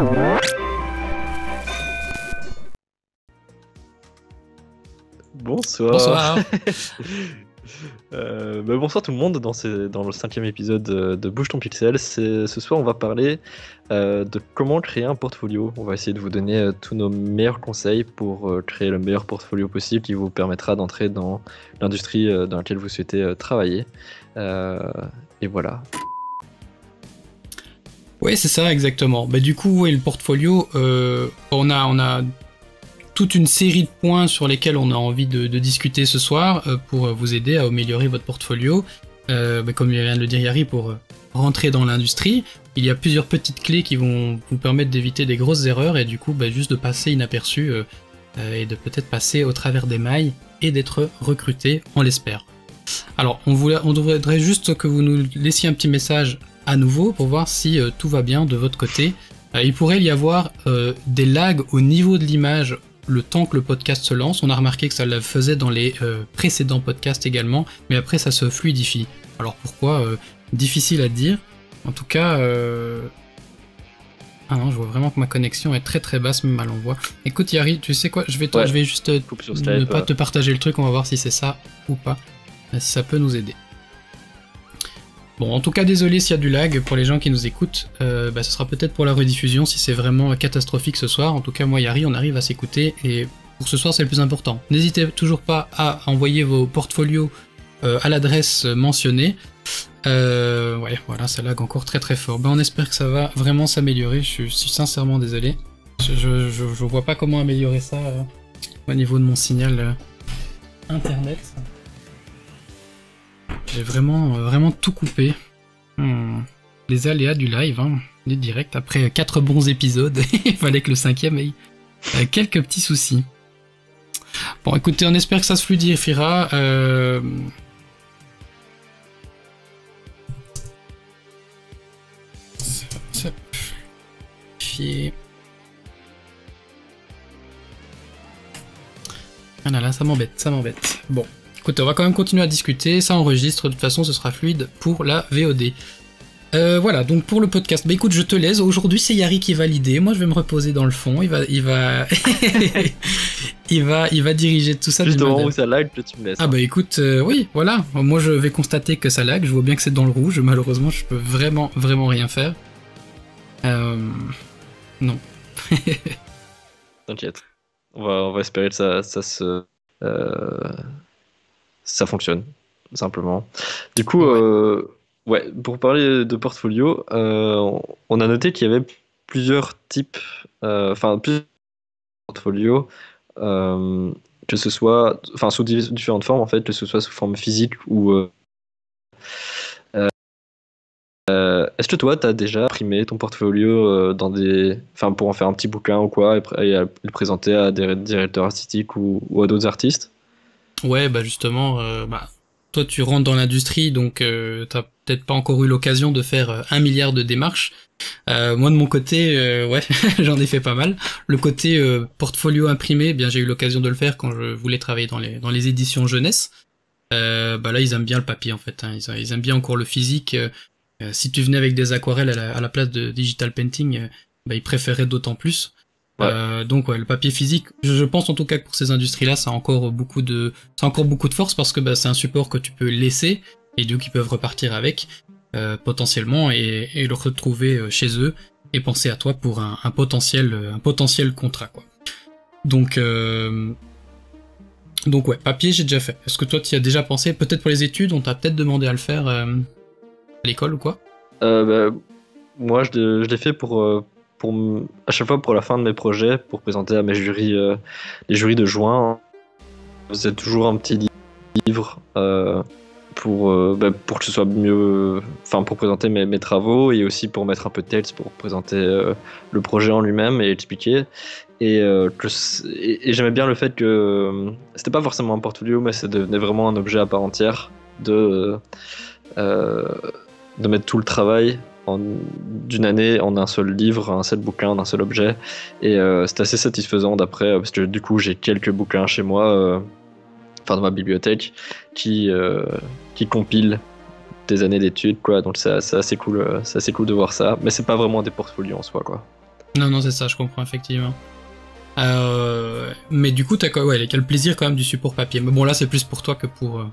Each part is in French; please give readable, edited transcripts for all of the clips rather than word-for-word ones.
Bonsoir. Bonsoir. Bonsoir tout le monde dans le 5e épisode de Bouge ton pixel. Ce soir on va parler de comment créer un portfolio. On va essayer de vous donner tous nos meilleurs conseils pour créer le meilleur portfolio possible qui vous permettra d'entrer dans l'industrie dans laquelle vous souhaitez travailler. Et voilà. Oui, c'est ça, exactement. Bah, du coup, le portfolio, on a toute une série de points sur lesquels on a envie de discuter ce soir pour vous aider à améliorer votre portfolio. Comme vient de le dire Yari, pour rentrer dans l'industrie, il y a plusieurs petites clés qui vont vous permettre d'éviter des grosses erreurs et du coup, juste de passer inaperçu et de peut-être passer au travers des mailles et d'être recruté, on l'espère. Alors, on voudrait juste que vous nous laissiez un petit message à nouveau pour voir si tout va bien de votre côté. Il pourrait y avoir des lags au niveau de l'image le temps que le podcast se lance. On a remarqué que ça le faisait dans les précédents podcasts également, mais après ça se fluidifie. Alors pourquoi difficile à dire. En tout cas, ah non, je vois vraiment que ma connexion est très très basse, même à l'envoi. Écoute Yari, tu sais quoi, je vais juste ne pas te partager le truc, on va voir si c'est ça ou pas, si ça peut nous aider. Bon, en tout cas, désolé s'il y a du lag pour les gens qui nous écoutent. Ce sera peut-être pour la rediffusion si c'est vraiment catastrophique ce soir. En tout cas, moi, Yari, on arrive à s'écouter et pour ce soir, c'est le plus important. N'hésitez toujours pas à envoyer vos portfolios à l'adresse mentionnée. Voilà, ça lag encore très très fort. On espère que ça va vraiment s'améliorer. Je suis sincèrement désolé. Je vois pas comment améliorer ça au niveau de mon signal internet. J'ai vraiment tout coupé. Les aléas du live, les directs. Après 4 bons épisodes, il fallait que le 5e ait quelques petits soucis. Bon, écoutez, on espère que ça se fluidifiera. Ça fluidifie. Ah là, ça m'embête. Bon. Écoute, on va quand même continuer à discuter, ça enregistre, de toute façon ce sera fluide pour la VOD. Voilà, donc pour le podcast, écoute, je te laisse, aujourd'hui c'est Yari qui va l'idée, moi je vais me reposer dans le fond, il va diriger tout ça. Juste au moment où ça lag, que tu me laisses. Ah écoute, oui, voilà, moi je vais constater que ça lag, je vois bien que c'est dans le rouge, malheureusement je peux vraiment rien faire. Non. T'inquiète, on va espérer que ça fonctionne, simplement. Du coup, pour parler de portfolio, on a noté qu'il y avait plusieurs types, plusieurs portfolios, que ce soit, sous différentes formes en fait, que ce soit sous forme physique ou. Est-ce que toi, tu as déjà imprimé ton portfolio pour en faire un petit bouquin ou quoi, et le présenter à des directeurs artistiques ou à d'autres artistes? Ouais, justement, toi tu rentres dans l'industrie, donc t'as peut-être pas encore eu l'occasion de faire 1 milliard de démarches. Moi de mon côté, j'en ai fait pas mal. Le côté portfolio imprimé, j'ai eu l'occasion de le faire quand je voulais travailler dans les éditions jeunesse. Là ils aiment bien le papier en fait, ils aiment bien encore le physique. Si tu venais avec des aquarelles à la place de digital painting, ils préféraient d'autant plus. Ouais. Donc le papier physique, je pense en tout cas que pour ces industries-là, ça a encore beaucoup de force parce que c'est un support que tu peux laisser et du coup ils peuvent repartir avec potentiellement et le retrouver chez eux et penser à toi pour un potentiel contrat quoi. Donc papier j'ai déjà fait. Est-ce que toi tu y as déjà pensé? Peut-être pour les études, on t'a peut-être demandé à le faire à l'école ou quoi? Moi je l'ai fait à chaque fois pour la fin de mes projets, pour présenter à mes jurys, les jurys de juin. Je faisais toujours un petit livre pour que ce soit mieux, pour présenter mes travaux et aussi pour mettre un peu de texte pour présenter le projet en lui-même et expliquer. Et j'aimais bien le fait que c'était pas forcément un portfolio, mais ça devenait vraiment un objet à part entière de mettre tout le travail d'une année en un seul livre, un seul bouquin, en un seul objet. Et c'est assez satisfaisant d'après, parce que du coup j'ai quelques bouquins chez moi, dans ma bibliothèque, qui compilent des années d'études, quoi. Donc c'est assez cool de voir ça. Mais c'est pas vraiment des portfolios en soi, quoi. Non, c'est ça, je comprends effectivement. Mais du coup, t'as le plaisir quand même du support papier. Mais bon, là, c'est plus pour toi que pour.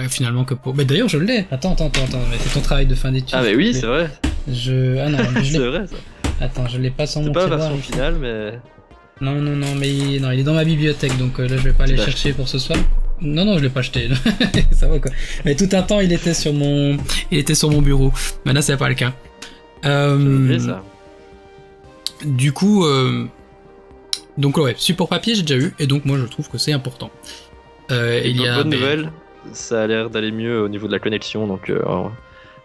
Finalement, que pour. Mais d'ailleurs, je l'ai. Attends. Mais c'est ton travail de fin d'études. Ah, mais oui, c'est vrai. Ah non, mais je l'ai. C'est vrai, ça. Attends, je l'ai pas sans mon C'est pas la tiroir. version finale, mais. Non, mais il est dans ma bibliothèque, donc là, je vais pas aller chercher pour ce soir. Non, je l'ai pas acheté. Ça va quoi. Mais tout un temps, il était sur mon bureau. Mais là, c'est pas le cas. Ça. Du coup, donc ouais, support papier, j'ai déjà eu, et donc moi, je trouve que c'est important. Il y a bonne nouvelle, ça a l'air d'aller mieux au niveau de la connexion, donc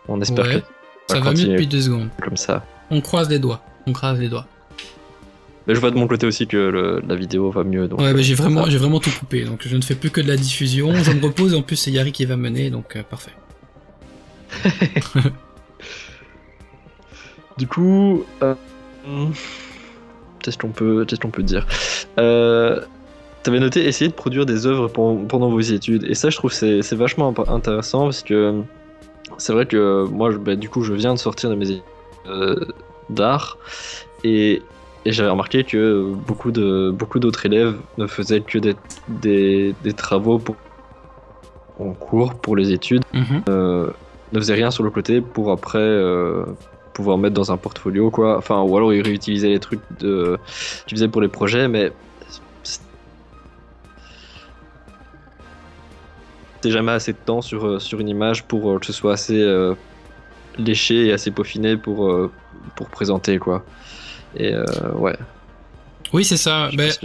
on espère que ça va mieux depuis 2 secondes. Comme ça. On croise les doigts. Mais je vois de mon côté aussi que la vidéo va mieux. Donc, ouais, j'ai vraiment tout coupé, donc je ne fais plus que de la diffusion, je me repose, et en plus c'est Yari qui va mener, donc parfait. Du coup, qu'est-ce qu'on peut dire t'avais noté essayer de produire des œuvres pendant vos études, et ça je trouve c'est vachement intéressant, parce que c'est vrai que moi du coup je viens de sortir de mes études d'art, et j'avais remarqué que beaucoup d'autres élèves ne faisaient que des travaux en cours pour les études, ne faisaient rien sur le côté pour après pouvoir mettre dans un portfolio, quoi. Enfin, ou alors ils réutilisaient les trucs qu'ils faisaient pour les projets, mais c'est jamais assez de temps sur une image pour que ce soit assez léché et assez peaufiné pour présenter, quoi. Et ouais. Oui, c'est ça. En fait,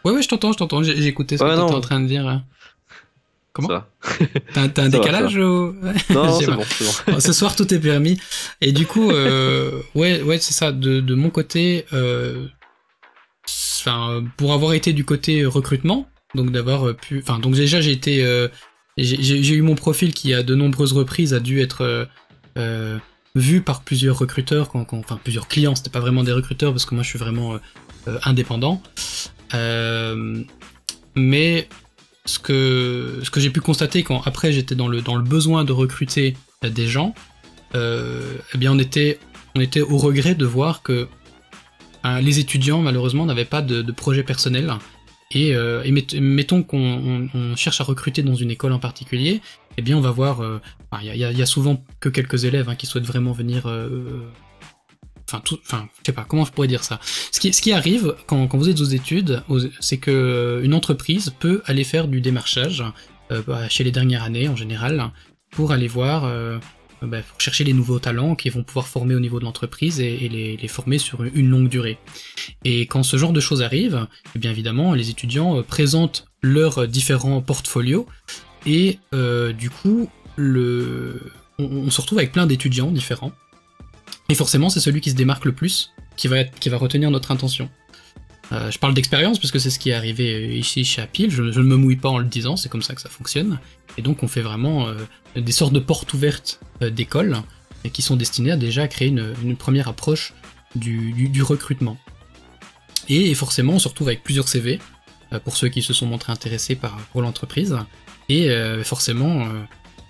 ouais, je t'entends. J'ai écouté ce que tu étais en train de dire. Comment ça. T'as un décalage ou... Non, c'est bon. Ce soir, tout est permis. Et du coup, ouais, c'est ça. De mon côté, pour avoir été du côté recrutement, donc d'avoir pu... donc déjà, j'ai eu mon profil qui, à de nombreuses reprises, a dû être... vu par plusieurs recruteurs, plusieurs clients, c'était pas vraiment des recruteurs parce que moi je suis vraiment indépendant. Mais ce que j'ai pu constater quand après j'étais dans le besoin de recruter des gens, eh bien on était au regret de voir que les étudiants malheureusement n'avaient pas de projet personnel. Et mettons qu'on cherche à recruter dans une école en particulier, eh bien on va voir, il y a souvent que quelques élèves qui souhaitent vraiment venir, je sais pas comment je pourrais dire ça. Ce qui arrive quand vous êtes aux études, c'est que une entreprise peut aller faire du démarchage chez les dernières années en général pour aller voir. Pour chercher les nouveaux talents qu'ils vont pouvoir former au niveau de l'entreprise et les former sur une longue durée. Et quand ce genre de choses arrive, eh bien évidemment, les étudiants présentent leurs différents portfolios et du coup, on se retrouve avec plein d'étudiants différents. Et forcément, c'est celui qui se démarque le plus qui va retenir notre intention. Je parle d'expérience parce que c'est ce qui est arrivé ici chez Apple, je ne me mouille pas en le disant, c'est comme ça que ça fonctionne. Et donc on fait vraiment des sortes de portes ouvertes d'écoles qui sont destinées à déjà créer une première approche du recrutement. Et forcément on se retrouve avec plusieurs CV pour ceux qui se sont montrés intéressés pour l'entreprise. Et forcément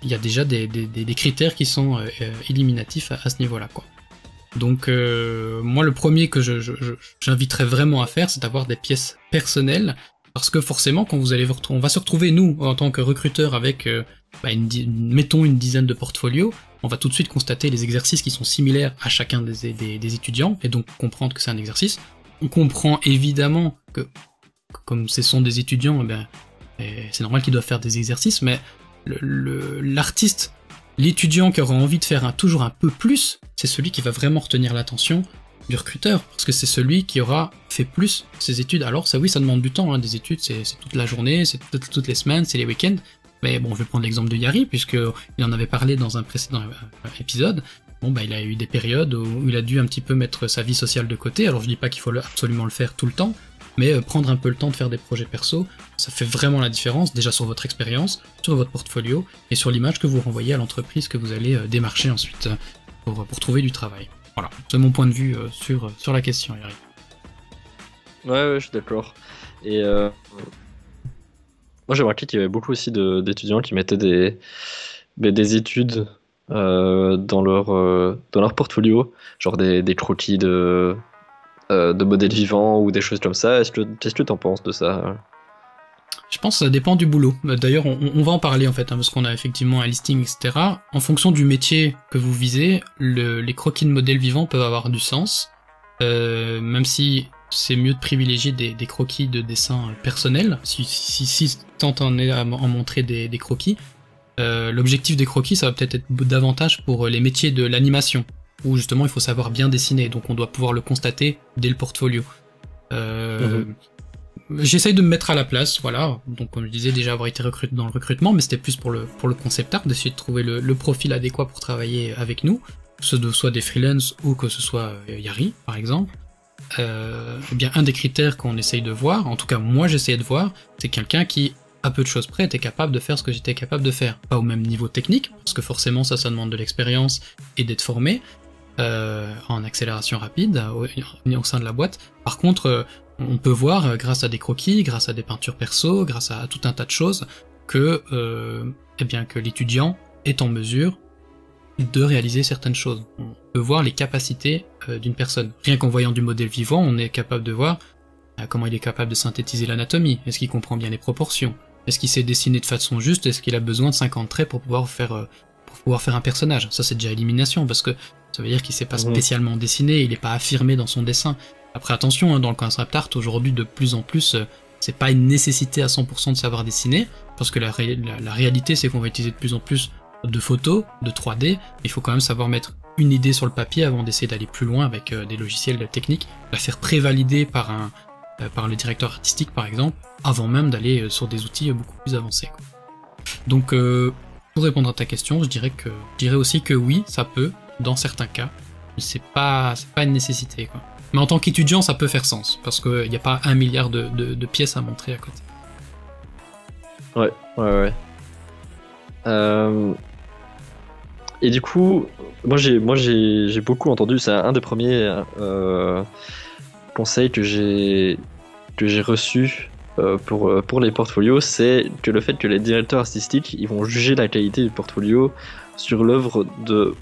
il y a déjà des critères qui sont éliminatifs à ce niveau-là, quoi. Donc moi le premier que j'inviterais vraiment à faire, c'est d'avoir des pièces personnelles, parce que forcément quand on va se retrouver nous en tant que recruteurs avec mettons une dizaine de portfolios, on va tout de suite constater les exercices qui sont similaires à chacun des étudiants, et donc comprendre que c'est un exercice. On comprend évidemment que comme ce sont des étudiants, c'est normal qu'ils doivent faire des exercices, mais l'artiste, l'étudiant qui aura envie de faire toujours un peu plus, c'est celui qui va vraiment retenir l'attention du recruteur, parce que c'est celui qui aura fait plus ses études. Alors ça demande du temps, des études c'est toute la journée, c'est toutes les semaines, c'est les week-ends, mais bon, je vais prendre l'exemple de Yari, puisqu'il en avait parlé dans un précédent épisode. Il a eu des périodes où il a dû un petit peu mettre sa vie sociale de côté. Alors je dis pas qu'il faut absolument le faire tout le temps, mais prendre un peu le temps de faire des projets perso, ça fait vraiment la différence, déjà sur votre expérience, sur votre portfolio, et sur l'image que vous renvoyez à l'entreprise que vous allez démarcher ensuite pour trouver du travail. Voilà, c'est mon point de vue sur la question, Eric. Ouais, je suis d'accord. Et moi j'ai remarqué qu'il y avait beaucoup aussi d'étudiants qui mettaient des études dans leur portfolio, genre des croquis de modèles vivants ou des choses comme ça. Qu'est-ce que t'en penses de ça? Je pense que ça dépend du boulot. D'ailleurs, on va en parler en fait, hein, parce qu'on a effectivement un listing, etc. En fonction du métier que vous visez, les croquis de modèles vivants peuvent avoir du sens, même si c'est mieux de privilégier des croquis de dessin personnels, si tant on est à en montrer des croquis. L'objectif des croquis, ça va peut-être être davantage pour les métiers de l'animation, où justement il faut savoir bien dessiner, donc on doit pouvoir le constater dès le portfolio. J'essaye de me mettre à la place, voilà. Donc comme je disais, déjà avoir été dans le recrutement, mais c'était plus pour le concept art, d'essayer de trouver le profil adéquat pour travailler avec nous, que ce soit des freelances ou que ce soit Yari, par exemple. Eh bien, un des critères qu'on essaye de voir, en tout cas moi j'essayais de voir, c'est quelqu'un qui, à peu de choses près, était capable de faire ce que j'étais capable de faire. Pas au même niveau technique, parce que forcément ça demande de l'expérience et d'être formé en accélération rapide au sein de la boîte. Par contre, on peut voir, grâce à des croquis, grâce à des peintures perso, grâce à tout un tas de choses, que l'étudiant est en mesure de réaliser certaines choses. On peut voir les capacités d'une personne. Rien qu'en voyant du modèle vivant, on est capable de voir comment il est capable de synthétiser l'anatomie. Est-ce qu'il comprend bien les proportions? Est-ce qu'il sait dessiner de façon juste? Est-ce qu'il a besoin de 50 traits pour pouvoir faire un personnage? Ça, c'est déjà élimination, parce que ça veut dire qu'il sait pas spécialement dessiner, il est pas affirmé dans son dessin. Après, attention, hein, dans le concept art, aujourd'hui, de plus en plus, c'est pas une nécessité à 100% de savoir dessiner, parce que la réalité, c'est qu'on va utiliser de plus en plus de photos, de 3D, il faut quand même savoir mettre une idée sur le papier avant d'essayer d'aller plus loin avec des logiciels techniques, la faire prévalider par le directeur artistique, par exemple, avant même d'aller sur des outils beaucoup plus avancés, quoi. Donc, pour répondre à ta question, je dirais aussi que oui, ça peut, dans certains cas, mais c'est pas une nécessité, quoi. Mais en tant qu'étudiant, ça peut faire sens, parce qu'il n'y a pas 1 milliard de pièces à montrer à côté. Ouais. Et du coup, moi j'ai beaucoup entendu, c'est un des premiers conseils que j'ai reçus pour les portfolios, c'est que le fait que les directeurs artistiques, ils vont juger la qualité du portfolio sur l'œuvre de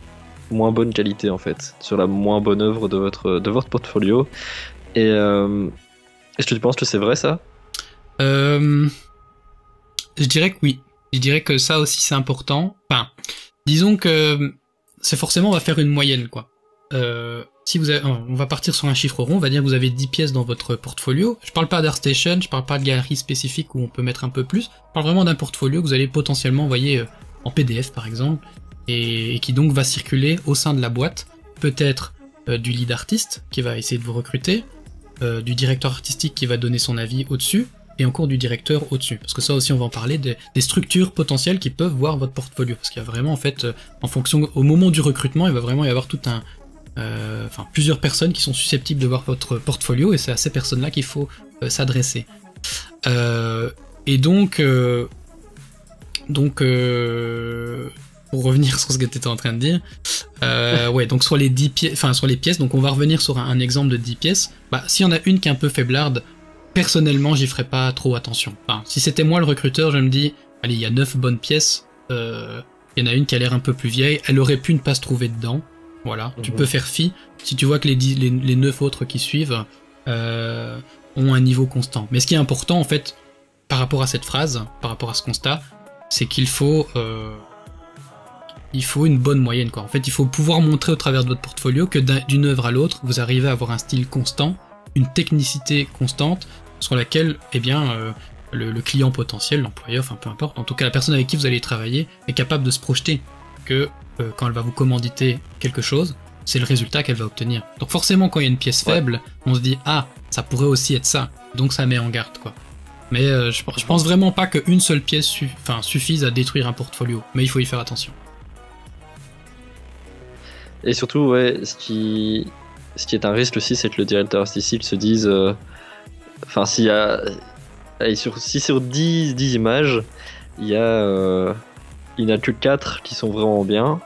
moins bonne qualité, en fait, sur la moins bonne œuvre de votre portfolio. Et est-ce que tu penses que c'est vrai, ça? Je dirais que oui. Je dirais que ça aussi c'est important. Enfin, disons que c'est forcément, on va faire une moyenne, quoi. Si on va partir sur un chiffre rond, on va dire que vous avez 10 pièces dans votre portfolio. Je parle pas d'ArtStation, je parle pas de galerie spécifique où on peut mettre un peu plus. Je parle vraiment d'un portfolio que vous allez potentiellement envoyer en PDF, par exemple, et qui donc va circuler au sein de la boîte. Peut-être du lead artiste qui va essayer de vous recruter, du directeur artistique qui va donner son avis au-dessus, et encore du directeur au-dessus. Parce que ça aussi, on va en parler, des structures potentielles qui peuvent voir votre portfolio. Parce qu'il y a vraiment, en fait, en fonction, au moment du recrutement, il va vraiment y avoir tout plusieurs personnes qui sont susceptibles de voir votre portfolio, et c'est à ces personnes-là qu'il faut s'adresser. Et donc, pour revenir sur ce que tu étais en train de dire, donc sur les 10 pièces, sur les pièces, donc on va revenir sur un exemple de 10 pièces. S'il y en a une qui est un peu faiblarde, personnellement, j'y ferais pas trop attention. Si c'était moi le recruteur, je me dis, allez, il y a 9 bonnes pièces, il y en a une qui a l'air un peu plus vieille, elle aurait pu ne pas se trouver dedans. Voilà, tu peux faire fi. Si tu vois que les 9 autres qui suivent ont un niveau constant. Mais ce qui est important, en fait, par rapport à cette phrase, par rapport à ce constat, c'est qu'il faut une bonne moyenne, quoi. En fait, il faut pouvoir montrer au travers de votre portfolio que d'une œuvre à l'autre, vous arrivez à avoir un style constant, une technicité constante, sur laquelle, le client potentiel, l'employeur, peu importe, en tout cas la personne avec qui vous allez travailler, est capable de se projeter que quand elle va vous commanditer quelque chose, c'est le résultat qu'elle va obtenir. Donc forcément, quand il y a une pièce faible, on se dit, ah, ça pourrait aussi être ça, donc ça met en garde, quoi. Mais je pense vraiment pas qu'une seule pièce suffise à détruire un portfolio, mais il faut y faire attention. Et surtout, ce qui est un risque aussi, c'est que le directeur artistique se dise, si sur 10 images, il n'y a que 4 qui sont vraiment bien,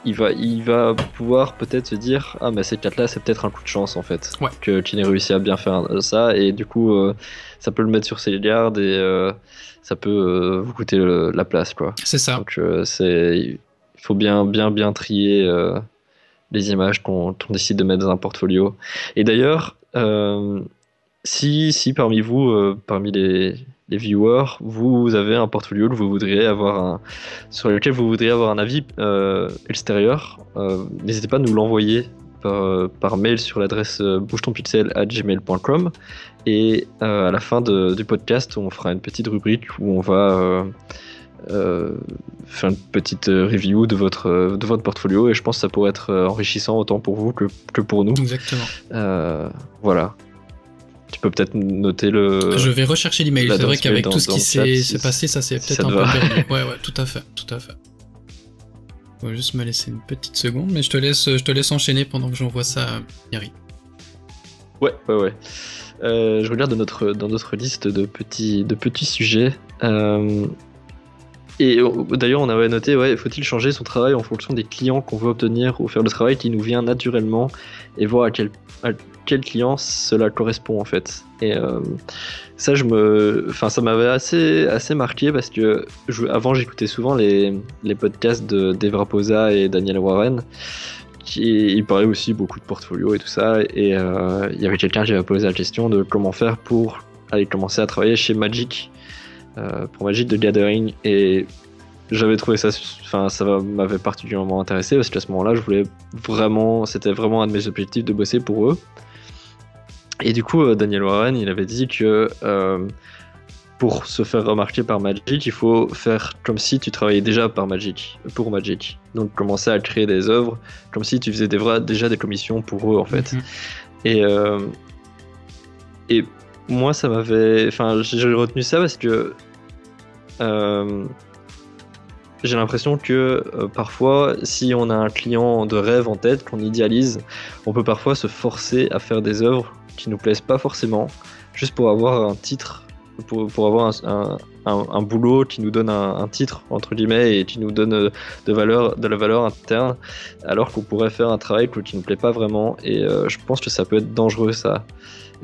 il va pouvoir peut-être se dire, ah, mais ces 4-là, c'est peut-être un coup de chance, en fait, qu'il ait réussi à bien faire ça, et du coup, ça peut le mettre sur ses gardes, et ça peut vous coûter la place, quoi. C'est ça. Donc, faut bien trier les images qu'on décide de mettre dans un portfolio. Et d'ailleurs, si parmi vous, parmi les viewers, vous avez un portfolio que vous voudriez avoir sur lequel vous voudriez avoir un avis extérieur, n'hésitez pas à nous l'envoyer par mail sur l'adresse bougetonpixel@gmail.com, et à la fin du podcast, on fera une petite rubrique où on va faire une petite review de votre portfolio, et je pense que ça pourrait être enrichissant autant pour vous que pour nous. Exactement. Voilà. Tu peux peut-être noter le... Je vais rechercher l'email. C'est vrai qu'avec tout ce qui s'est passé, ça s'est peut-être un peu perdu. Ouais, tout à fait. On va juste me laisser une petite seconde, mais je te laisse enchaîner pendant que j'envoie ça à Yari. Ouais. Je regarde dans notre liste de petits sujets. Et d'ailleurs, on avait noté, faut-il changer son travail en fonction des clients qu'on veut obtenir, ou faire le travail qui nous vient naturellement, et voir à quel client cela correspond en fait. Et ça m'avait assez marqué, parce que avant j'écoutais souvent les podcasts d'Eve Raposa et Daniel Warren, ils parlaient aussi beaucoup de portfolio et tout ça, et il y avait quelqu'un qui avait posé la question de comment faire pour aller commencer à travailler chez Magic, pour Magic the Gathering, et j'avais trouvé ça m'avait particulièrement intéressé, parce qu'à ce moment-là c'était vraiment un de mes objectifs de bosser pour eux. Et du coup, Daniel Warren, il avait dit que pour se faire remarquer par Magic, il faut faire comme si tu travaillais déjà pour Magic. Donc commencer à créer des œuvres comme si tu faisais déjà des commissions pour eux en fait. Mm-hmm. Et moi, ça m'avait... j'ai retenu ça parce que j'ai l'impression que parfois, si on a un client de rêve en tête, qu'on idéalise, on peut parfois se forcer à faire des œuvres qui nous plaisent pas forcément, juste pour avoir un titre, pour avoir un boulot qui nous donne un titre, entre guillemets, et qui nous donne de la valeur interne, alors qu'on pourrait faire un travail qui nous plaît pas vraiment, et je pense que ça peut être dangereux, ça.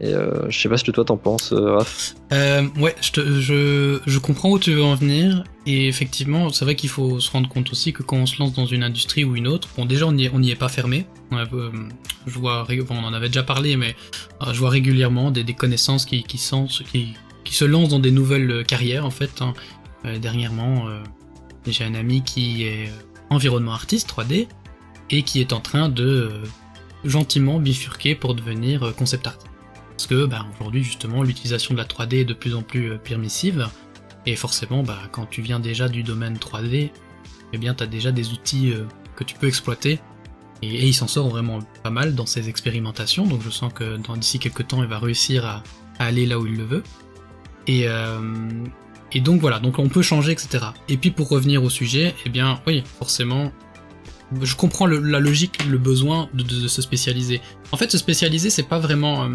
Et je sais pas ce que toi t'en penses, Raph. Ouais, je comprends où tu veux en venir, et effectivement, c'est vrai qu'il faut se rendre compte aussi que quand on se lance dans une industrie ou une autre, bon, déjà on n'y est pas fermé. Je vois, on en avait déjà parlé, mais je vois régulièrement des connaissances qui se lancent dans des nouvelles carrières en fait. Dernièrement, j'ai un ami qui est environnement artiste 3D et qui est en train de gentiment bifurquer pour devenir concept artist. Parce que aujourd'hui justement l'utilisation de la 3D est de plus en plus permissive, et forcément quand tu viens déjà du domaine 3D, eh bien tu as déjà des outils que tu peux exploiter, et il s'en sort vraiment pas mal dans ses expérimentations, donc je sens que d'ici quelques temps il va réussir à aller là où il le veut, et donc voilà, donc on peut changer, etc. Et puis pour revenir au sujet, eh bien oui, forcément je comprends la logique, le besoin de se spécialiser. En fait, se spécialiser, c'est pas vraiment...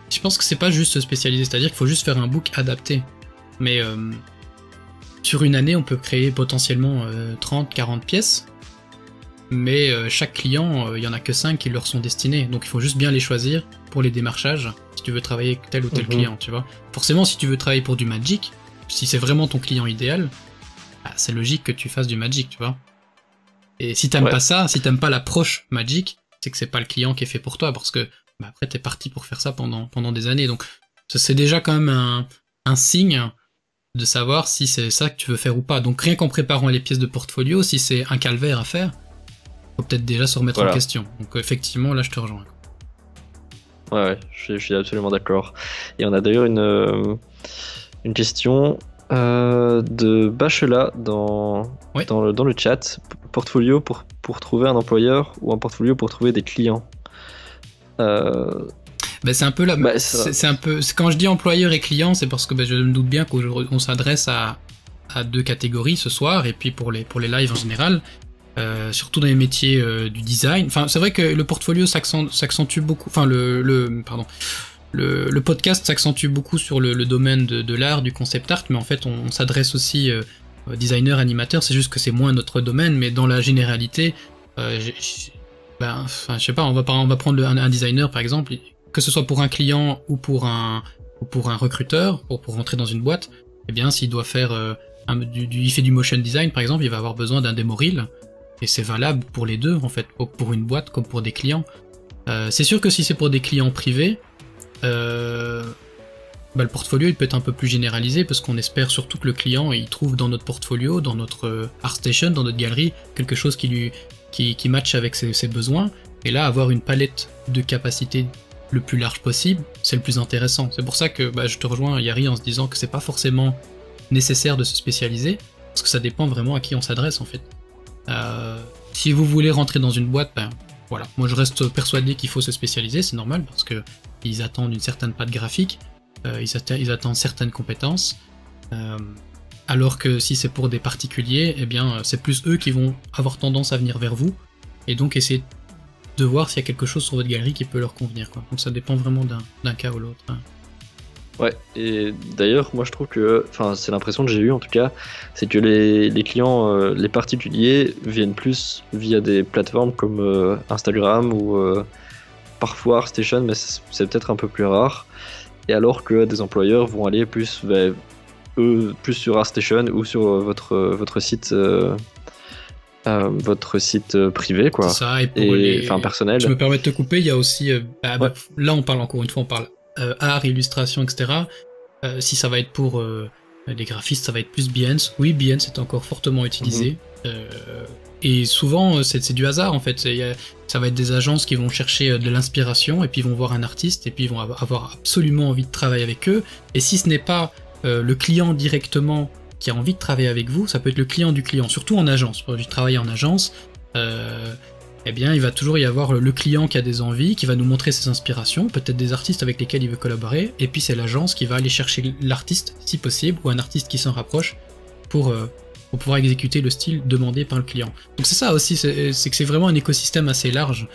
Je pense que c'est pas juste se spécialiser, c'est-à-dire qu'il faut juste faire un book adapté. Mais sur une année, on peut créer potentiellement 30-40 pièces, mais chaque client, il y en a que 5 qui leur sont destinés, donc il faut juste bien les choisir pour les démarchages, si tu veux travailler avec tel ou tel client, tu vois. Forcément, si tu veux travailler pour du Magic, si c'est vraiment ton client idéal, c'est logique que tu fasses du Magic, tu vois. Et si t'aimes pas ça, si t'aimes pas l'approche Magic, c'est que c'est pas le client qui est fait pour toi, parce que après t'es parti pour faire ça pendant des années, donc c'est déjà quand même un signe de savoir si c'est ça que tu veux faire ou pas. Donc rien qu'en préparant les pièces de portfolio, si c'est un calvaire à faire, faut peut-être déjà se remettre en question. Donc effectivement, là je te rejoins. Ouais, je suis absolument d'accord. Et on a d'ailleurs une question de Bachela dans le chat. Portfolio pour trouver un employeur ou un portfolio pour trouver des clients? C'est un peu là. Quand je dis employeur et client, c'est parce que je me doute bien qu'on s'adresse à deux catégories ce soir, et puis pour les lives en général, surtout dans les métiers du design. Enfin, c'est vrai que le portfolio s'accentue beaucoup. Enfin, le podcast s'accentue beaucoup sur le domaine de l'art, du concept art, mais en fait, on s'adresse aussi designer, animateur. C'est juste que c'est moins notre domaine, mais dans la généralité, je sais pas, on va prendre un designer par exemple, que ce soit pour un client ou pour un recruteur, pour rentrer dans une boîte. Eh bien, s'il doit faire il fait du motion design par exemple, il va avoir besoin d'un démo reel, et c'est valable pour les deux en fait, pour une boîte comme pour des clients. C'est sûr que si c'est pour des clients privés, le portfolio il peut être un peu plus généralisé parce qu'on espère surtout que le client il trouve dans notre portfolio, dans notre ArtStation, dans notre galerie, quelque chose qui matche avec ses besoins. Et là, avoir une palette de capacités le plus large possible, c'est le plus intéressant. C'est pour ça que je te rejoins, Yari, en se disant que c'est pas forcément nécessaire de se spécialiser, parce que ça dépend vraiment à qui on s'adresse en fait. Si vous voulez rentrer dans une boîte, voilà. Moi je reste persuadé qu'il faut se spécialiser, c'est normal, parce que ils attendent une certaine patte graphique, ils attendent certaines compétences, alors que si c'est pour des particuliers, eh bien c'est plus eux qui vont avoir tendance à venir vers vous, et donc essayer de voir s'il y a quelque chose sur votre galerie qui peut leur convenir, quoi. Donc ça dépend vraiment d'un cas ou l'autre. Ouais, et d'ailleurs, moi je trouve que, enfin, c'est l'impression que j'ai eue en tout cas, c'est que les clients, les particuliers, viennent plus via des plateformes comme Instagram ou parfois ArtStation, mais c'est peut-être un peu plus rare. Et alors que des employeurs vont aller plus, eux, plus sur ArtStation ou sur votre site. Votre site privé, quoi. C'est ça, et pour personnel. Je me permets de te couper, il y a aussi là on parle encore une fois, on parle art, illustration, etc. Si ça va être pour les graphistes, ça va être plus Behance. Oui, Behance est encore fortement utilisé. Et souvent c'est du hasard en fait. Ça va être des agences qui vont chercher de l'inspiration et puis ils vont voir un artiste et puis ils vont avoir absolument envie de travailler avec eux. Et si ce n'est pas le client directement qui a envie de travailler avec vous, ça peut être le client du client, surtout en agence. Pour du travail en agence, eh bien, il va toujours y avoir le client qui a des envies, qui va nous montrer ses inspirations, peut-être des artistes avec lesquels il veut collaborer, et puis c'est l'agence qui va aller chercher l'artiste, si possible, ou un artiste qui s'en rapproche, pour pouvoir exécuter le style demandé par le client. Donc c'est ça aussi, c'est que c'est vraiment un écosystème assez large.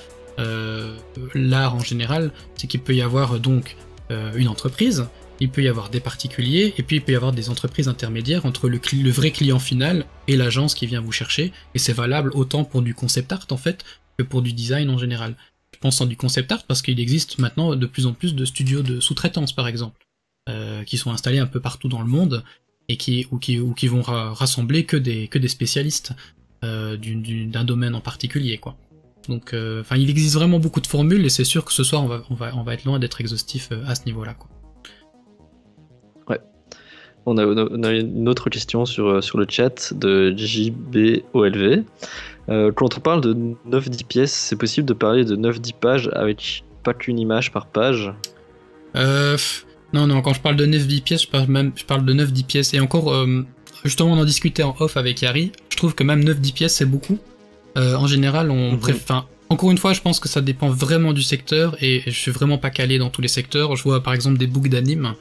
L'art en général, c'est qu'il peut y avoir donc une entreprise, il peut y avoir des particuliers, et puis il peut y avoir des entreprises intermédiaires entre le vrai client final et l'agence qui vient vous chercher, et c'est valable autant pour du concept art en fait, que pour du design en général. Je pense en du concept art parce qu'il existe maintenant de plus en plus de studios de sous-traitance par exemple, qui sont installés un peu partout dans le monde, et qui vont rassembler que des spécialistes d'un domaine en particulier, quoi. Donc il existe vraiment beaucoup de formules, et c'est sûr que ce soir on va être loin d'être exhaustif à ce niveau-là, quoi. Ouais. On a une autre question sur le chat de JBOLV. Quand on parle de 9-10 pièces, c'est possible de parler de 9-10 pages avec pas qu'une image par page? Non, quand je parle de 9-10 pièces, je parle de 9-10 pièces. Et encore, justement, on en discutait en off avec Yari. Je trouve que même 9-10 pièces, c'est beaucoup. En général, on préfère... Encore une fois, je pense que ça dépend vraiment du secteur, et je suis vraiment pas calé dans tous les secteurs. Je vois par exemple des books d'anime.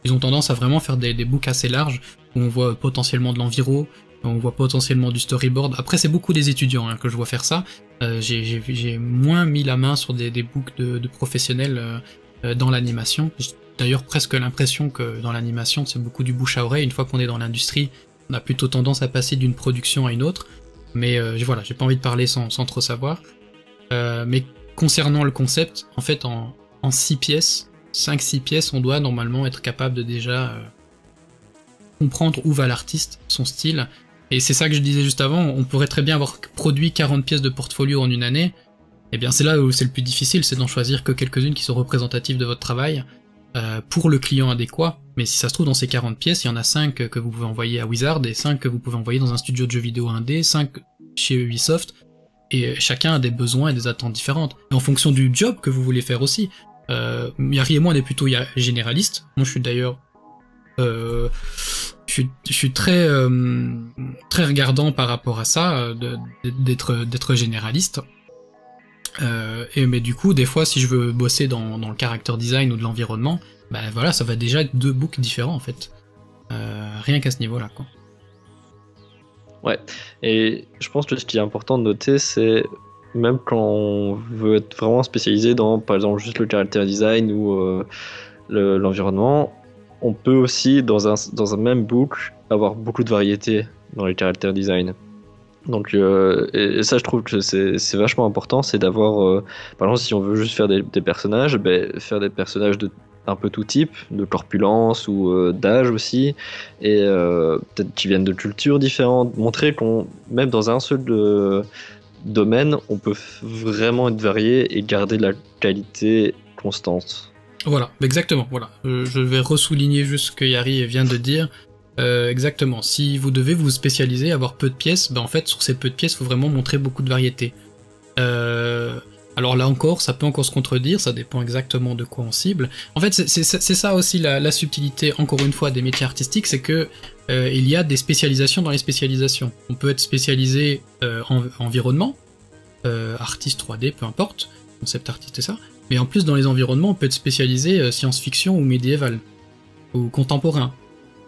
Ils ont tendance à vraiment faire des books assez larges, où on voit potentiellement de l'enviro, on voit potentiellement du storyboard. Après, c'est beaucoup des étudiants que je vois faire ça. J'ai moins mis la main sur des books de professionnels dans l'animation. J'ai d'ailleurs presque l'impression que dans l'animation, c'est beaucoup du bouche à oreille. Une fois qu'on est dans l'industrie, on a plutôt tendance à passer d'une production à une autre. Mais voilà, j'ai pas envie de parler sans trop savoir. Mais concernant le concept, en fait, en 6 pièces, 5-6 pièces, on doit normalement être capable de déjà comprendre où va l'artiste, son style. Et c'est ça que je disais juste avant, on pourrait très bien avoir produit 40 pièces de portfolio en une année. Et bien c'est là où c'est le plus difficile, c'est d'en choisir que quelques-unes qui sont représentatives de votre travail pour le client adéquat. Mais si ça se trouve, dans ces 40 pièces, il y en a 5 que vous pouvez envoyer à Wizard, et 5 que vous pouvez envoyer dans un studio de jeux vidéo indé, 5 chez Ubisoft, et chacun a des besoins et des attentes différentes. Et en fonction du job que vous voulez faire aussi. Yari et moi, on est plutôt généralistes. Moi, je suis d'ailleurs... je suis très regardant par rapport à ça, d'être généraliste. Mais du coup, des fois, si je veux bosser dans le character design ou de l'environnement, voilà, ça va déjà être 2 books différents en fait. Rien qu'à ce niveau-là, quoi. Ouais, et je pense que ce qui est important de noter, c'est même quand on veut être vraiment spécialisé dans, par exemple, juste le character design ou l'environnement, on peut aussi, dans un même book, avoir beaucoup de variété dans le character design. Donc, et ça, je trouve que c'est vachement important, c'est d'avoir, par exemple, si on veut juste faire des personnages, faire des personnages un peu tout type, de corpulence ou d'âge aussi, et peut-être qui viennent de cultures différentes, montrer qu'on, même dans un seul domaine, on peut vraiment être varié et garder la qualité constante. Voilà, exactement, voilà. Je vais ressouligner juste ce que Yari vient de dire. Exactement, si vous devez vous spécialiser, avoir peu de pièces, en fait, sur ces peu de pièces, il faut vraiment montrer beaucoup de variété. Alors là encore, ça peut encore se contredire, ça dépend exactement de quoi on cible. En fait, c'est ça aussi la subtilité, encore une fois, des métiers artistiques, c'est que il y a des spécialisations dans les spécialisations. On peut être spécialisé en environnement, artiste 3D, peu importe, concept artiste et ça, mais en plus dans les environnements, on peut être spécialisé science-fiction ou médiéval, ou contemporain,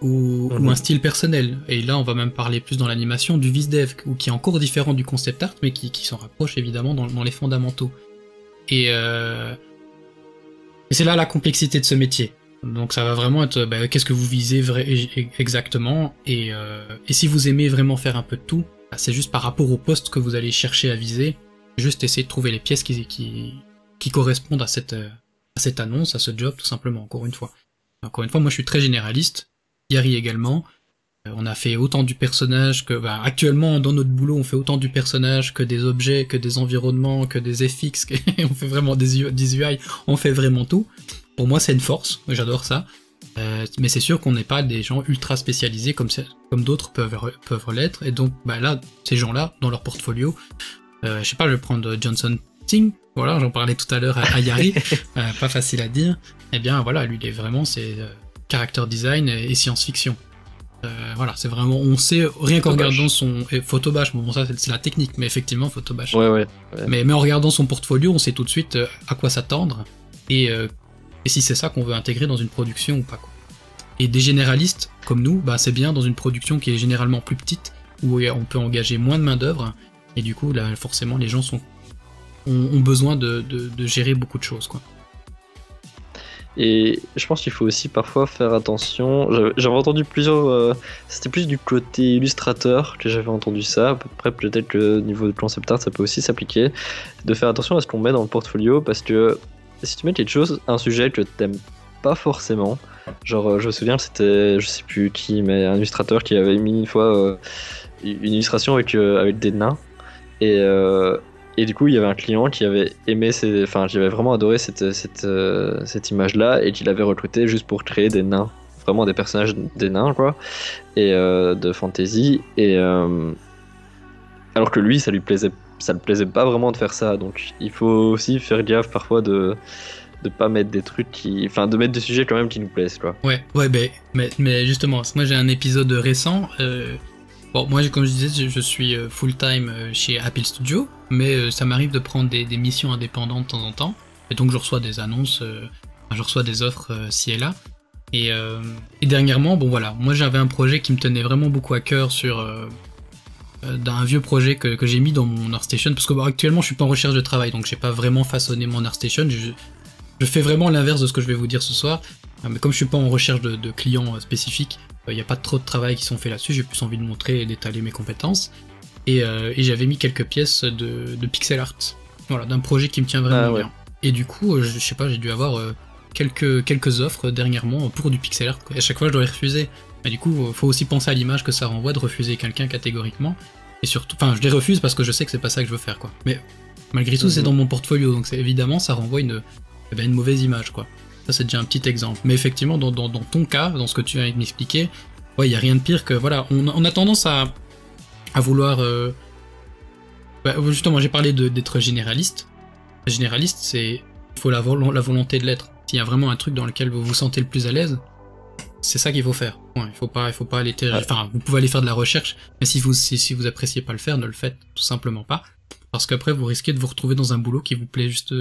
ou un style personnel. Et là, on va même parler plus dans l'animation du VizDev, ou qui est encore différent du concept art, mais qui s'en rapproche évidemment dans les fondamentaux. Et c'est là la complexité de ce métier. Donc ça va vraiment être qu'est-ce que vous visez exactement, et si vous aimez vraiment faire un peu de tout, c'est juste par rapport au poste que vous allez chercher à viser, juste essayer de trouver les pièces qui correspondent à cette annonce, à ce job, tout simplement, encore une fois. Encore une fois, moi je suis très généraliste, Yari également. On a fait autant du personnage que... actuellement, dans notre boulot, on fait autant du personnage que des objets, que des environnements, que des FX, on fait vraiment des UI, on fait vraiment tout. Pour moi, c'est une force, j'adore ça. Mais c'est sûr qu'on n'est pas des gens ultra spécialisés comme d'autres peuvent l'être. Et donc, là, ces gens-là, dans leur portfolio, je sais pas, je vais prendre Johnson Ting, voilà, j'en parlais tout à l'heure à Yari, pas facile à dire. Eh bien, voilà, lui, il est vraiment, c'est character design et science-fiction. Voilà, c'est vraiment, on sait, rien qu'en regardant son photobash, bon ça c'est la technique, mais effectivement photobash. Ouais. Mais en regardant son portfolio, on sait tout de suite à quoi s'attendre et si c'est ça qu'on veut intégrer dans une production ou pas, quoi. Et des généralistes comme nous, c'est bien dans une production qui est généralement plus petite, où on peut engager moins de main d'œuvre, et du coup là forcément les gens ont besoin de gérer beaucoup de choses, quoi. Et je pense qu'il faut aussi parfois faire attention. J'avais entendu plusieurs... c'était plus du côté illustrateur que j'avais entendu ça. Après, peut-être que au niveau de concept art, ça peut aussi s'appliquer. De faire attention à ce qu'on met dans le portfolio, parce que si tu mets quelque chose, un sujet que t'aimes pas forcément, genre je me souviens que c'était, je sais plus qui, mais un illustrateur qui avait mis une fois une illustration avec des nains. Et du coup, il y avait un client qui avait aimé, qui avait vraiment adoré cette image-là, et qui l'avait recruté juste pour créer des nains, vraiment des personnages des nains, quoi, et de fantasy. Et alors que lui, ça le plaisait pas vraiment de faire ça. Donc, il faut aussi faire gaffe parfois de pas mettre des trucs de mettre des sujets quand même qui nous plaisent, quoi. Ouais, mais justement, moi j'ai un épisode récent. Bon, moi, comme je disais, je suis full-time chez Apple Studio, mais ça m'arrive de prendre des missions indépendantes de temps en temps, et donc je reçois des annonces, je reçois des offres ci et là, et dernièrement, bon voilà, moi j'avais un projet qui me tenait vraiment beaucoup à cœur sur d'un vieux projet que j'ai mis dans mon ArtStation, parce que actuellement je suis pas en recherche de travail, donc j'ai pas vraiment façonné mon ArtStation, je fais vraiment l'inverse de ce que je vais vous dire ce soir, mais comme je suis pas en recherche de clients spécifiques, il n'y a pas trop de travail qui sont faits là-dessus, j'ai plus envie de montrer et d'étaler mes compétences. Et j'avais mis quelques pièces de pixel art, voilà, d'un projet qui me tient vraiment bien. Et du coup, je sais pas, j'ai dû avoir quelques offres dernièrement pour du pixel art, quoi. Et à chaque fois, je dois les refuser. Mais du coup, faut aussi penser à l'image que ça renvoie de refuser quelqu'un catégoriquement. Et surtout, je les refuse parce que je sais que c'est pas ça que je veux faire, quoi. Mais malgré tout, c'est dans mon portfolio, donc évidemment, ça renvoie une mauvaise image, quoi. Ça, c'est déjà un petit exemple. Mais effectivement, dans ton cas, dans ce que tu viens de m'expliquer, il n'y a rien de pire que, voilà, on a tendance à vouloir... justement, j'ai parlé d'être généraliste. Généraliste, il faut la volonté de l'être. S'il y a vraiment un truc dans lequel vous vous sentez le plus à l'aise, c'est ça qu'il faut faire. Ouais, il faut pas aller... vous pouvez aller faire de la recherche, mais si vous appréciez pas le faire, ne le faites tout simplement pas. Parce qu'après, vous risquez de vous retrouver dans un boulot qui vous plaît juste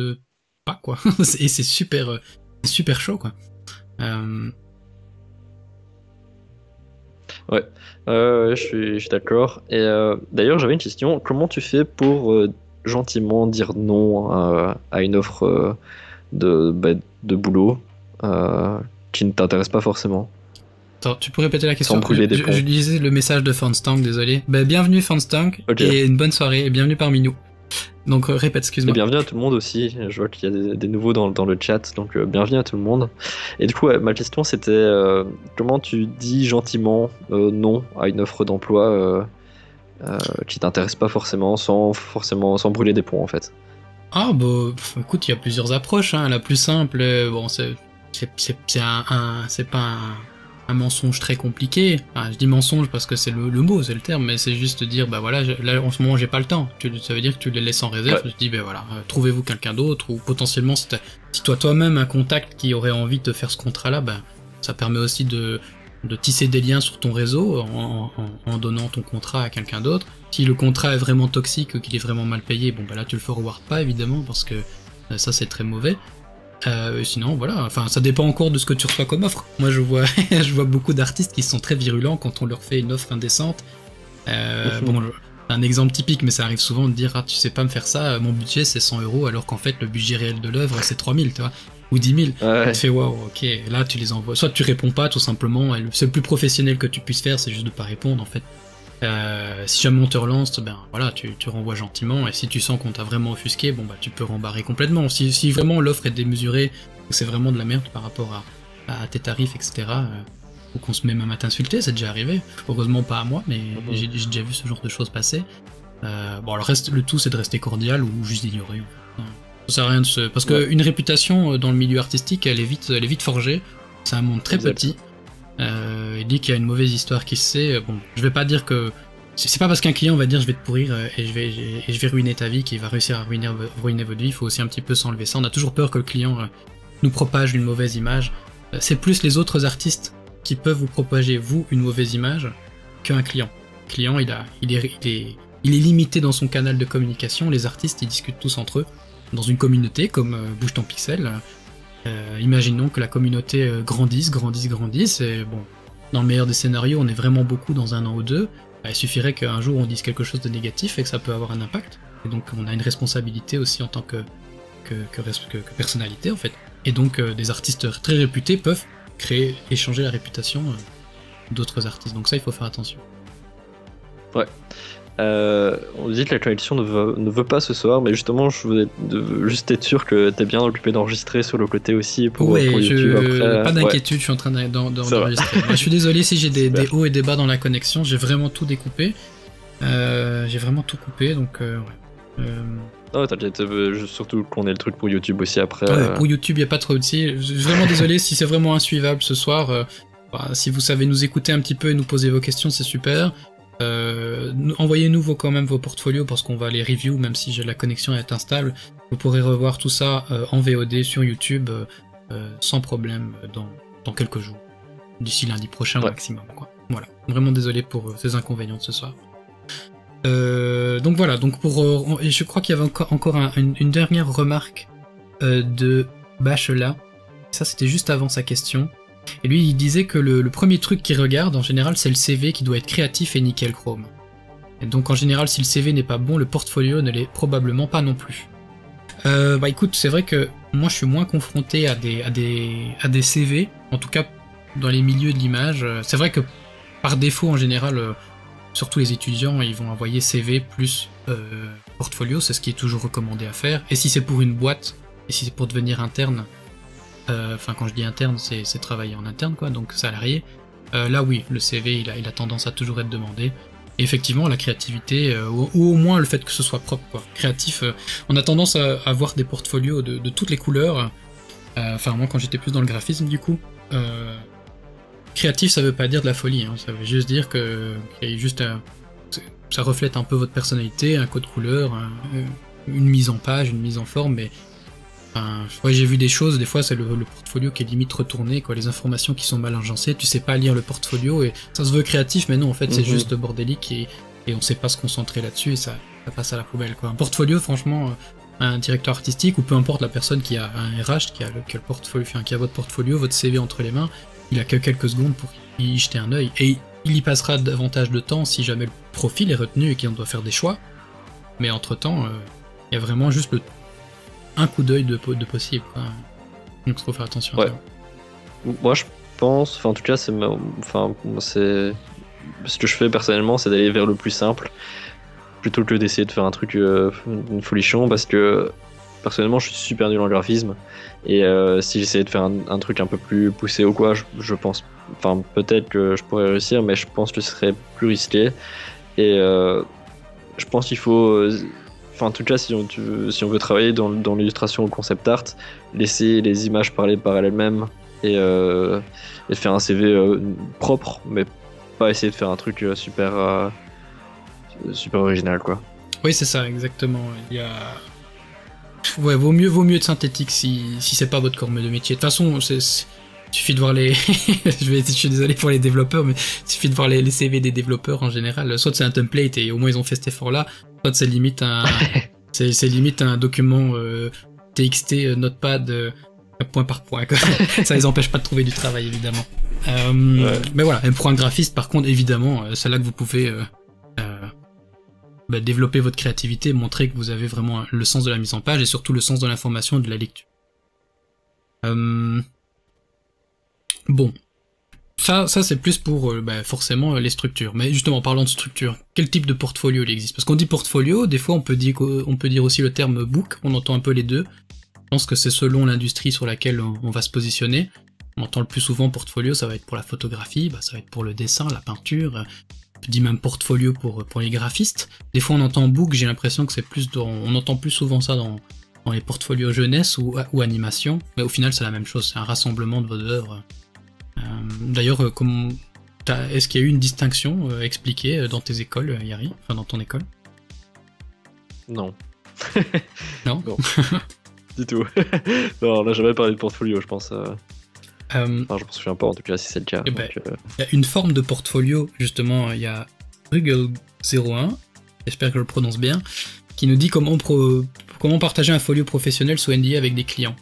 pas, quoi. Et c'est super chaud, quoi. Ouais, je suis d'accord. Et d'ailleurs, j'avais une question. Comment tu fais pour gentiment dire non à une offre de boulot qui ne t'intéresse pas forcément? Attends, tu peux répéter la question? Sans brûler des ponts. Je lisais le message de Fanstank, désolé. Bienvenue Fanstank, okay. Et une bonne soirée, et bienvenue parmi nous. Donc répète, Et excuse-moi. bienvenue à tout le monde aussi. Je vois qu'il y a des nouveaux dans le chat, donc bienvenue à tout le monde. Et du coup, ma question c'était comment tu dis gentiment non à une offre d'emploi qui t'intéresse pas forcément, sans brûler des ponts en fait. Ah bah écoute, il y a plusieurs approches. Hein. La plus simple, bon, c'est pas un mensonge très compliqué. Enfin, je dis mensonge parce que c'est le mot, c'est le terme, mais c'est juste dire bah voilà, là en ce moment j'ai pas le temps. Ça veut dire que tu les laisses en réserve. Ouais. Je dis ben voilà, trouvez-vous quelqu'un d'autre ou potentiellement si toi-même un contact qui aurait envie de faire ce contrat-là, ben ça permet aussi de tisser des liens sur ton réseau en donnant ton contrat à quelqu'un d'autre. Si le contrat est vraiment toxique ou qu'il est vraiment mal payé, bon bah là tu le forward pas évidemment parce que ça c'est très mauvais. Sinon voilà, enfin ça dépend encore de ce que tu reçois comme offre. Moi je vois je vois beaucoup d'artistes qui sont très virulents quand on leur fait une offre indécente. Bon, un exemple typique, mais ça arrive souvent de dire ah tu sais pas me faire ça, mon budget c'est 100 € alors qu'en fait le budget réel de l'œuvre c'est 3000, tu vois, ou 10 000. Ouais. Tu fais waouh, ok, là tu les envoies. Soit tu réponds pas tout simplement, et c'est le plus professionnel que tu puisses faire, c'est juste de pas répondre en fait. Si jamais on te relance, ben voilà, tu renvoies gentiment, et si tu sens qu'on t'a vraiment offusqué, bon bah tu peux rembarrer complètement. Si vraiment l'offre est démesurée, ou c'est vraiment de la merde par rapport à tes tarifs, etc., ou qu'on se met même à t'insulter, c'est déjà arrivé. Heureusement pas à moi, mais j'ai déjà vu ce genre de choses passer. Bon, le tout c'est de rester cordial ou juste d'ignorer. Ça sert à rien de se... Parce qu'une réputation dans le milieu artistique, elle est vite forgée. C'est un monde très petit. Il dit qu'il y a une mauvaise histoire qui se sait. Bon, je vais pas dire que c'est pas parce qu'un client va dire je vais te pourrir et je vais ruiner ta vie qu'il va réussir à ruiner votre vie. Il faut aussi un petit peu s'enlever ça. On a toujours peur que le client nous propage une mauvaise image. C'est plus les autres artistes qui peuvent vous propager vous une mauvaise image qu'un client. Le client il est limité dans son canal de communication. Les artistes ils discutent tous entre eux dans une communauté comme Bouge ton pixel. Imaginons que la communauté grandisse, et bon, dans le meilleur des scénarios, on est vraiment beaucoup dans 1 an ou 2, il suffirait qu'un jour on dise quelque chose de négatif et que ça peut avoir un impact, et donc on a une responsabilité aussi en tant que personnalité en fait, et donc des artistes très réputés peuvent échanger la réputation d'autres artistes, donc ça il faut faire attention. Ouais. On dit que la connexion ne veut pas ce soir, mais justement, je voulais juste être sûr que t'es bien occupé d'enregistrer sur le côté aussi pour YouTube après. Pas d'inquiétude, je suis en train d'enregistrer. Je suis désolé si j'ai des hauts et des bas dans la connexion, j'ai vraiment tout découpé. J'ai vraiment tout coupé, donc ouais. Non, t'inquiète, surtout qu'on ait le truc pour YouTube aussi après. Ouais, pour YouTube, y a pas trop de soucis. Je suis vraiment désolé si c'est vraiment insuivable ce soir. Si vous savez nous écouter un petit peu et nous poser vos questions, c'est super. Envoyez-nous quand même vos portfolios parce qu'on va les review même si la connexion est instable. Vous pourrez revoir tout ça en VOD sur YouTube sans problème dans quelques jours. D'ici lundi prochain au maximum, quoi. Voilà. Vraiment désolé pour ces inconvénients de ce soir. Donc voilà, donc et je crois qu'il y avait encore une dernière remarque de Bachela. Ça c'était juste avant sa question. Et lui, il disait que le premier truc qu'il regarde, en général, c'est le CV qui doit être créatif et nickel chrome. Et donc, en général, si le CV n'est pas bon, le portfolio ne l'est probablement pas non plus. Bah écoute, c'est vrai que moi, je suis moins confronté à des CV, en tout cas dans les milieux de l'image. C'est vrai que par défaut, en général, surtout les étudiants, ils vont envoyer CV plus portfolio, c'est ce qui est toujours recommandé à faire. Et si c'est pour une boîte, et si c'est pour devenir interne, enfin quand je dis interne c'est travailler en interne quoi, donc salarié, là oui le CV il a tendance à toujours être demandé, et effectivement la créativité ou au moins le fait que ce soit propre quoi. Créatif, on a tendance à avoir des portfolios de toutes les couleurs, enfin moi quand j'étais plus dans le graphisme du coup, créatif ça veut pas dire de la folie hein. Ça veut juste dire que qu'il y a juste ça reflète un peu votre personnalité, un code couleur, une mise en page, une mise en forme, mais ouais, j'ai vu des choses, des fois c'est le portfolio qui est limite retourné, quoi, les informations qui sont mal agencées, tu sais pas lire le portfolio et ça se veut créatif, mais non en fait c'est juste bordélique et on sait pas se concentrer là-dessus et ça passe à la poubelle quoi. Un portfolio franchement, un directeur artistique ou peu importe la personne qui a un RH qui a le portfolio, enfin, qui a votre portfolio, votre CV entre les mains, il a que quelques secondes pour y jeter un œil et il y passera davantage de temps si jamais le profil est retenu et qu'on doit faire des choix, mais entre temps il y a vraiment juste un coup d'œil de possible quoi. Donc il faut faire attention à ça. Moi je pense, enfin en tout cas c'est ce que je fais personnellement, c'est d'aller vers le plus simple. plutôt que d'essayer de faire un truc une folichon, parce que personnellement je suis super nul en graphisme, et si j'essayais de faire un truc un peu plus poussé ou quoi, je pense, enfin peut-être que je pourrais réussir, mais je pense que ce serait plus risqué, et je pense qu'il faut, enfin en tout cas si on veut travailler dans l'illustration ou le concept art, laisser les images parler par elles-mêmes, et faire un CV propre, mais pas essayer de faire un truc super original, quoi. Oui, c'est ça, exactement. Il y a... Ouais, vaut mieux de synthétique si c'est pas votre corps de métier. De toute façon, suffit de voir les... je suis désolé pour les développeurs, mais il suffit de voir les CV des développeurs en général. Soit c'est un template et au moins ils ont fait cet effort-là, soit c'est limite c'est limite un document TXT, Notepad, point par point, quoi. Ça les empêche pas de trouver du travail, évidemment. Ouais. Mais voilà, pour un graphiste, par contre, évidemment, c'est là que vous pouvez développer votre créativité, montrer que vous avez vraiment le sens de la mise en page et surtout le sens de l'information et de la lecture. Bon, ça c'est plus pour forcément les structures. Mais justement, parlant de structure, quel type de portfolio il existe? Parce qu'on dit portfolio, des fois on peut dire aussi le terme book, on entend un peu les deux. Je pense que c'est selon l'industrie sur laquelle on va se positionner. On entend le plus souvent portfolio, ça va être pour la photographie, ça va être pour le dessin, la peinture. Je dis même portfolio pour les graphistes. Des fois on entend book, j'ai l'impression que c'est plus on entend plus souvent ça dans les portfolios jeunesse ou animation, mais au final c'est la même chose, c'est un rassemblement de vos œuvres. D'ailleurs, est-ce qu'il y a eu une distinction expliquée dans tes écoles, Yari? Enfin, dans ton école? Non. Non. Non. Du tout. Non, on n'a jamais parlé de portfolio, je pense. Enfin, je me souviens pas, en tout cas, si c'est le cas. Il y a une forme de portfolio, justement, il y a Rugel01, j'espère que je le prononce bien, qui nous dit comment partager un folio professionnel sous NDA avec des clients.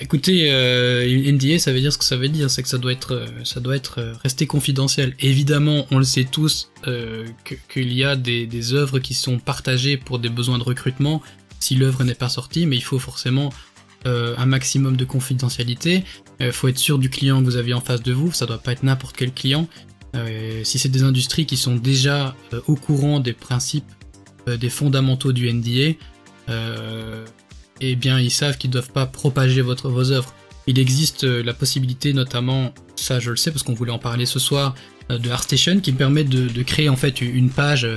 Écoutez, NDA, ça veut dire ce que ça veut dire, c'est que ça doit être resté confidentiel. Évidemment, on le sait tous qu'il y a des œuvres qui sont partagées pour des besoins de recrutement si l'œuvre n'est pas sortie, mais il faut forcément un maximum de confidentialité. Faut être sûr du client que vous avez en face de vous, ça doit pas être n'importe quel client. Si c'est des industries qui sont déjà au courant des principes, des fondamentaux du NDA, eh bien ils savent qu'ils ne doivent pas propager vos œuvres. Il existe la possibilité, notamment, ça je le sais parce qu'on voulait en parler ce soir, de ArtStation qui me permet de créer en fait une page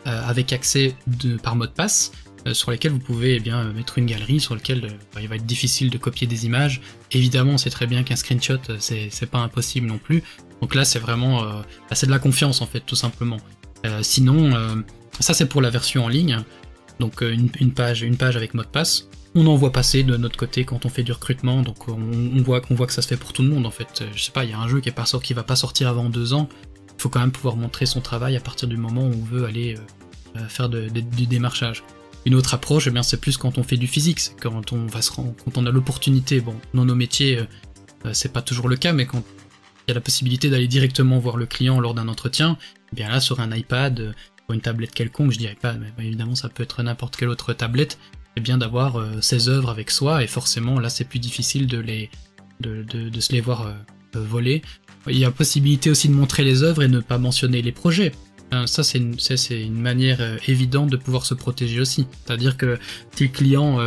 avec accès par mot de passe, sur lesquels vous pouvez mettre une galerie sur laquelle il va être difficile de copier des images. Évidemment, on sait très bien qu'un screenshot, c'est pas impossible non plus. Donc là, c'est vraiment c'est de la confiance en fait, tout simplement. Sinon, ça c'est pour la version en ligne. Donc une page avec mot de passe. On en voit passer de notre côté quand on fait du recrutement. Donc on voit que ça se fait pour tout le monde en fait. Je sais pas, il y a un jeu qui va pas sortir avant 2 ans. Il faut quand même pouvoir montrer son travail à partir du moment où on veut aller faire du démarchage. Une autre approche, c'est plus quand on fait du physique, c'est quand on a l'opportunité. Bon, dans nos métiers, c'est pas toujours le cas, mais quand il y a la possibilité d'aller directement voir le client lors d'un entretien, bien là, sur un iPad, ou une tablette quelconque, je dis iPad, mais évidemment, ça peut être n'importe quelle autre tablette, c'est bien d'avoir ses œuvres avec soi, et forcément, là, c'est plus difficile de se les voir voler. Il y a possibilité aussi de montrer les œuvres et ne pas mentionner les projets. Ça, c'est une manière évidente de pouvoir se protéger aussi. C'est-à-dire que si le client,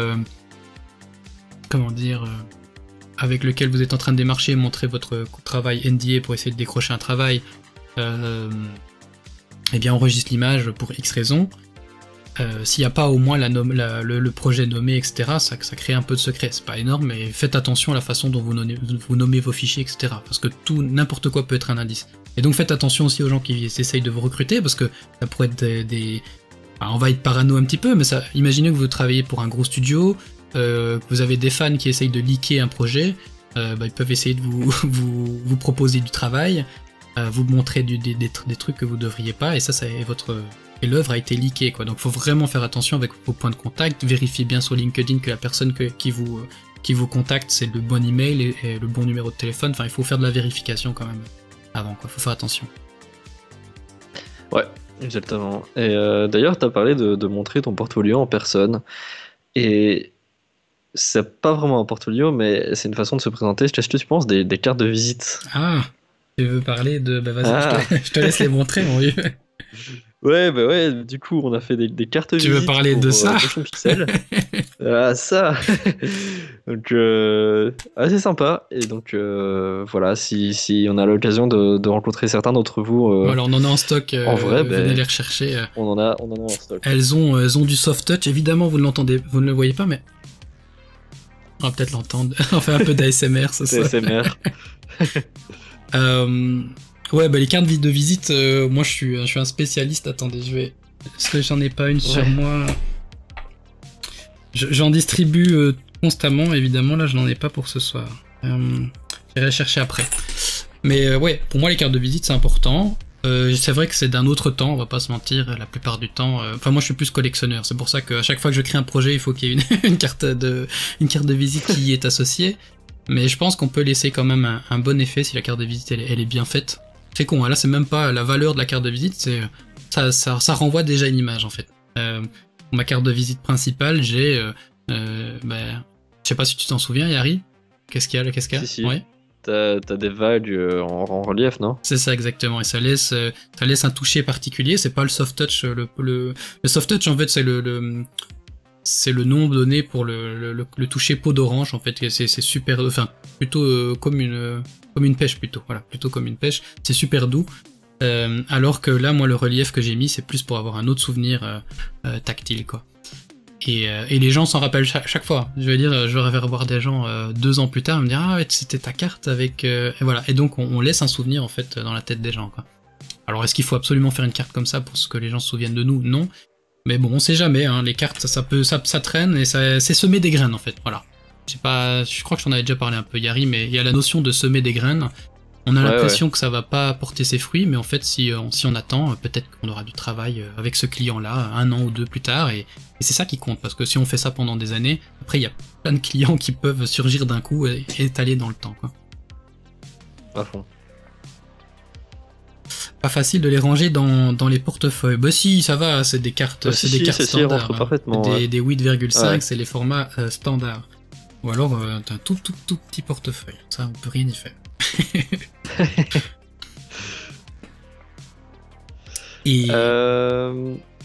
avec lequel vous êtes en train de démarcher, montrer votre travail NDA pour essayer de décrocher un travail, enregistre l'image pour X raisons. S'il n'y a pas au moins le projet nommé, etc., ça crée un peu de secret. C'est pas énorme, mais faites attention à la façon dont vous nommez vos fichiers, etc. Parce que n'importe quoi peut être un indice. Et donc faites attention aussi aux gens qui essayent de vous recruter, parce que ça pourrait être on va être parano un petit peu, mais imaginez que vous travaillez pour un gros studio, que vous avez des fans qui essayent de leaker un projet, ils peuvent essayer de vous proposer du travail, vous montrer des trucs que vous devriez pas, et et l'œuvre a été leakée, quoi. Donc faut vraiment faire attention avec vos points de contact, vérifiez bien sur LinkedIn que la personne qui vous contacte, c'est le bon email et le bon numéro de téléphone. Enfin, il faut faire de la vérification quand même avant, quoi. Faut faire attention. Ouais, exactement. Et d'ailleurs, t'as parlé de montrer ton portfolio en personne, et c'est pas vraiment un portfolio, mais c'est une façon de se présenter. Est-ce que tu penses des cartes de visite? Ah, tu veux parler de... vas-y, je te laisse les montrer, mon vieux. Ouais, bah ouais, du coup, on a fait des cartes Tu veux visites parler pour de ça? Motion Pixel. Ah, ça! Donc, assez sympa. Et donc, voilà, si on a l'occasion de rencontrer certains d'entre vous Voilà, on en a en stock, en vrai, venez ben, les rechercher. on en a en stock. Elles ont du soft touch, évidemment vous ne l'entendez, vous ne le voyez pas, mais on va peut-être l'entendre. On fait un peu d'ASMR ce soir. TSMR. Ouais, bah les cartes de visite, moi je suis un spécialiste. Attendez, je vais. Est-ce que j'en ai pas une sur moi? J'en distribue constamment, évidemment. Là, je n'en ai pas pour ce soir. J'irai chercher après. Mais ouais, pour moi, les cartes de visite, c'est important. C'est vrai que c'est d'un autre temps, on va pas se mentir, la plupart du temps. Enfin, moi, je suis plus collectionneur. C'est pour ça qu'à chaque fois que je crée un projet, il faut qu'il y ait une carte de visite qui y est associée. Mais je pense qu'on peut laisser quand même un bon effet si la carte de visite elle est bien faite. C'est con, hein, là c'est même pas la valeur de la carte de visite, c'est ça renvoie déjà une image en fait. Ma carte de visite principale, j'ai, je sais pas si tu t'en souviens, Yari. Qu'est-ce qu'il y a? Si, si. Ouais. T'as des vagues en relief, non? C'est ça exactement, et ça laisse un toucher particulier. C'est pas le soft touch, le soft touch en fait c'est le nombre donné pour le toucher peau d'orange en fait. C'est super, enfin plutôt comme une pêche plutôt. Voilà, plutôt comme une pêche. C'est super doux. Alors que là, moi, le relief que j'ai mis, c'est plus pour avoir un autre souvenir tactile, quoi. Et les gens s'en rappellent chaque fois. Je veux dire, je vais revoir des gens 2 ans plus tard, me dire ah ouais, c'était ta carte avec. Et voilà. Et donc on laisse un souvenir en fait dans la tête des gens, quoi. Alors est-ce qu'il faut absolument faire une carte comme ça pour que les gens se souviennent de nous? Non. Mais bon, on sait jamais. Hein, les cartes, ça traîne et c'est semer des graines en fait. Voilà. Je crois que j'en avais déjà parlé un peu, Yari, mais il y a la notion de semer des graines. On a l'impression que ça va pas porter ses fruits, mais en fait, si on attend, peut-être qu'on aura du travail avec ce client-là 1 an ou 2 plus tard, et c'est ça qui compte, parce que si on fait ça pendant des années, après il y a plein de clients qui peuvent surgir d'un coup et étaler dans le temps, quoi. À fond. Pas facile de les ranger dans les portefeuilles. Bah si, ça va, c'est des cartes, cartes standards. Parfaitement, des 8,5, c'est les formats standards. Ou alors t'as un tout petit portefeuille. Ça, on peut rien y faire. Et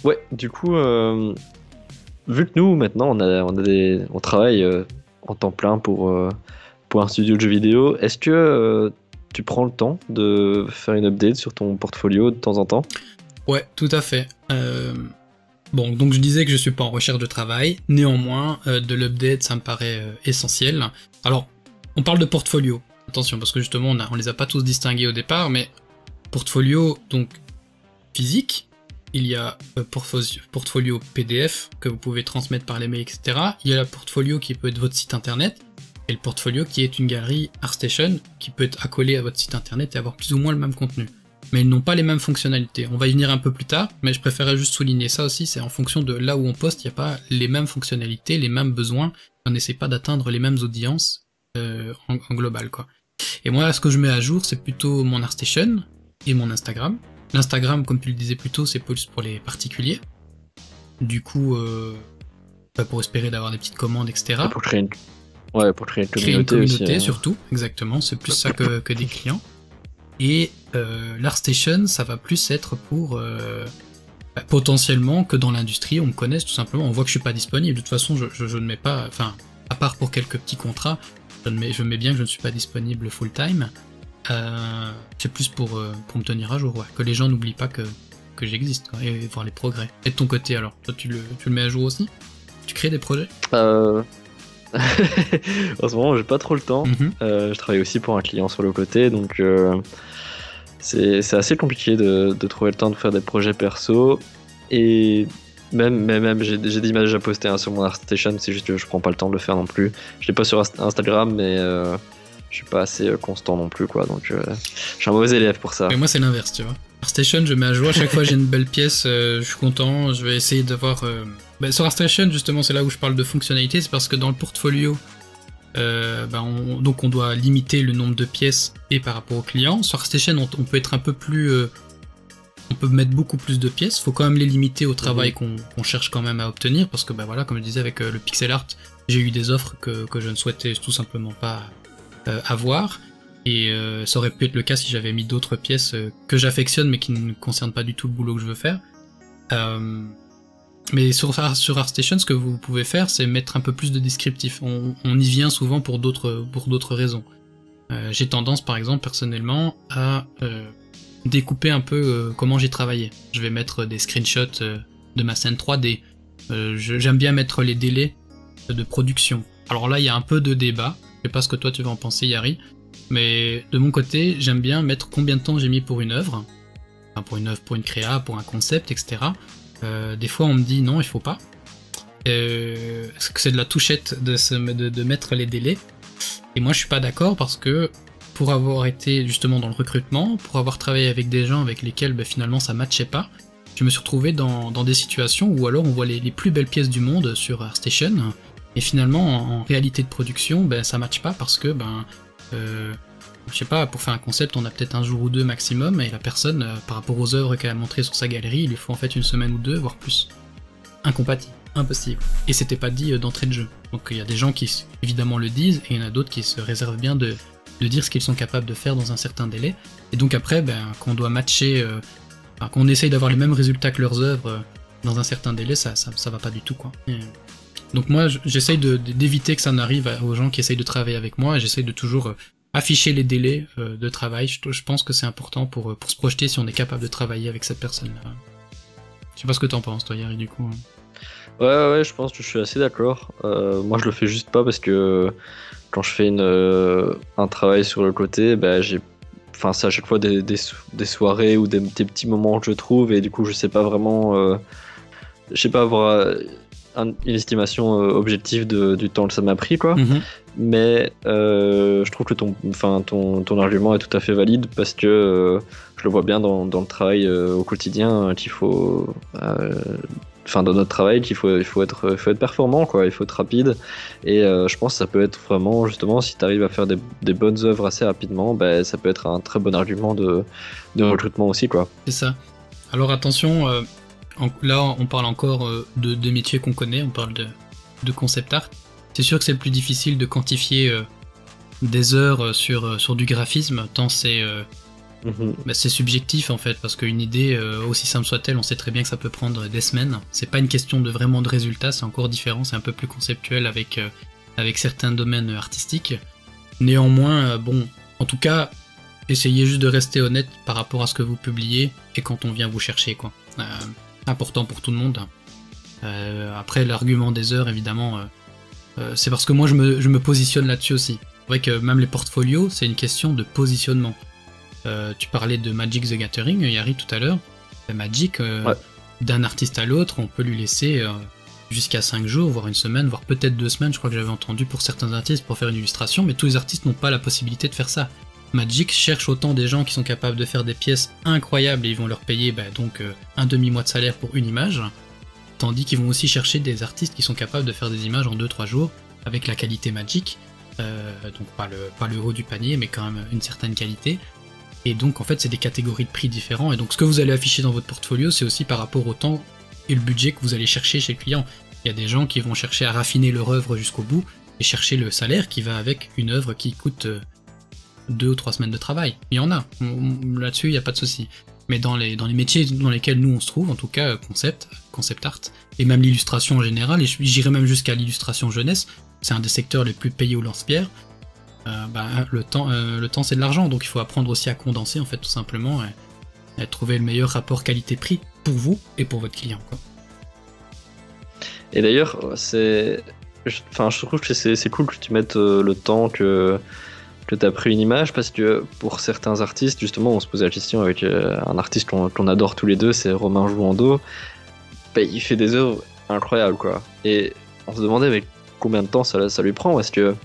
ouais, du coup, vu que nous maintenant on travaille en temps plein pour un studio de jeux vidéo, est-ce que tu prends le temps de faire une update sur ton portfolio de temps en temps? Ouais, tout à fait. Bon, donc je disais que je suis pas en recherche de travail, néanmoins, de l'update, ça me paraît essentiel. Alors, on parle de portfolio, attention, parce que justement, on les a pas tous distingués au départ, mais portfolio, donc, physique, il y a portfolio PDF, que vous pouvez transmettre par les mails, etc. Il y a le portfolio qui peut être votre site internet, et le portfolio qui est une galerie ArtStation, qui peut être accolée à votre site internet et avoir plus ou moins le même contenu. Mais ils n'ont pas les mêmes fonctionnalités. On va y venir un peu plus tard, mais je préférais juste souligner ça aussi, c'est en fonction de là où on poste, il n'y a pas les mêmes fonctionnalités, les mêmes besoins, on n'essaie pas d'atteindre les mêmes audiences en global, quoi. Et moi, ce que je mets à jour, c'est plutôt mon ArtStation et mon Instagram. L'Instagram, comme tu le disais plus tôt, c'est plus pour les particuliers. Du coup, pour espérer d'avoir des petites commandes, etc. Pour créer une communauté aussi, surtout, exactement, c'est plus ça que des clients. Et l'ArtStation, ça va plus être pour potentiellement que dans l'industrie, on me connaisse tout simplement, on voit que je suis pas disponible. De toute façon, je ne mets pas, enfin, à part pour quelques petits contrats, je mets bien que je ne suis pas disponible full time. C'est plus pour me tenir à jour, ouais. Que les gens n'oublient pas que j'existe, quoi, et voir les progrès. Et de ton côté, alors, toi, tu le mets à jour aussi? Tu crées des projets? En ce moment, j'ai pas trop le temps. Je travaille aussi pour un client sur le côté, donc c'est assez compliqué de trouver le temps de faire des projets perso. Et même j'ai des images à poster sur mon ArtStation, c'est juste que je prends pas le temps de le faire non plus. Je l'ai pas sur Instagram, mais je suis pas assez constant non plus, quoi. Donc je suis un mauvais élève pour ça. Mais moi, c'est l'inverse, tu vois. ArtStation, je mets à jour à chaque fois j'ai une belle pièce, je suis content, je vais essayer d'avoir... sur ArtStation, justement, c'est là où je parle de fonctionnalité, c'est parce que dans le portfolio, donc on doit limiter le nombre de pièces et par rapport au client. Sur ArtStation, on peut être un peu plus... on peut mettre beaucoup plus de pièces, faut quand même les limiter au travail qu'on cherche quand même à obtenir, parce que voilà, comme je disais avec le pixel art, j'ai eu des offres que je ne souhaitais tout simplement pas avoir. Et ça aurait pu être le cas si j'avais mis d'autres pièces que j'affectionne mais qui ne concernent pas du tout le boulot que je veux faire. Mais sur ArtStation, ce que vous pouvez faire, c'est mettre un peu plus de descriptif. On y vient souvent pour d'autres raisons. J'ai tendance, par exemple, personnellement, à découper un peu comment j'ai travaillé. Je vais mettre des screenshots de ma scène 3D. J'aime bien mettre les délais de production. Alors là, il y a un peu de débat. Je sais pas ce que toi tu vas en penser, Yari. Mais de mon côté, j'aime bien mettre combien de temps j'ai mis pour une œuvre. Enfin, pour une œuvre, pour une créa, pour un concept, etc. Des fois, on me dit non, il faut pas. Est-ce que c'est de la touchette de mettre les délais? Et moi, je suis pas d'accord parce que pour avoir été justement dans le recrutement, pour avoir travaillé avec des gens avec lesquels finalement ça matchait pas, je me suis retrouvé dans des situations où alors on voit les plus belles pièces du monde sur ArtStation et finalement en réalité de production, ça matche pas parce que je sais pas, pour faire un concept, on a peut-être un jour ou deux maximum, et la personne, par rapport aux œuvres qu'elle a montrées sur sa galerie, il lui faut en fait une semaine ou deux, voire plus. Incompatible, impossible. Et c'était pas dit d'entrée de jeu. Donc il y a des gens qui évidemment le disent, et il y en a d'autres qui se réservent bien de dire ce qu'ils sont capables de faire dans un certain délai. Et donc après, qu'on doit matcher, qu'on essaye d'avoir les mêmes résultats que leurs œuvres dans un certain délai, ça va pas du tout, quoi. Donc moi, j'essaye d'éviter que ça n'arrive aux gens qui essayent de travailler avec moi, et j'essaye de toujours afficher les délais de travail. Je pense que c'est important pour se projeter si on est capable de travailler avec cette personne-là. Je sais pas ce que t'en penses, toi, Yari, du coup. Ouais, je pense que je suis assez d'accord. Moi, je le fais juste pas parce que quand je fais un travail sur le côté, c'est à chaque fois des soirées ou des petits moments que je trouve, et du coup, je sais pas vraiment, je sais pas avoir une estimation objective du temps que ça m'a pris, quoi. Mm-hmm. Mais je trouve que ton argument est tout à fait valide parce que je le vois bien dans le travail au quotidien qu'il faut, dans notre travail qu'il faut être performant, quoi. Il faut être rapide, et je pense que ça peut être vraiment, justement, si tu arrives à faire des bonnes œuvres assez rapidement, ça peut être un très bon argument de recrutement aussi, quoi. C'est ça. Alors attention, là on parle encore de métiers qu'on connaît, on parle de concept art. C'est sûr que c'est le plus difficile de quantifier des heures sur du graphisme, tant c'est subjectif en fait, parce qu'une idée, aussi simple soit-elle, on sait très bien que ça peut prendre des semaines. C'est pas une question de vraiment de résultats, c'est encore différent, c'est un peu plus conceptuel avec certains domaines artistiques. Néanmoins, en tout cas, essayez juste de rester honnête par rapport à ce que vous publiez et quand on vient vous chercher, quoi. Important pour tout le monde. Après, l'argument des heures, évidemment, c'est parce que moi je me positionne là-dessus aussi. C'est vrai que même les portfolios, c'est une question de positionnement. Tu parlais de Magic the Gathering, Yari, tout à l'heure. Magic, d'un artiste à l'autre, on peut lui laisser jusqu'à 5 jours, voire une semaine, voire peut-être 2 semaines, je crois que j'avais entendu pour certains artistes pour faire une illustration, mais tous les artistes n'ont pas la possibilité de faire ça. Magic cherche autant des gens qui sont capables de faire des pièces incroyables et ils vont leur payer un demi-mois de salaire pour une image, tandis qu'ils vont aussi chercher des artistes qui sont capables de faire des images en 2-3 jours avec la qualité Magic, donc pas le haut du panier mais quand même une certaine qualité. Et donc en fait c'est des catégories de prix différents, et donc ce que vous allez afficher dans votre portfolio c'est aussi par rapport au temps et le budget que vous allez chercher chez le client. Il y a des gens qui vont chercher à raffiner leur œuvre jusqu'au bout et chercher le salaire qui va avec une œuvre qui coûte 2 ou 3 semaines de travail. Il y en a, là-dessus il n'y a pas de souci. Mais dans les métiers dans lesquels nous on se trouve, en tout cas concept art, et même l'illustration en général, et j'irais même jusqu'à l'illustration jeunesse, c'est un des secteurs les plus payés au lance-pierre, le temps c'est de l'argent, donc il faut apprendre aussi à condenser en fait tout simplement, et trouver le meilleur rapport qualité-prix pour vous et pour votre client, quoi. Et d'ailleurs, je trouve que c'est cool que tu mettes le temps que tu as pris une image, parce que pour certains artistes, justement, on se posait la question avec un artiste qu'on adore tous les deux, c'est Romain Jouando. Il fait des œuvres incroyables, quoi. Et on se demandait avec combien de temps ça lui prend, parce que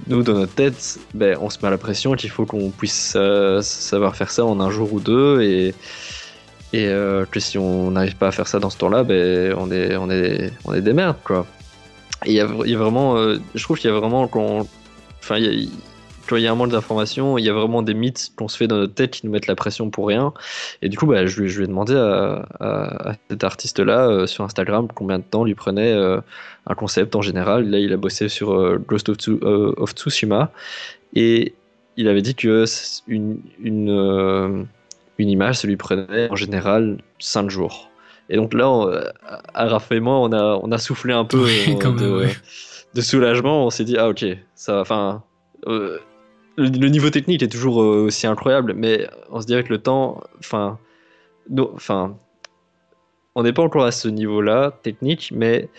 nous, dans notre tête, on se met à la pression qu'il faut qu'on puisse savoir faire ça en un jour ou deux, et que si on n'arrive pas à faire ça dans ce temps-là, on est des merdes, quoi. Et il y a vraiment, je trouve qu'il y a vraiment quand il y a un manque d'informations, il y a vraiment des mythes qu'on se fait dans notre tête qui nous mettent la pression pour rien. Et du coup, je lui ai demandé à cet artiste-là sur Instagram combien de temps lui prenait un concept en général. Là, il a bossé sur Ghost of Tsushima. Et il avait dit que une image, ça lui prenait en général 5 jours. Et donc là, à Raphaël et moi, on a soufflé un peu de soulagement. On s'est dit, ah ok, ça, enfin, le niveau technique est toujours aussi incroyable, mais on se dit avec le temps, enfin, on n'est pas encore à ce niveau-là technique, mais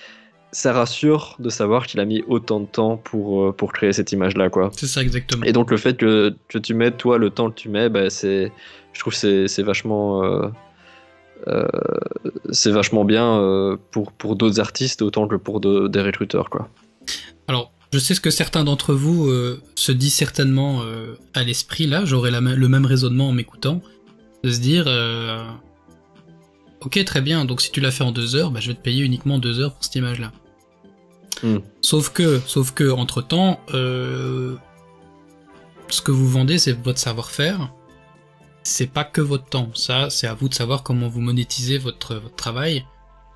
ça rassure de savoir qu'il a mis autant de temps pour créer cette image-là, quoi. C'est ça, exactement. Et donc le fait que tu mets, toi, le temps que tu mets, bah, je trouve que c'est vachement bien pour d'autres artistes autant que pour des recruteurs, quoi. Alors, je sais ce que certains d'entre vous se disent certainement à l'esprit, là, j'aurais le même raisonnement en m'écoutant, de se dire, ok, très bien, donc si tu l'as fait en 2 heures, bah, je vais te payer uniquement 2 heures pour cette image-là. Sauf que, entre-temps, ce que vous vendez, c'est votre savoir-faire, c'est pas que votre temps. Ça, c'est à vous de savoir comment vous monétisez votre travail.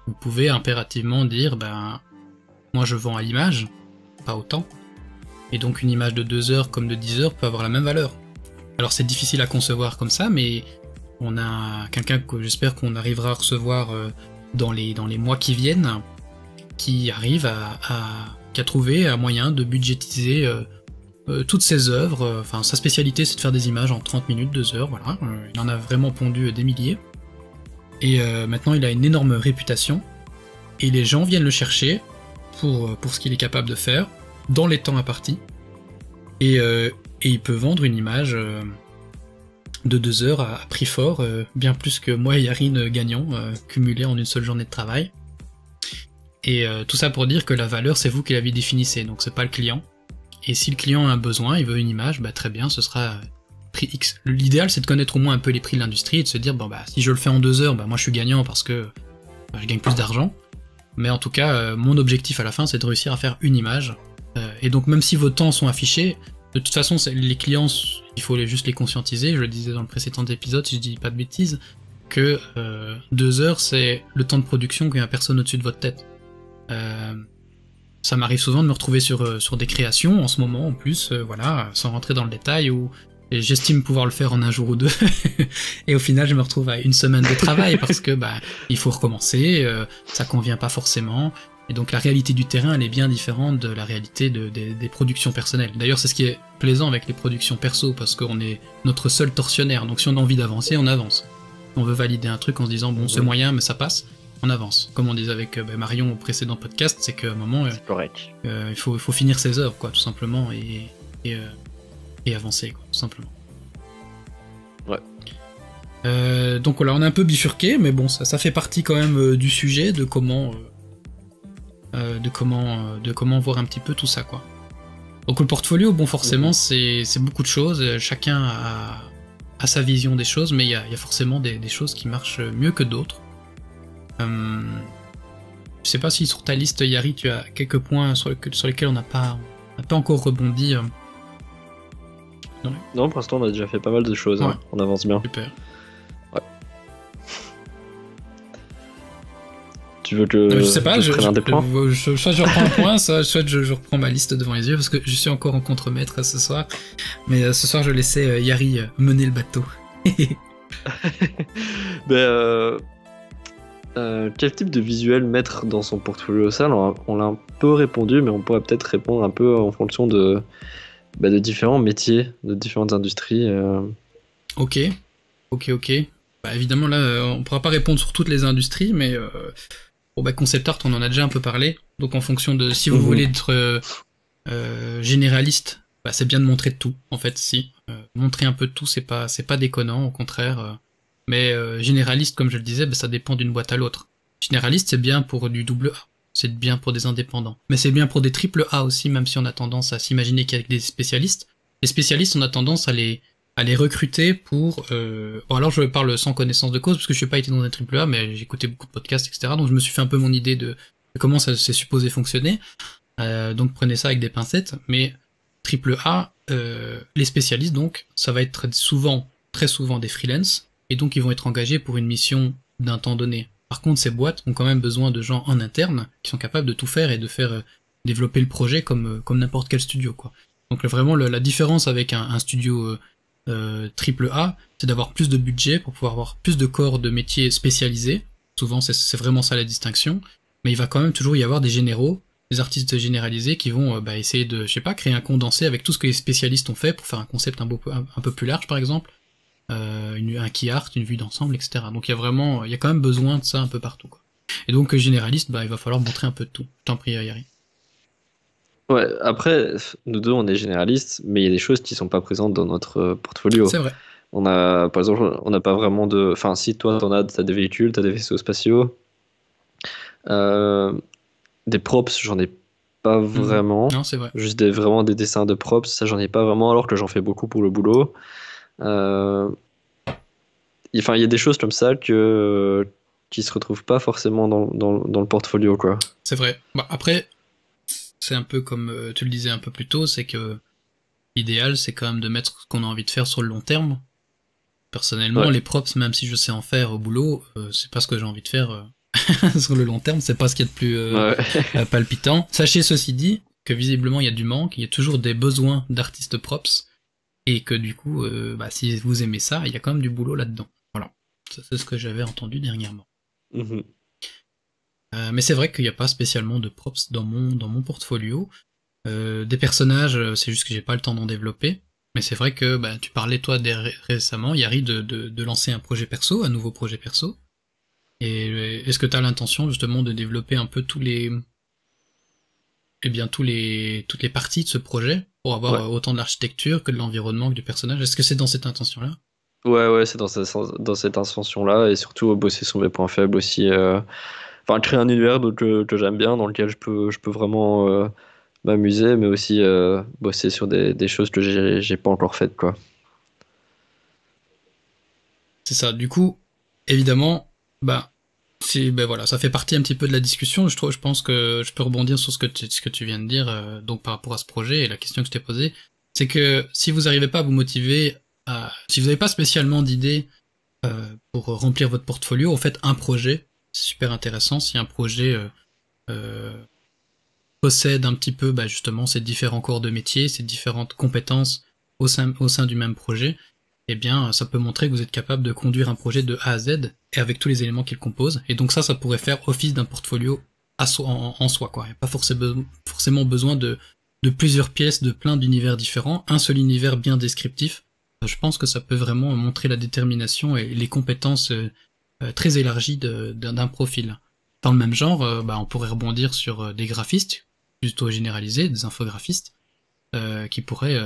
Vous pouvez impérativement dire, ben, moi je vends à l'image, pas au temps. Et donc une image de 2 heures comme de 10 heures peut avoir la même valeur. Alors c'est difficile à concevoir comme ça, mais on a quelqu'un que j'espère qu'on arrivera à recevoir dans les mois qui viennent, qui arrive qui a trouvé un moyen de budgétiser toutes ses œuvres. Enfin, sa spécialité, c'est de faire des images en 30 minutes, 2 heures, voilà. Il en a vraiment pondu des milliers. Et maintenant, il a une énorme réputation. Et les gens viennent le chercher pour ce qu'il est capable de faire, dans les temps impartis. Et il peut vendre une image de 2 heures à prix fort, bien plus que moi et Yarine gagnons, cumulés en une seule journée de travail. Et tout ça pour dire que la valeur, c'est vous qui la définissez, donc c'est pas le client. Et si le client a un besoin, il veut une image, bah très bien, ce sera prix X. L'idéal, c'est de connaître au moins un peu les prix de l'industrie et de se dire, bon bah si je le fais en 2 heures, bah moi je suis gagnant parce que je gagne plus d'argent. Mais en tout cas, mon objectif à la fin, c'est de réussir à faire une image. Et donc même si vos temps sont affichés, de toute façon, les clients, il faut juste les conscientiser. Je le disais dans le précédent épisode, si je dis pas de bêtises, que 2 heures, c'est le temps de production qu'il n'y a personne au-dessus de votre tête. Ça m'arrive souvent de me retrouver sur des créations, en ce moment en plus, voilà, sans rentrer dans le détail, où j'estime pouvoir le faire en 1 jour ou 2, et au final je me retrouve à 1 semaine de travail, parce que bah, il faut recommencer, ça convient pas forcément, et donc la réalité du terrain, elle est bien différente de la réalité des productions personnelles. D'ailleurs, c'est ce qui est plaisant avec les productions perso, parce qu'on est notre seul tortionnaire, donc si on a envie d'avancer, on avance. On veut valider un truc en se disant, bon, c'est moyen, mais ça passe. On avance. Comme on disait avec Marion au précédent podcast, c'est qu'à un moment, il faut finir ses œuvres, quoi, tout simplement, et avancer, quoi, tout simplement. Ouais. Donc voilà, on a un peu bifurqué, mais bon, ça fait partie quand même du sujet, de comment voir un petit peu tout ça, quoi. Donc le portfolio, bon, forcément, c'est beaucoup de choses, chacun a sa vision des choses, mais il y a forcément des choses qui marchent mieux que d'autres. Je sais pas si sur ta liste, Yari, tu as quelques points sur lesquels on n'a pas encore rebondi. Non, pour l'instant, on a déjà fait pas mal de choses. Ouais. Hein. On avance bien. Super. Ouais. Tu veux que je sais pas, je prenne un des points soit je reprends un point, soit je reprends ma liste devant les yeux, parce que je suis encore en contre-maître ce soir. Mais ce soir, je laissais Yari mener le bateau. Quel type de visuel mettre dans son portfolio? Ça, on l'a un peu répondu, mais on pourrait peut-être répondre un peu en fonction de différents métiers, de différentes industries. Ok. Bah, évidemment, là, on pourra pas répondre sur toutes les industries, mais concept art, on en a déjà un peu parlé. Donc en fonction de si vous voulez être généraliste, bah, c'est bien de montrer de tout. En fait, si montrer un peu de tout, c'est pas déconnant, au contraire. Mais généraliste, comme je le disais, bah, ça dépend d'une boîte à l'autre. Généraliste, c'est bien pour du double A, c'est bien pour des indépendants. Mais c'est bien pour des triple A aussi, même si on a tendance à s'imaginer qu'avec des spécialistes, les spécialistes, on a tendance à les recruter pour... Bon, alors je parle sans connaissance de cause, parce que je n'ai pas été dans un triple A, mais j'ai écouté beaucoup de podcasts, etc. Donc je me suis fait un peu mon idée de comment ça s'est supposé fonctionner. Donc prenez ça avec des pincettes. Mais triple A, les spécialistes, donc, ça va être très souvent des freelances, et donc ils vont être engagés pour une mission d'un temps donné. Par contre, ces boîtes ont quand même besoin de gens en interne qui sont capables de tout faire et de faire développer le projet comme n'importe quel studio, quoi. Donc vraiment la différence avec un studio triple A, c'est d'avoir plus de budget pour pouvoir avoir plus de corps de métiers spécialisés. Souvent c'est vraiment ça la distinction, mais il va quand même toujours y avoir des généraux, des artistes généralisés qui vont essayer de, je sais pas, créer un condensé avec tout ce que les spécialistes ont fait pour faire un concept un peu plus large par exemple, un key art, une vue d'ensemble, etc. Donc il y a quand même besoin de ça un peu partout, quoi. Et donc généraliste, il va falloir montrer un peu de tout. Je t'en prie, Yari. Ouais, après, nous deux, on est généralistes, mais il y a des choses qui sont pas présentes dans notre portfolio. C'est vrai. On a, par exemple, on n'a pas vraiment de. Enfin, si toi, t'as des véhicules, t'as des vaisseaux spatiaux. Euh, des props, j'en ai pas vraiment. Non, c'est vrai. Juste vraiment des dessins de props, ça, j'en ai pas vraiment, alors que j'en fais beaucoup pour le boulot. Enfin, il y a des choses comme ça qui se retrouvent pas forcément dans le portfolio, quoi. C'est vrai. Après, c'est un peu comme tu le disais un peu plus tôt, c'est que l'idéal, c'est quand même de mettre ce qu'on a envie de faire sur le long terme. Personnellement, Ouais. les props, même si je sais en faire au boulot, c'est pas ce que j'ai envie de faire sur le long terme, c'est pas ce qu'il y a de plus Ouais. palpitant. Sachez ceci dit que visiblement il y a du manque, il y a toujours des besoins d'artistes props, et que du coup, si vous aimez ça, il y a quand même du boulot là-dedans. Voilà, ça, c'est ce que j'avais entendu dernièrement. Mhm. Mais c'est vrai qu'il n'y a pas spécialement de props dans mon portfolio. Des personnages, c'est juste que j'ai pas le temps d'en développer. Mais c'est vrai que tu parlais toi récemment, Yari, de lancer un projet perso, un nouveau projet perso. Et est-ce que tu as l'intention justement de développer un peu toutes les parties de ce projet pour avoir Ouais. autant de l'architecture que de l'environnement que du personnage? Est-ce que c'est dans cette intention-là? Ouais, c'est dans cette intention-là, et surtout bosser sur mes points faibles aussi. Enfin, créer un univers que j'aime bien, dans lequel je peux vraiment m'amuser, mais aussi bosser sur des choses que j'ai pas encore faites, quoi. C'est ça. Du coup, évidemment, voilà, ça fait partie un petit peu de la discussion. Je pense que je peux rebondir sur ce que tu viens de dire, donc par rapport à ce projet et la question que je t'ai posée, c'est que si vous n'arrivez pas à vous motiver, si vous n'avez pas spécialement d'idées pour remplir votre portfolio, en fait, un projet, c'est super intéressant. Si un projet euh, possède un petit peu, justement, ces différents corps de métier, ces différentes compétences au sein du même projet, eh bien, ça peut montrer que vous êtes capable de conduire un projet de A à Z et avec tous les éléments qu'il compose. Et donc ça pourrait faire office d'un portfolio en soi, quoi. Il n'y a pas forcément besoin de plusieurs pièces, de plein d'univers différents, un seul univers bien descriptif. Je pense que ça peut vraiment montrer la détermination et les compétences très élargies d'un profil. Dans le même genre, on pourrait rebondir sur des graphistes, plutôt généralisés, des infographistes, qui pourraient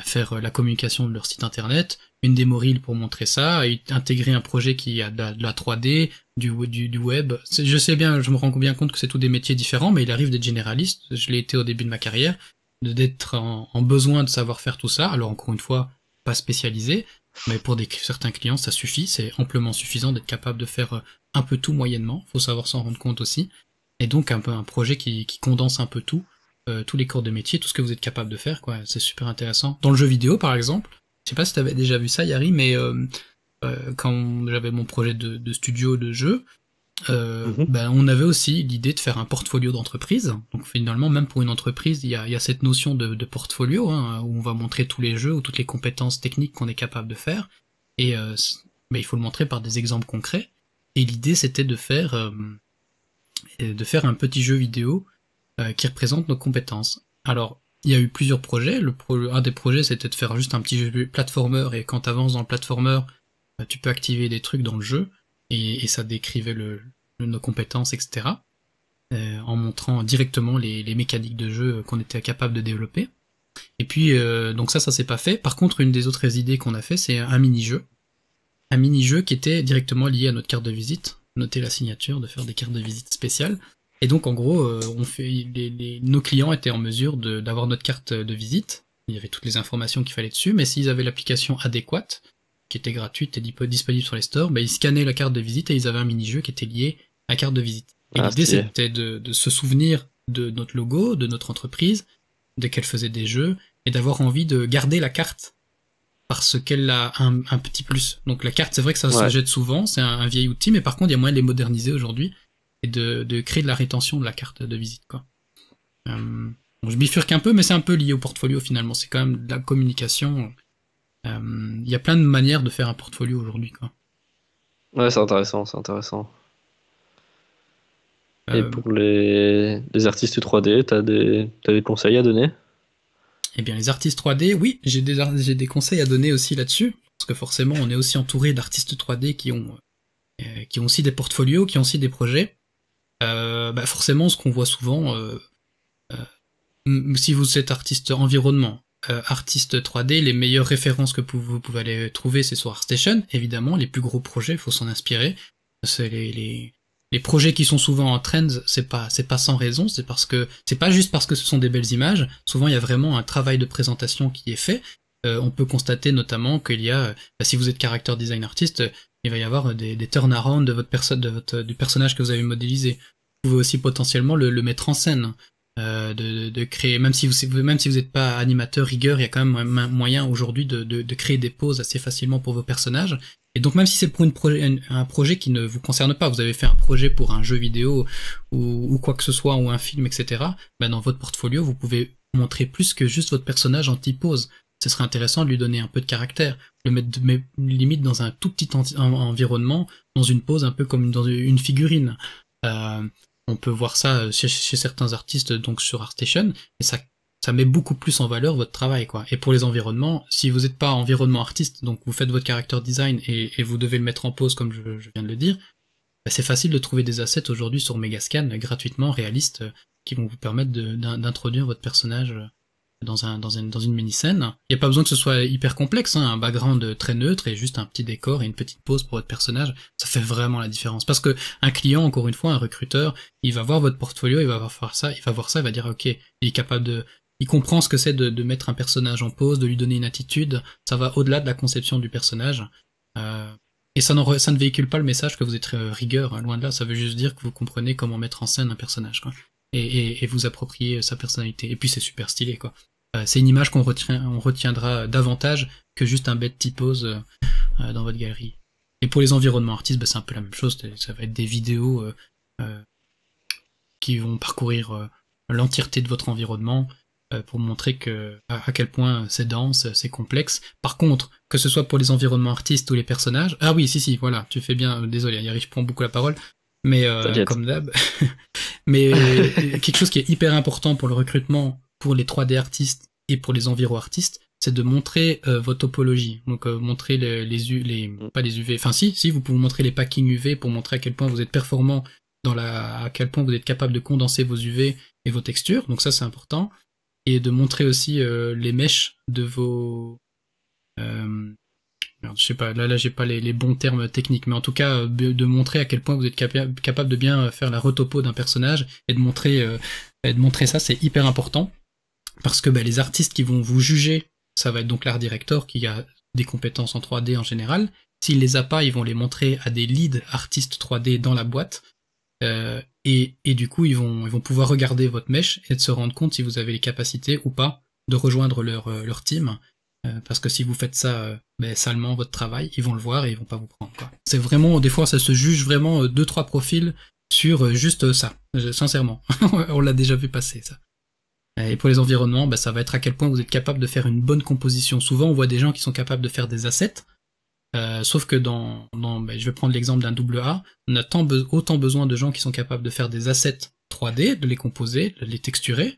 faire la communication de leur site internet, une démo reel pour montrer ça, et intégrer un projet qui a de la 3D, du web. Je sais bien, je me rends bien compte que c'est tous des métiers différents, mais il arrive d'être généraliste. Je l'ai été au début de ma carrière, d'être en besoin de savoir faire tout ça. Alors encore une fois, pas spécialisé, mais pour certains clients, ça suffit. C'est amplement suffisant d'être capable de faire un peu tout moyennement. Faut savoir s'en rendre compte aussi. Et donc un peu un projet qui condense un peu tout. Tous les corps de métier, tout ce que vous êtes capable de faire, quoi. C'est super intéressant. Dans le jeu vidéo, par exemple, je sais pas si t'avais déjà vu ça, Yari, mais quand j'avais mon projet de studio de jeu, on avait aussi l'idée de faire un portfolio d'entreprise. Donc finalement, même pour une entreprise, il y a cette notion de portfolio, hein, où on va montrer tous les jeux ou toutes les compétences techniques qu'on est capable de faire. Et il faut le montrer par des exemples concrets. Et l'idée, c'était de faire un petit jeu vidéo qui représente nos compétences. Alors, il y a eu plusieurs projets. Un des projets, c'était de faire juste un petit jeu platformer, et quand tu avances dans le platformer, tu peux activer des trucs dans le jeu, et ça décrivait nos compétences, etc. En montrant directement les mécaniques de jeu qu'on était capable de développer. Et puis, donc ça s'est pas fait. Par contre, une des autres idées qu'on a fait, c'est un mini-jeu. Un mini-jeu qui était directement lié à notre carte de visite. Noter la signature, de faire des cartes de visite spéciales. Et donc en gros, nos clients étaient en mesure d'avoir notre carte de visite. Il y avait toutes les informations qu'il fallait dessus, mais s'ils avaient l'application adéquate, qui était gratuite et disponible sur les stores, ils scannaient la carte de visite et ils avaient un mini-jeu qui était lié à la carte de visite. Et l'idée, c'était de se souvenir de notre logo, de notre entreprise, de qu'elle faisait des jeux, et d'avoir envie de garder la carte parce qu'elle a un petit plus. Donc la carte, c'est vrai que ça se jette souvent, c'est un vieil outil, mais par contre, il y a moyen de les moderniser aujourd'hui et de créer de la rétention de la carte de visite, quoi. Donc, je bifurque un peu, mais c'est un peu lié au portfolio finalement. C'est quand même de la communication. Il y a plein de manières de faire un portfolio aujourd'hui, quoi. Ouais, c'est intéressant, c'est intéressant. Et Euh, pour les artistes 3D, t'as des conseils à donner? Eh bien, les artistes 3D, oui, j'ai des conseils à donner aussi là-dessus, parce que forcément, on est aussi entouré d'artistes 3D qui ont aussi des portfolios, qui ont aussi des projets. Forcément, ce qu'on voit souvent, si vous êtes artiste environnement, artiste 3D, les meilleures références que vous pouvez aller trouver, c'est sur ArtStation, évidemment, les plus gros projets, il faut s'en inspirer. C'est les projets qui sont souvent en trends, c'est pas sans raison, c'est pas juste parce que ce sont des belles images. Souvent, il y a vraiment un travail de présentation qui est fait. On peut constater notamment qu'il y a, si vous êtes character design artiste, il va y avoir des turnarounds de votre personne, du personnage que vous avez modélisé. Vous pouvez aussi potentiellement le mettre en scène. De créer, même si vous n'êtes pas animateur rigueur, il y a quand même un moyen aujourd'hui de créer des poses assez facilement pour vos personnages. Et donc même si c'est pour un projet qui ne vous concerne pas, vous avez fait un projet pour un jeu vidéo ou quoi que ce soit, ou un film, etc., dans votre portfolio, vous pouvez montrer plus que juste votre personnage en type pose. Ce serait intéressant de lui donner un peu de caractère, le mettre limite dans un tout petit environnement, dans une pose un peu comme dans une figurine. On peut voir ça chez certains artistes, donc sur ArtStation, et ça met beaucoup plus en valeur votre travail, quoi. Et pour les environnements, si vous n'êtes pas environnement artiste, donc vous faites votre character design et vous devez le mettre en pause comme je viens de le dire, c'est facile de trouver des assets aujourd'hui sur Megascan gratuitement, réalistes, qui vont vous permettre d'introduire votre personnage dans une mini-scène. Il n'y a pas besoin que ce soit hyper complexe, hein, un background très neutre et juste un petit décor et une petite pose pour votre personnage, ça fait vraiment la différence. Parce que un client, encore une fois, un recruteur, il va voir votre portfolio, il va voir ça, il va dire ok, il est capable il comprend ce que c'est de mettre un personnage en pose, de lui donner une attitude, ça va au-delà de la conception du personnage. Et ça ne véhicule pas le message que vous êtes rigueur, hein, loin de là, ça veut juste dire que vous comprenez comment mettre en scène un personnage, quoi. Et vous approprier sa personnalité. Et puis c'est super stylé, quoi. C'est une image on retiendra davantage que juste un bête typose dans votre galerie. Et pour les environnements artistes, c'est un peu la même chose, ça va être des vidéos qui vont parcourir l'entièreté de votre environnement pour montrer à quel point c'est dense, c'est complexe. Par contre, que ce soit pour les environnements artistes ou les personnages, ah oui, si, voilà, tu fais bien, désolé, Yari, je prends beaucoup la parole, mais comme d'hab, mais quelque chose qui est hyper important pour le recrutement, pour les 3D artistes et pour les enviros artistes, c'est de montrer votre topologie. Donc montrer pas les UV, enfin si vous pouvez montrer les packings UV pour montrer à quel point vous êtes performant à quel point vous êtes capable de condenser vos UV et vos textures. Donc ça c'est important. Et de montrer aussi les mèches de vos je sais pas, là j'ai pas les bons termes techniques, mais en tout cas de montrer à quel point vous êtes capable de bien faire la retopo d'un personnage et de montrer ça, c'est hyper important parce que les artistes qui vont vous juger, ça va être donc l'art director qui a des compétences en 3D en général. S'il les a pas, ils vont les montrer à des lead artistes 3D dans la boîte. Et du coup, ils vont pouvoir regarder votre mèche et de se rendre compte si vous avez les capacités ou pas de rejoindre leur team. Parce que si vous faites ça salement votre travail, ils vont le voir et ils vont pas vous prendre, quoi. C'est vraiment, des fois, ça se juge vraiment 2-3 profils sur juste ça. Sincèrement, on l'a déjà vu passer, ça. Et pour les environnements, ça va être à quel point vous êtes capable de faire une bonne composition. Souvent, on voit des gens qui sont capables de faire des assets. Sauf que je vais prendre l'exemple d'un AA, on a autant besoin de gens qui sont capables de faire des assets 3D, de les composer, de les texturer,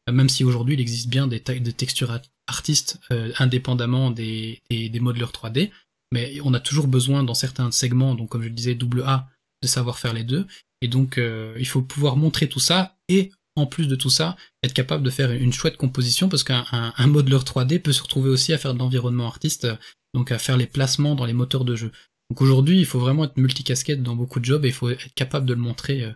même si aujourd'hui il existe bien des textures artistes indépendamment des modeleurs 3D, mais on a toujours besoin dans certains segments, donc comme je le disais, AA, de savoir faire les deux, et donc il faut pouvoir montrer tout ça, et en plus de tout ça, être capable de faire une chouette composition, parce qu'un modeleur 3D peut se retrouver aussi à faire de l'environnement artiste, donc à faire les placements dans les moteurs de jeu. Donc aujourd'hui, il faut vraiment être multicasquette dans beaucoup de jobs et il faut être capable de le montrer.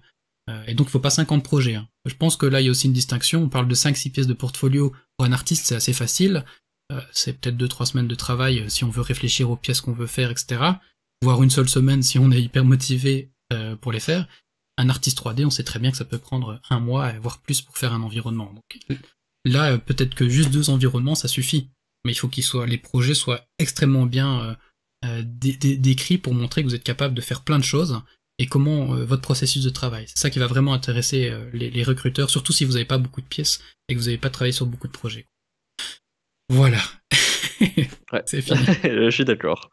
Et donc il faut pas 50 projets. Hein. Je pense que là, il y a aussi une distinction. On parle de 5-6 pièces de portfolio. Pour un artiste, c'est assez facile. C'est peut-être 2-3 semaines de travail si on veut réfléchir aux pièces qu'on veut faire, etc. Voire une seule semaine si on est hyper motivé pour les faire. Un artiste 3D, on sait très bien que ça peut prendre 1 mois, voire plus pour faire un environnement. Donc là, peut-être que juste 2 environnements, ça suffit. Mais il faut les projets soient extrêmement bien décrits pour montrer que vous êtes capable de faire plein de choses et comment votre processus de travail. C'est ça qui va vraiment intéresser les recruteurs, surtout si vous n'avez pas beaucoup de pièces et que vous n'avez pas travaillé sur beaucoup de projets. Voilà. Ouais. C'est fini. Je suis d'accord.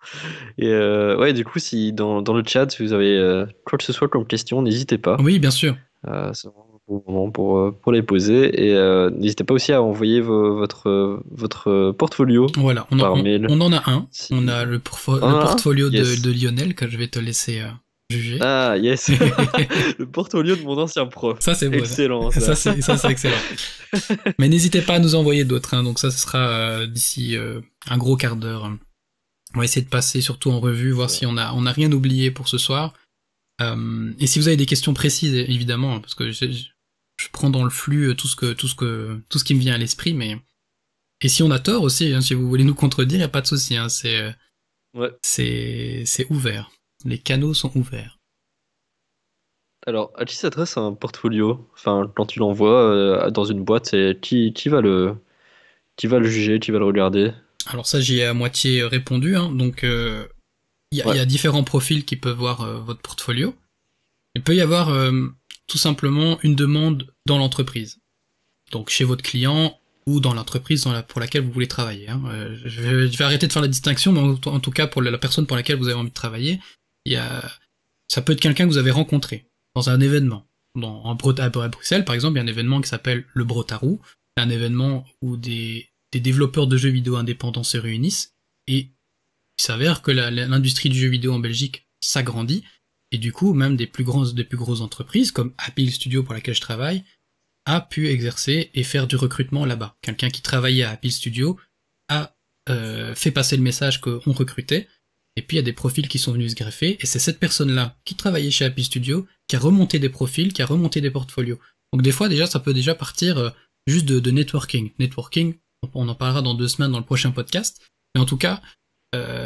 Et ouais, du coup, si dans le chat, si vous avez quoi que ce soit comme question, n'hésitez pas. Oui, bien sûr. C'est vraiment un bon moment pour les poser. Et n'hésitez pas aussi à envoyer votre portfolio Voilà, par mail. on en a un. Si- On a le Ah, portfolio yes. de Lionel que je vais te laisser juger. Ah, yes. Le portfolio de mon ancien prof. Ça, c'est beau. Excellent, ça. Ça, c'est excellent. Mais n'hésitez pas à nous envoyer d'autres. Hein. Donc ça, ce sera d'ici un gros quart d'heure. On va essayer de passer surtout en revue, voir si on a rien oublié pour ce soir. Et si vous avez des questions précises, évidemment, parce que je prends dans le flux tout ce qui me vient à l'esprit, mais et si on a tort aussi, hein, si vous voulez nous contredire, y a pas de souci. Hein, Ouais. c'est ouvert. Les canaux sont ouverts. Alors, à qui s'adresse un portfolio? Enfin, quand tu l'envoies dans une boîte, c'est qui va le juger, qui va le regarder? Alors ça, j'y ai à moitié répondu. Hein, donc il y a différents profils qui peuvent voir votre portfolio. Il peut y avoir tout simplement une demande dans l'entreprise. Donc chez votre client ou dans l'entreprise pour laquelle vous voulez travailler. Hein. Je vais arrêter de faire la distinction, mais en tout cas pour la personne pour laquelle vous avez envie de travailler, ça peut être quelqu'un que vous avez rencontré dans un événement. À Bruxelles, par exemple, il y a un événement qui s'appelle le Brotarou. C'est un événement où des développeurs de jeux vidéo indépendants se réunissent et il s'avère que l'industrie du jeu vidéo en Belgique s'agrandit et du coup, même des plus grosses entreprises comme Apple Studio pour laquelle je travaille a pu exercer et faire du recrutement là-bas. Quelqu'un qui travaillait à Apple Studio a fait passer le message qu'on recrutait, et puis il y a des profils qui sont venus se greffer, et c'est cette personne-là qui travaillait chez Apple Studio qui a remonté des profils, qui a remonté des portfolios. Donc des fois, déjà, ça peut déjà partir juste de networking. Networking, on en parlera dans 2 semaines dans le prochain podcast, mais en tout cas,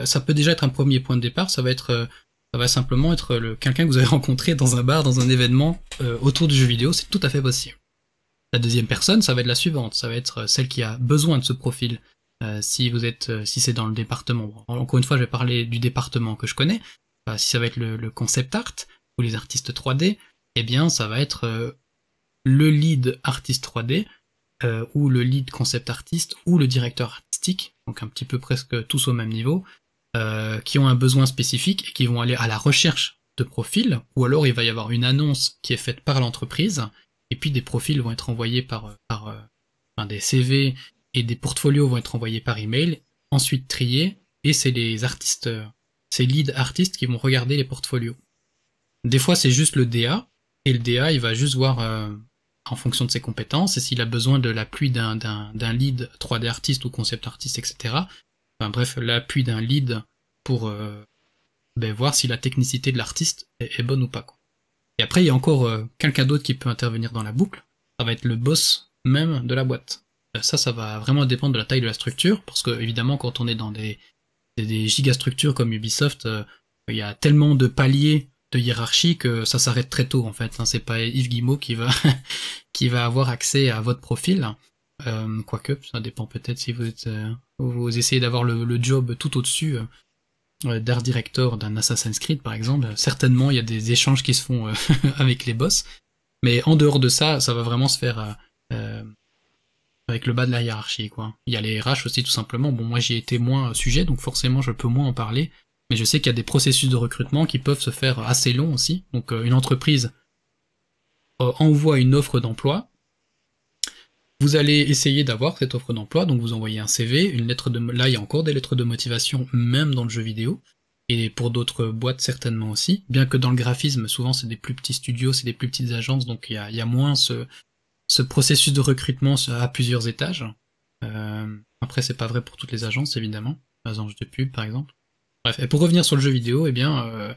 ça peut déjà être un premier point de départ, ça va simplement être quelqu'un que vous avez rencontré dans un bar, dans un événement autour du jeu vidéo, c'est tout à fait possible. La deuxième personne, ça va être la suivante, ça va être celle qui a besoin de ce profil. Si c'est dans le département, bon, encore une fois, je vais parler du département que je connais. Si ça va être le concept art ou les artistes 3D, eh bien, ça va être le lead artiste 3D ou le lead concept artiste ou le directeur artistique, donc un petit peu presque tous au même niveau, qui ont un besoin spécifique et qui vont aller à la recherche de profils, ou alors il va y avoir une annonce qui est faite par l'entreprise. Et puis des profils vont être envoyés des CV et des portfolios vont être envoyés par email, ensuite triés, et c'est les artistes, ces lead artistes qui vont regarder les portfolios. Des fois c'est juste le DA, et le DA il va juste voir en fonction de ses compétences, et s'il a besoin de l'appui d'un lead 3D artiste ou concept artiste, etc. Enfin bref, l'appui d'un lead pour voir si la technicité de l'artiste est bonne ou pas, quoi. Et après, il y a encore quelqu'un d'autre qui peut intervenir dans la boucle. Ça va être le boss même de la boîte. Ça va vraiment dépendre de la taille de la structure, parce que évidemment, quand on est dans des gigastructures comme Ubisoft, il y a tellement de paliers de hiérarchie que ça s'arrête très tôt en fait. Hein. C'est pas Yves Guillemot qui va avoir accès à votre profil. Quoique, ça dépend peut-être si vous essayez d'avoir le job tout au-dessus. D'art director d'un Assassin's Creed par exemple, certainement il y a des échanges qui se font avec les boss, mais en dehors de ça, ça va vraiment se faire avec le bas de la hiérarchie, quoi. Il y a les RH aussi tout simplement, bon moi j'y ai été moins sujet, donc forcément je peux moins en parler, mais je sais qu'il y a des processus de recrutement qui peuvent se faire assez longs aussi, donc une entreprise envoie une offre d'emploi, vous allez essayer d'avoir cette offre d'emploi, donc vous envoyez un CV, une lettre là il y a encore des lettres de motivation, même dans le jeu vidéo, et pour d'autres boîtes certainement aussi, bien que dans le graphisme, souvent c'est des plus petits studios, c'est des plus petites agences, donc il y a moins ce processus de recrutement à plusieurs étages. Après c'est pas vrai pour toutes les agences évidemment, les agences de pub par exemple. Bref, et pour revenir sur le jeu vidéo, eh bien,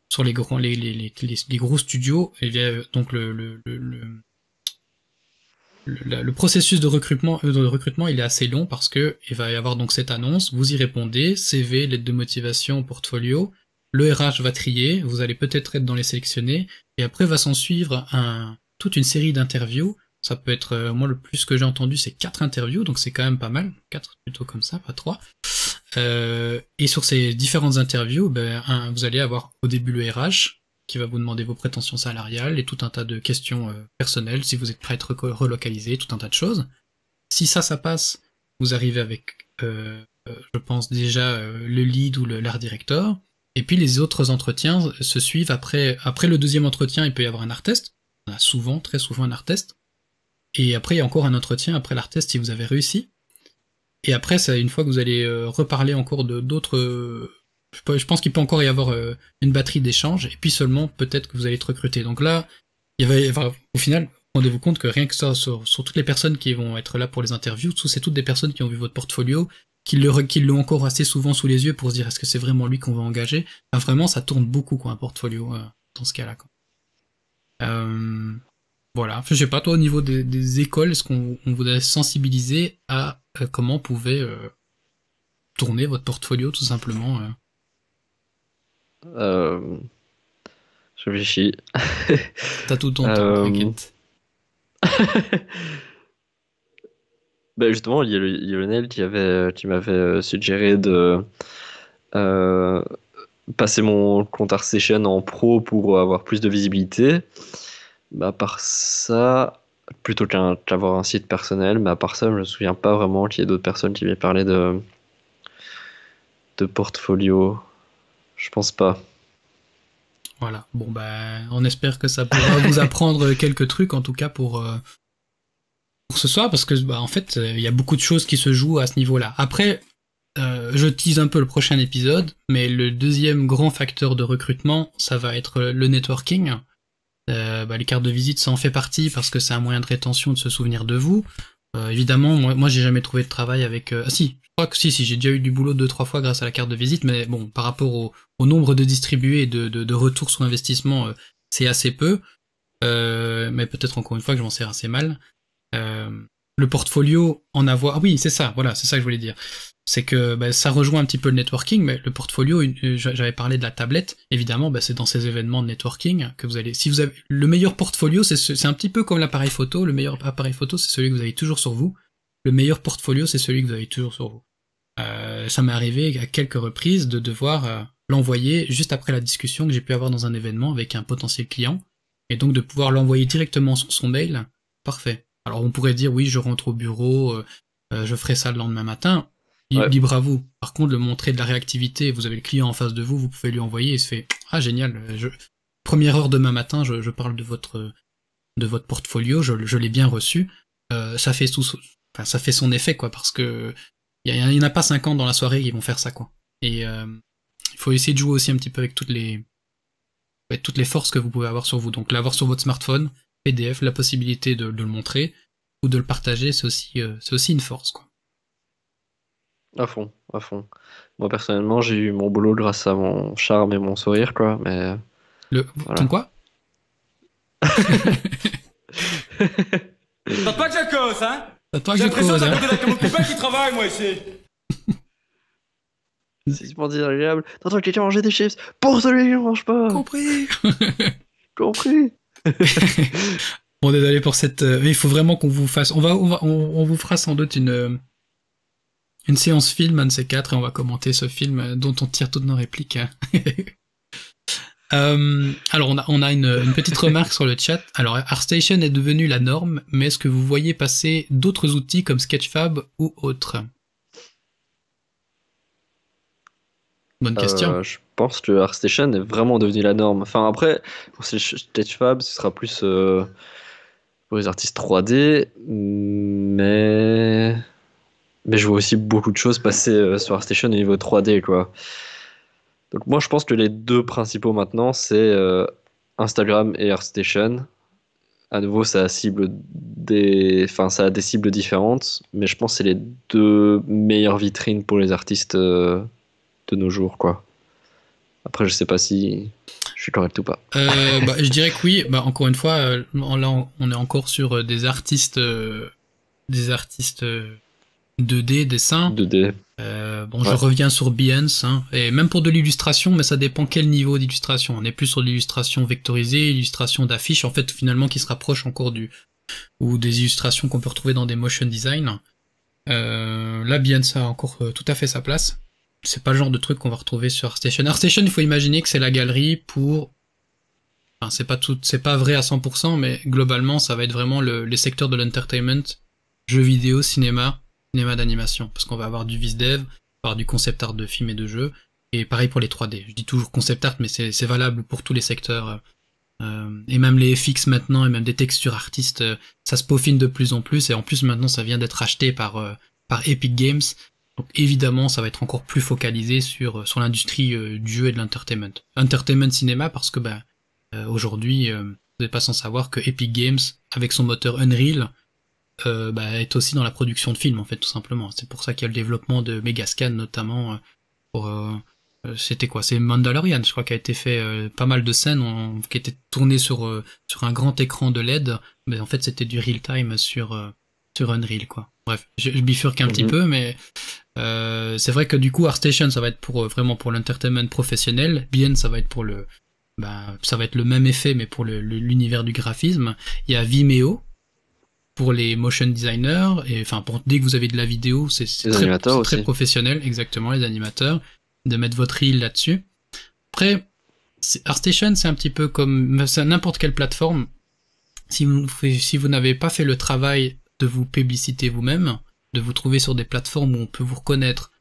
sur les gros studios, eh bien, donc le processus de recrutement il est assez long parce que il va y avoir donc cette annonce, vous y répondez, CV, lettre de motivation, portfolio, le RH va trier, vous allez peut-être être dans les sélectionnés, et après va s'en suivre toute une série d'interviews. Ça peut être, moi le plus que j'ai entendu c'est 4 interviews, donc c'est quand même pas mal, 4 plutôt comme ça, pas 3. Et sur ces différentes interviews, vous allez avoir au début le RH, qui va vous demander vos prétentions salariales et tout un tas de questions personnelles, si vous êtes prêt à être relocalisé, tout un tas de choses. Si ça passe, vous arrivez avec, je pense déjà, le lead ou l'art director. Et puis les autres entretiens se suivent après le deuxième entretien, il peut y avoir un art test. On a souvent, très souvent un art test. Et après, il y a encore un entretien après l'art test si vous avez réussi. Et après, c'est une fois que vous allez reparler encore d'autres... je pense qu'il peut encore y avoir une batterie d'échanges, et puis seulement peut-être que vous allez être recruté. Donc là, au final, rendez-vous compte que rien que ça, sur toutes les personnes qui vont être là pour les interviews, c'est toutes des personnes qui ont vu votre portfolio, qui l'ont encore assez souvent sous les yeux pour se dire est-ce que c'est vraiment lui qu'on va engager. Enfin, vraiment, ça tourne beaucoup, quoi, un portfolio dans ce cas-là, quoi. Voilà. Enfin, je sais pas, toi, au niveau des écoles, est-ce qu'on vous a sensibilisé à comment pouvait tourner votre portfolio, tout simplement Je réfléchis. T'as tout ton temps, t'inquiète. Ben justement, il y a Lionel qui m'avait suggéré de passer mon compte ArtStation en pro pour avoir plus de visibilité. Bah, à part ça, plutôt qu'avoir un site personnel, mais à part ça, je me souviens pas vraiment qu'il y ait d'autres personnes qui m'aient parlé de portfolio. Je pense pas. Voilà. Bon, ben, on espère que ça pourra vous apprendre quelques trucs, en tout cas pour ce soir, parce que, en fait, il y a beaucoup de choses qui se jouent à ce niveau-là. Après, je tease un peu le prochain épisode, mais le deuxième grand facteur de recrutement, ça va être le networking. Les cartes de visite, ça en fait partie parce que c'est un moyen de rétention de se souvenir de vous. Évidemment, moi j'ai jamais trouvé de travail avec... si, je crois que si, j'ai déjà eu du boulot 2-3 fois grâce à la carte de visite, mais bon, par rapport au nombre de distribués et de retours sur investissement, c'est assez peu. Mais peut-être encore une fois que je m'en sers assez mal. Le portfolio, en avoir... Ah oui, c'est ça, voilà, c'est ça que je voulais dire. C'est que ça rejoint un petit peu le networking, mais le portfolio, j'avais parlé de la tablette, évidemment, c'est dans ces événements de networking que vous allez... Si vous avez le meilleur portfolio, c'est un petit peu comme l'appareil photo, le meilleur appareil photo, c'est celui que vous avez toujours sur vous. Le meilleur portfolio, c'est celui que vous avez toujours sur vous. Ça m'est arrivé à quelques reprises de devoir l'envoyer juste après la discussion que j'ai pu avoir dans un événement avec un potentiel client, et donc de pouvoir l'envoyer directement sur son mail, parfait. Alors on pourrait dire, oui, je rentre au bureau, je ferai ça le lendemain matin, libre à vous. Par contre, le montrer de la réactivité, vous avez le client en face de vous, vous pouvez lui envoyer et se fait, ah génial, première heure demain matin, je parle de votre portfolio, je l'ai bien reçu, ça fait son effet, quoi, parce que il y en a pas 50 dans la soirée qui vont faire ça, quoi. Et il faut essayer de jouer aussi un petit peu avec toutes les forces que vous pouvez avoir sur vous. Donc l'avoir sur votre smartphone, PDF, la possibilité de le montrer ou de le partager, c'est aussi une force, quoi. À fond, à fond. Moi personnellement, j'ai eu mon boulot grâce à mon charme et mon sourire, quoi. Mais voilà. Ton quoi? T'as pas que je cause, hein? J'ai l'impression que t'as côté d'un copain qui travaille, moi, ici. C'est super désagréable. T'entends quelqu'un manger des chips pour celui qui ne mange pas. Compris. Compris. Bon, désolé pour cette... il faut vraiment qu'on vous fasse... On vous fera sans doute une séance film, un de ces quatre, et on va commenter ce film dont on tire toutes nos répliques. Alors, on a une petite remarque sur le chat. Alors, ArtStation est devenu la norme, mais est-ce que vous voyez passer d'autres outils comme Sketchfab ou autres? Bonne question. Je pense que ArtStation est vraiment devenu la norme. Enfin, après, pour Sketchfab, ce sera plus pour les artistes 3D, mais je vois aussi beaucoup de choses passer sur ArtStation au niveau 3D, quoi. Donc moi, je pense que les deux principaux maintenant, c'est Instagram et ArtStation. À nouveau, ça a des cibles différentes, mais je pense que c'est les deux meilleures vitrines pour les artistes de nos jours, quoi. Après, je sais pas si je suis correct ou pas. Je dirais que oui. Encore une fois, là, on est encore sur des artistes 2D, dessin. 2D. Je reviens sur Behance, hein, et même pour de l'illustration, mais ça dépend quel niveau d'illustration. On est plus sur l'illustration vectorisée, l'illustration d'affiches, en fait, finalement, qui se rapproche encore ou des illustrations qu'on peut retrouver dans des motion design. Là, Behance a encore tout à fait sa place. C'est pas le genre de truc qu'on va retrouver sur ArtStation. ArtStation, il faut imaginer que c'est la galerie pour enfin, c'est pas vrai à 100%, mais globalement, ça va être vraiment les secteurs de l'entertainment, jeux vidéo, cinéma d'animation. Parce qu'on va avoir du VizDev, on va avoir du concept art de films et de jeux, et pareil pour les 3D. Je dis toujours concept art, mais c'est valable pour tous les secteurs. Et même les FX maintenant, et même des textures artistes, ça se peaufine de plus en plus, et en plus maintenant ça vient d'être acheté par Epic Games. Donc évidemment, ça va être encore plus focalisé sur l'industrie du jeu et de l'entertainment. Entertainment cinéma, parce que aujourd'hui, vous n'êtes pas sans savoir que Epic Games, avec son moteur Unreal, est aussi dans la production de films, en fait, tout simplement. C'est pour ça qu'il y a le développement de Megascan, notamment, c'était quoi? C'est Mandalorian, je crois, qui a été fait pas mal de scènes qui étaient tournées sur un grand écran de LED, mais en fait c'était du real time sur Unreal, quoi. Bref, je bifurque un petit peu, mais c'est vrai que du coup ArtStation ça va être vraiment pour l'entertainment professionnel, Bien ça va être pour ça va être le même effet mais pour l'univers du graphisme. Il y a Vimeo pour les motion designers, et enfin pour dès que vous avez de la vidéo, c'est très professionnel, exactement, les animateurs, de mettre votre reel là-dessus. Après, ArtStation, c'est un petit peu comme n'importe quelle plateforme. Si vous n'avez pas fait le travail de vous publiciter vous-même, de vous trouver sur des plateformes où on peut vous reconnaître,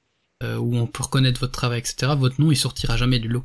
où on peut reconnaître votre travail, etc., votre nom, il sortira jamais du lot.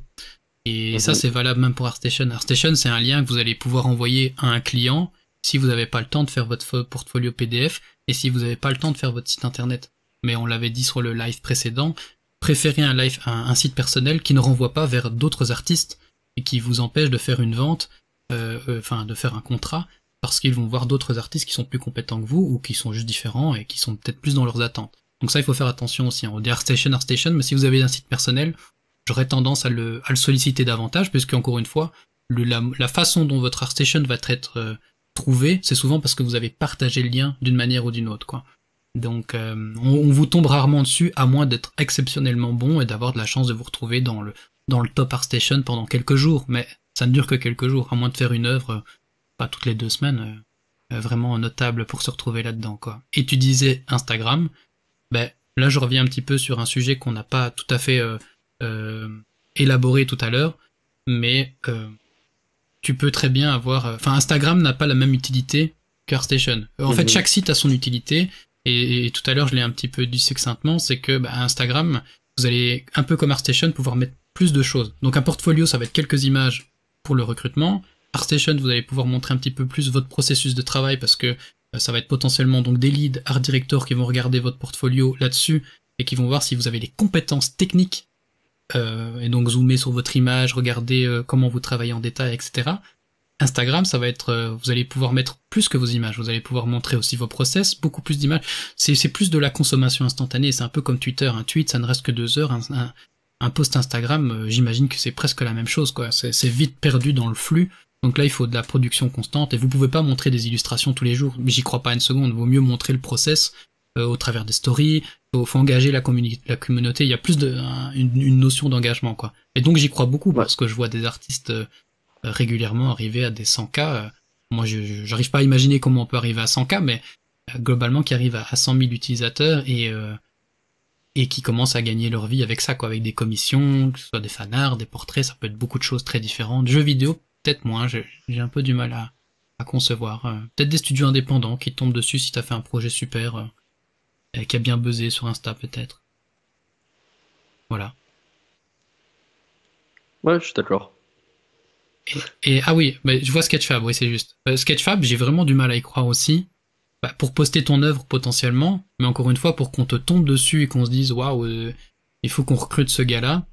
Et ça, c'est valable même pour ArtStation. ArtStation, c'est un lien que vous allez pouvoir envoyer à un client si vous n'avez pas le temps de faire votre portfolio PDF et si vous n'avez pas le temps de faire votre site internet. Mais on l'avait dit sur le live précédent, préférez un site personnel qui ne renvoie pas vers d'autres artistes et qui vous empêche de faire une vente, de faire un contrat, parce qu'ils vont voir d'autres artistes qui sont plus compétents que vous ou qui sont juste différents et qui sont peut-être plus dans leurs attentes. Donc ça, il faut faire attention aussi. On dit ArtStation, mais si vous avez un site personnel, j'aurais tendance à le solliciter davantage, puisque encore une fois, la façon dont votre ArtStation va être trouvé, c'est souvent parce que vous avez partagé le lien d'une manière ou d'une autre, quoi. Donc on vous tombe rarement dessus, à moins d'être exceptionnellement bon et d'avoir de la chance de vous retrouver dans le top ArtStation pendant quelques jours, mais ça ne dure que quelques jours, à moins de faire une œuvre pas toutes les 2 semaines, vraiment notable pour se retrouver là-dedans, quoi. Et tu disais Instagram, là je reviens un petit peu sur un sujet qu'on n'a pas tout à fait élaboré tout à l'heure, mais tu peux très bien avoir... Instagram n'a pas la même utilité qu'ArtStation. En fait, chaque site a son utilité, et tout à l'heure, je l'ai un petit peu dit succinctement, c'est que Instagram, vous allez, un peu comme ArtStation, pouvoir mettre plus de choses. Donc un portfolio, ça va être quelques images pour le recrutement. ArtStation, vous allez pouvoir montrer un petit peu plus votre processus de travail, parce que ça va être potentiellement donc des leads art directors qui vont regarder votre portfolio là-dessus, et qui vont voir si vous avez les compétences techniques, et donc zoomer sur votre image, regarder comment vous travaillez en détail, etc. Instagram, ça va être, vous allez pouvoir mettre plus que vos images, vous allez pouvoir montrer aussi vos process, beaucoup plus d'images. C'est plus de la consommation instantanée, c'est un peu comme Twitter. Un tweet, ça ne reste que 2 heures. Un post Instagram, j'imagine que c'est presque la même chose, quoi. C'est vite perdu dans le flux. Donc là, il faut de la production constante, et vous pouvez pas montrer des illustrations tous les jours. Mais j'y crois pas une seconde. Vaut mieux montrer le process au travers des stories. Faut engager la communauté. Il y a plus une notion d'engagement, quoi. Et donc j'y crois beaucoup, parce que je vois des artistes régulièrement arriver à des 100K. Moi, j'arrive pas à imaginer comment on peut arriver à 100K, mais globalement, qui arrivent à 100 000 utilisateurs et qui commencent à gagner leur vie avec ça, quoi, avec des commissions, que ce soit des fanarts, des portraits, ça peut être beaucoup de choses très différentes. Jeux vidéo, peut-être moins, j'ai un peu du mal à concevoir. Peut-être des studios indépendants qui tombent dessus si t'as fait un projet super, qui a bien buzzé sur Insta, peut-être. Voilà. Ouais, je suis d'accord. Et ah oui, je vois Sketchfab, oui, c'est juste. Sketchfab, j'ai vraiment du mal à y croire aussi. Pour poster ton œuvre potentiellement, mais encore une fois, pour qu'on te tombe dessus et qu'on se dise waouh, il faut qu'on recrute ce gars-là.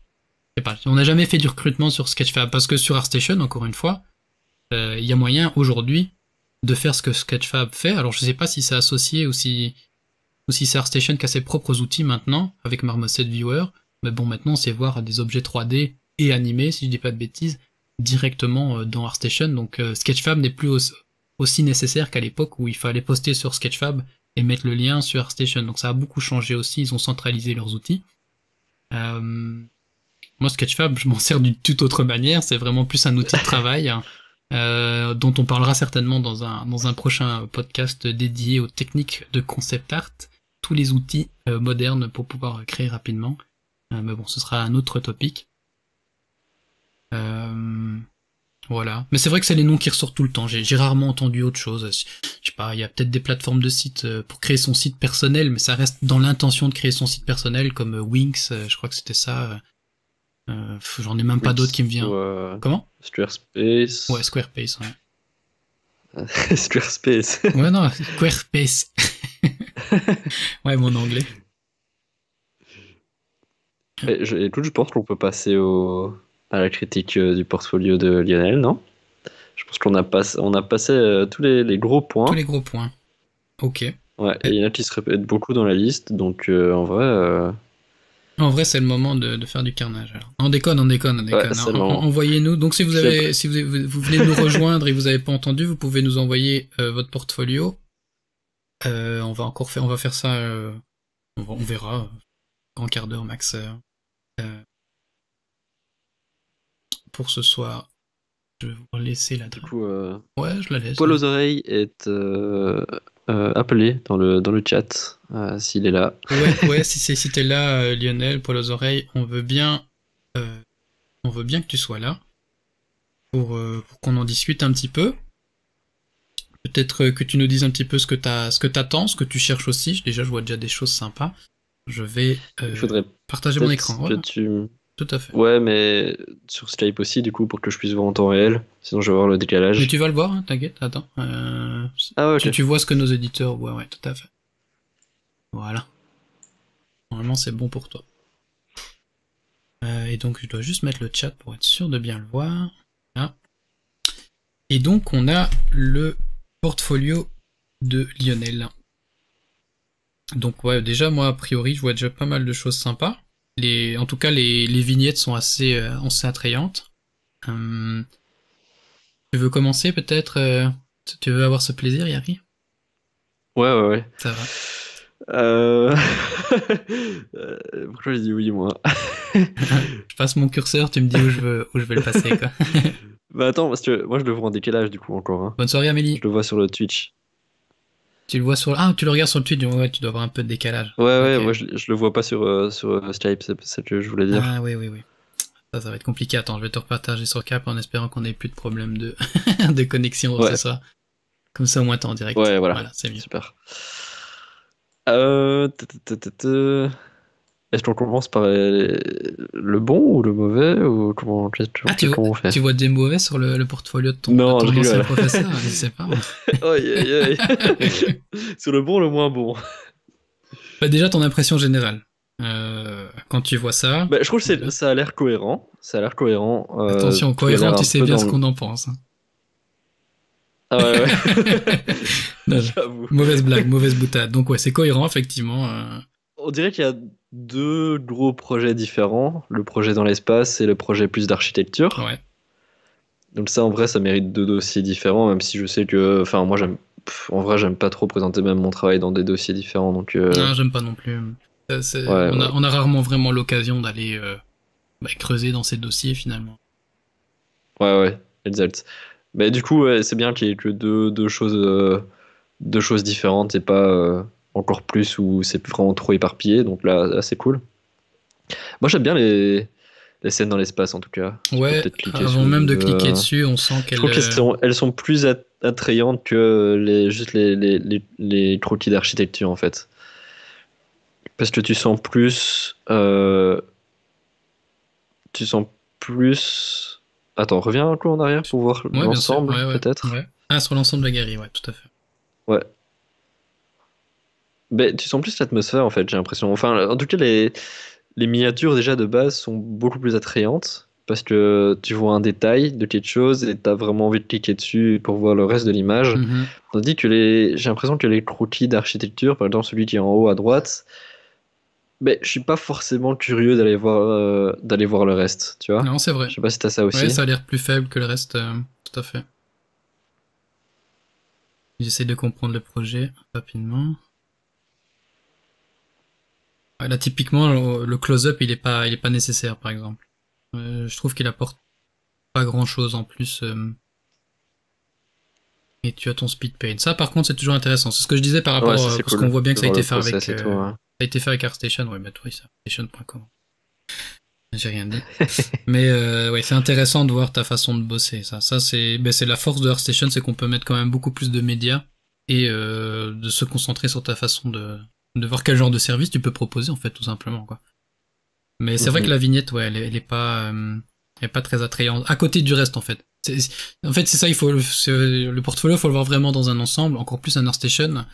Je sais pas, on n'a jamais fait du recrutement sur Sketchfab, parce que sur ArtStation, encore une fois, il y a moyen aujourd'hui de faire ce que Sketchfab fait. Alors je sais pas si c'est associé ou si c'est ArtStation qui a ses propres outils maintenant, avec Marmoset Viewer, mais bon, maintenant c'est voir des objets 3D et animés, si je dis pas de bêtises, directement dans ArtStation, donc Sketchfab n'est plus aussi nécessaire qu'à l'époque où il fallait poster sur Sketchfab et mettre le lien sur ArtStation, donc ça a beaucoup changé aussi, ils ont centralisé leurs outils. Moi Sketchfab, je m'en sers d'une toute autre manière, c'est vraiment plus un outil de travail, dont on parlera certainement dans un prochain podcast dédié aux techniques de concept art, tous les outils modernes pour pouvoir créer rapidement, mais bon, ce sera un autre topic. Voilà. Mais c'est vrai que c'est les noms qui ressortent tout le temps. J'ai rarement entendu autre chose. Je sais pas, il y a peut-être des plateformes de sites pour créer son site personnel, mais ça reste dans l'intention de créer son site personnel, comme Wix, je crois que c'était ça. J'en ai même pas d'autres qui me viennent. Comment? Squarespace. Ouais, Squarespace, ouais. Squarespace. Ouais, non, Squarespace. Ouais, mon anglais. Et écoute, je pense qu'on peut passer à la critique du portfolio de Lionel, non? Je pense on a passé tous les gros points. Tous les gros points. Ok. Ouais, et il y en a qui se répètent beaucoup dans la liste, donc en vrai... En vrai, c'est le moment de faire du carnage. Alors. On déconne. Ouais, c'est le moment. Envoyez-nous. Donc, si vous venez de nous rejoindre et vous avez pas entendu, vous pouvez nous envoyer votre portfolio. On va faire ça. On verra. En quart d'heure max. Pour ce soir. Je vais vous laisser la. Du coup, ouais, je la laisse. Paul aux oreilles est appelé dans le chat s'il est là. Ouais, si t'es là, Lionel, Paul aux oreilles, on veut bien que tu sois là pour qu'on en discute un petit peu. Peut-être que tu nous dises un petit peu ce que t'attends, ce que tu cherches aussi. Déjà, je vois déjà des choses sympas. Je vais Il faudrait partager mon écran. que tu... Tout à fait. Ouais, mais sur Skype aussi, du coup, pour que je puisse voir en temps réel. Sinon, je vais voir le décalage. Mais tu vas le voir, hein, t'inquiète, attends. Ah, ok. Tu vois ce que nos éditeurs voient, ouais, tout à fait. Voilà. Normalement, c'est bon pour toi. Et donc, je dois juste mettre le chat pour être sûr de bien le voir. Voilà. Et donc, on a le portfolio de Lionel. Donc, ouais, déjà, moi, a priori, je vois déjà pas mal de choses sympas. En tout cas, les vignettes sont assez attrayantes. Tu veux commencer, peut-être tu veux avoir ce plaisir, Yari? Ouais. Ça va. Pourquoi j'ai dit oui, moi? Je passe mon curseur, tu me dis où je vais le passer, quoi. Bah attends, parce que moi je le vois en décalage du coup encore. Hein. Bonne soirée, Amélie. Je le vois sur le Twitch. Tu le vois sur... Ah, tu le regardes sur le Twitch, ouais, tu dois avoir un peu de décalage. Ouais, Okay. moi je le vois pas sur Skype, c'est ce que je voulais dire. Ah oui. Ça va être compliqué. Attends, je vais te repartager sur Cap en espérant qu'on ait plus de problème de, de connexion, ouais. c'est ça. Comme ça, au moins t'es en direct. Ouais, voilà c'est mieux. Super. Est-ce qu'on commence par le bon ou le mauvais ou comment on fait? Tu vois des mauvais sur le portfolio de ton ancien professeur? Je sais pas. Aïe. Sur le bon, le moins bon. Bah déjà ton impression générale. Quand tu vois ça. Bah, je trouve que ça a l'air cohérent. Attention, cohérent, tu sais bien ce qu'on en pense. Ah ouais. Non, j'avoue. Mauvaise blague, mauvaise boutade. Donc ouais, c'est cohérent, effectivement. On dirait qu'il y a deux gros projets différents. Le projet dans l'espace et le projet plus d'architecture. Ouais. Donc ça, en vrai, ça mérite deux dossiers différents, même si je sais que... Enfin, moi, en vrai, j'aime pas trop présenter même mon travail dans des dossiers différents. Donc, non, j'aime pas non plus. On a rarement vraiment l'occasion d'aller creuser dans ces dossiers, finalement. Ouais, exact. Mais du coup, c'est bien qu'il y ait que deux choses différentes et pas encore plus où c'est vraiment trop éparpillé. Donc là c'est cool. Moi, j'aime bien les scènes dans l'espace, en tout cas. Ouais, avant même de cliquer dessus, on sent qu'elles... Je trouve qu'elles sont plus attrayantes que juste les croquis d'architecture, en fait. Parce que tu sens plus... Attends, reviens un peu en arrière pour voir l'ensemble, peut-être. Ouais. Ah, sur l'ensemble de la galerie, ouais, tout à fait. Ouais. Mais tu sens plus l'atmosphère, en fait, j'ai l'impression. Enfin, en tout cas, les miniatures, déjà, de base, sont beaucoup plus attrayantes. Parce que tu vois un détail de quelque chose et t'as vraiment envie de cliquer dessus pour voir le reste de l'image. Mm-hmm. Tandis que j'ai l'impression que les croquis d'architecture, par exemple celui qui est en haut à droite, je suis pas forcément curieux d'aller voir le reste, tu vois. Non, c'est vrai. Je sais pas si t'as ça aussi. Ouais, ça a l'air plus faible que le reste, tout à fait. J'essaie de comprendre le projet rapidement. Ouais, là, typiquement, le close-up, il est pas nécessaire, par exemple. Je trouve qu'il apporte pas grand-chose en plus. Et tu as ton speed paint. Ça, par contre, c'est toujours intéressant. C'est ce que je disais par rapport parce qu'on voit bien que ça a été fait avec. Ça a été fait avec ArtStation, ouais, bah oui, ça, ArtStation.com. J'ai rien dit. Mais ouais, c'est intéressant de voir ta façon de bosser. Ça c'est la force de ArtStation, c'est qu'on peut mettre quand même beaucoup plus de médias et de se concentrer sur ta façon de voir quel genre de service tu peux proposer en fait, tout simplement quoi. Mais c'est vrai que la vignette, ouais, elle est pas très attrayante. À côté du reste, en fait. En fait, c'est ça, le portfolio, faut le voir vraiment dans un ensemble. Encore plus un ArtStation.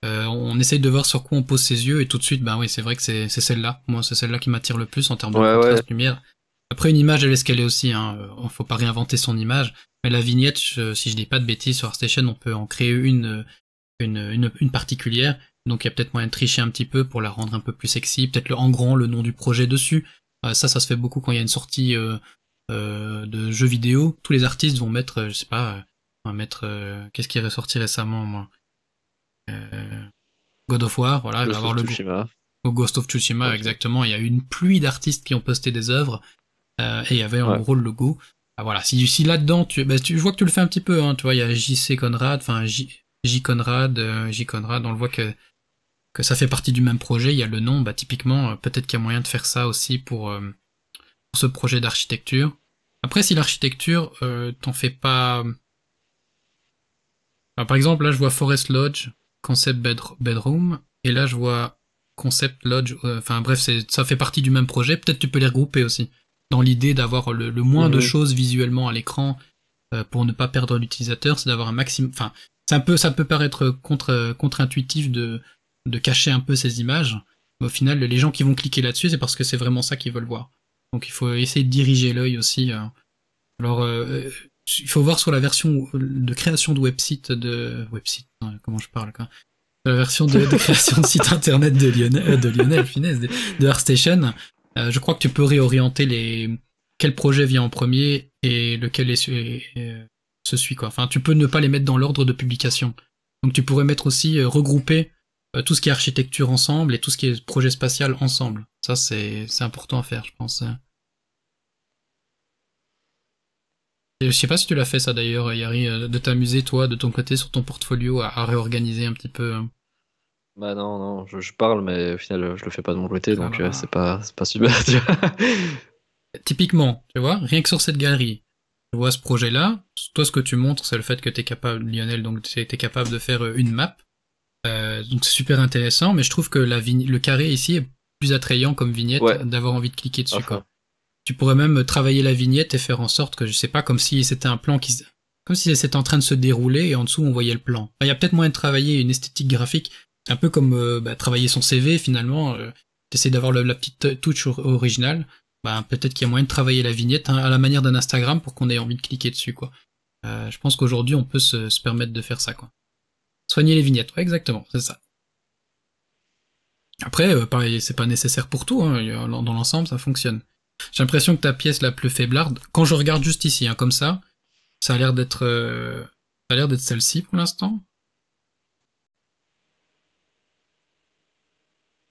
On essaye de voir sur quoi on pose ses yeux et tout de suite, bah oui, c'est vrai que c'est celle-là. Moi, c'est celle-là qui m'attire le plus en termes de contraste lumière. Après, une image, elle est ce qu'elle est aussi, hein. Faut pas réinventer son image. Mais la vignette, si je dis pas de bêtises, sur ArtStation, on peut en créer une particulière. Donc il y a peut-être moyen de tricher un petit peu pour la rendre un peu plus sexy, peut-être en grand le nom du projet dessus. Ça se fait beaucoup quand il y a une sortie de jeux vidéo. Tous les artistes vont mettre, je sais pas, on va mettre qu'est-ce qui est ressorti récemment, moi, God of War, voilà, il va avoir le Ghost of Tsushima, exactement. Il y a eu une pluie d'artistes qui ont posté des œuvres et il y avait en gros le logo. Voilà, si là-dedans, je vois que tu le fais un petit peu, hein, tu vois, il y a JC Conrad, enfin J Conrad, on le voit que ça fait partie du même projet, il y a le nom, bah typiquement, peut-être qu'il y a moyen de faire ça aussi pour ce projet d'architecture. Après, si l'architecture, t'en fais pas... Alors, par exemple, là, je vois Forest Lodge, Concept Bedroom, et là, je vois Concept Lodge, enfin bref, ça fait partie du même projet, peut-être tu peux les regrouper aussi, dans l'idée d'avoir le moins de choses visuellement à l'écran, pour ne pas perdre l'utilisateur, c'est d'avoir un maximum... Enfin, ça peut paraître contre-intuitif de cacher un peu ces images. Mais au final, les gens qui vont cliquer là-dessus, c'est parce que c'est vraiment ça qu'ils veulent voir. Donc il faut essayer de diriger l'œil aussi. Alors, il faut voir sur la version de création de website, comment je parle quoi. La version de création de site internet de Lionel, finesse, de ArtStation. Je crois que tu peux réorienter quel projet vient en premier et lequel se suit quoi. Enfin, tu peux ne pas les mettre dans l'ordre de publication. Donc tu pourrais mettre aussi regrouper tout ce qui est architecture ensemble et tout ce qui est projet spatial ensemble. Ça, c'est important à faire, je pense. Et je sais pas si tu l'as fait ça d'ailleurs, Yari, de t'amuser toi, de ton côté, sur ton portfolio, à réorganiser un petit peu. Bah non, je parle, mais au final, je le fais pas de mon côté, donc c'est pas super, tu vois. Typiquement, tu vois, rien que sur cette galerie, je vois ce projet-là, toi ce que tu montres, c'est le fait que t'es capable, Lionel, donc t'es capable de faire une map. Donc c'est super intéressant, mais je trouve que le carré ici est plus attrayant comme vignette, d'avoir envie de cliquer dessus. Quoi. Tu pourrais même travailler la vignette et faire en sorte que, je sais pas, comme si c'était un plan comme si c'était en train de se dérouler et en dessous on voyait le plan. Il y a peut-être moyen de travailler une esthétique graphique, un peu comme travailler son CV finalement, t'essaies d'avoir la petite touche originale, peut-être qu'il y a moyen de travailler la vignette à la manière d'un Instagram pour qu'on ait envie de cliquer dessus, quoi. Je pense qu'aujourd'hui on peut se permettre de faire ça, quoi. Soigner les vignettes, ouais, exactement, c'est ça. Après, pareil, c'est pas nécessaire pour tout, hein, dans l'ensemble, ça fonctionne. J'ai l'impression que ta pièce la plus faiblarde, quand je regarde juste ici, hein, comme ça a l'air d'être celle-ci pour l'instant.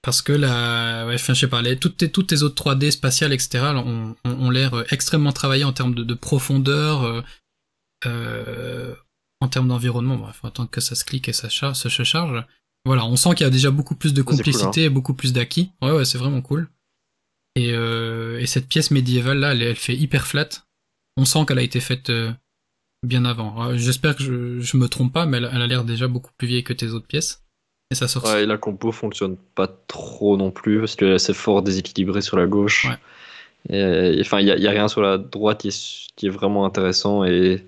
Parce que je sais pas, toutes tes autres 3D spatiales, etc., ont l'air extrêmement travaillées en termes de profondeur, en termes d'environnement. Il faut attendre que ça se clique et ça se charge. Voilà, on sent qu'il y a déjà beaucoup plus de complicité, cool, hein. Et beaucoup plus d'acquis. Ouais, c'est vraiment cool. Et cette pièce médiévale là, elle fait hyper flat. On sent qu'elle a été faite bien avant. J'espère que je me trompe pas, mais elle a l'air déjà beaucoup plus vieille que tes autres pièces. Et ça sort. Ouais, et la compo fonctionne pas trop non plus parce que c'est fort déséquilibré sur la gauche. Ouais. Enfin, il y a rien sur la droite qui est vraiment intéressant et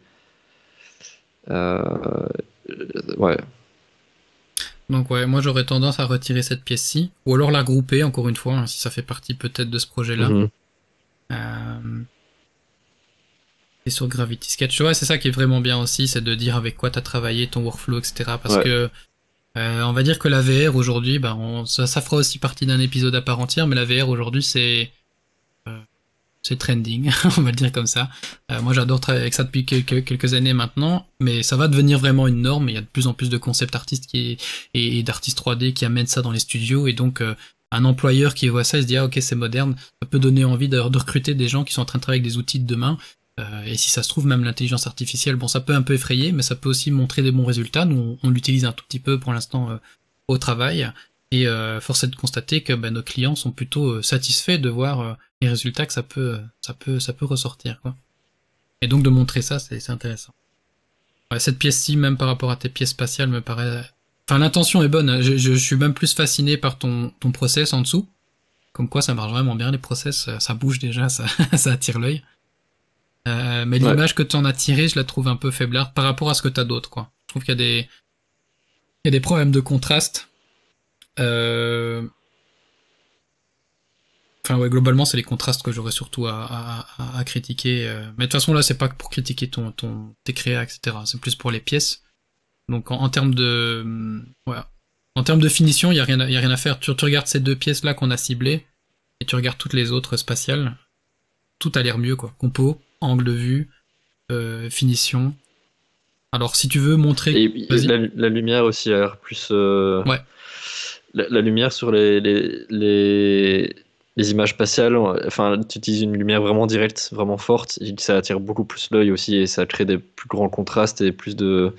ouais. Donc ouais, moi j'aurais tendance à retirer cette pièce-ci, ou alors la grouper encore une fois, hein, si ça fait partie peut-être de ce projet-là. Et sur Gravity Sketch, ouais, c'est ça qui est vraiment bien aussi, c'est de dire avec quoi t'as travaillé, ton workflow, etc. Parce que on va dire que la VR aujourd'hui, ça fera aussi partie d'un épisode à part entière, mais la VR aujourd'hui c'est trending, on va le dire comme ça. Moi j'adore travailler avec ça depuis quelques années maintenant, mais ça va devenir vraiment une norme. Il y a de plus en plus de concept artistes et d'artistes 3D qui amènent ça dans les studios, et donc un employeur qui voit ça, il se dit ah ok c'est moderne, ça peut donner envie de recruter des gens qui sont en train de travailler avec des outils de demain. Et si ça se trouve, même l'intelligence artificielle, ça peut un peu effrayer, mais ça peut aussi montrer des bons résultats. Nous, on l'utilise un tout petit peu pour l'instant au travail, et force est de constater que nos clients sont plutôt satisfaits de voir les résultats que ça peut ressortir, quoi. Et donc de montrer ça, c'est intéressant. Ouais, cette pièce-ci, même par rapport à tes pièces spatiales, me paraît... Enfin, l'intention est bonne. Je suis même plus fasciné par ton process en dessous. Comme quoi, ça marche vraiment bien, les process. Ça bouge déjà, ça attire l'œil. Mais l'image que tu en as tirée, je la trouve un peu faiblarde par rapport à ce que tu as d'autre, quoi. Je trouve qu'il y a des problèmes de contraste. Enfin, ouais, globalement, c'est les contrastes que j'aurais surtout à critiquer. Mais de toute façon, là, c'est pas pour critiquer tes créas, etc. C'est plus pour les pièces. Donc, en termes de... voilà. En termes de finition, il y a rien à faire. Tu regardes ces deux pièces-là qu'on a ciblées, et tu regardes toutes les autres spatiales. Tout a l'air mieux, quoi. Compo, angle de vue, finition. Alors, si tu veux montrer... Et la lumière aussi a l'air plus... Ouais. La lumière sur les images spatiales, enfin, tu utilises une lumière vraiment directe, vraiment forte, et ça attire beaucoup plus l'œil aussi, et ça crée des plus grands contrastes et plus de...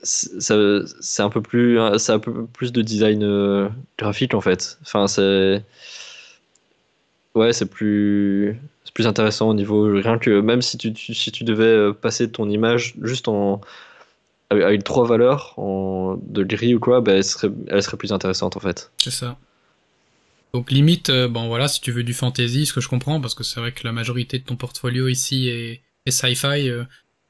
c'est un peu plus de design graphique en fait. Enfin, c'est plus intéressant au niveau, rien que même si tu devais passer ton image juste avec trois valeurs de gris ou quoi, bah, elle serait plus intéressante en fait. C'est ça. Donc limite, bon voilà, si tu veux du fantasy, ce que je comprends, parce que c'est vrai que la majorité de ton portfolio ici est sci-fi,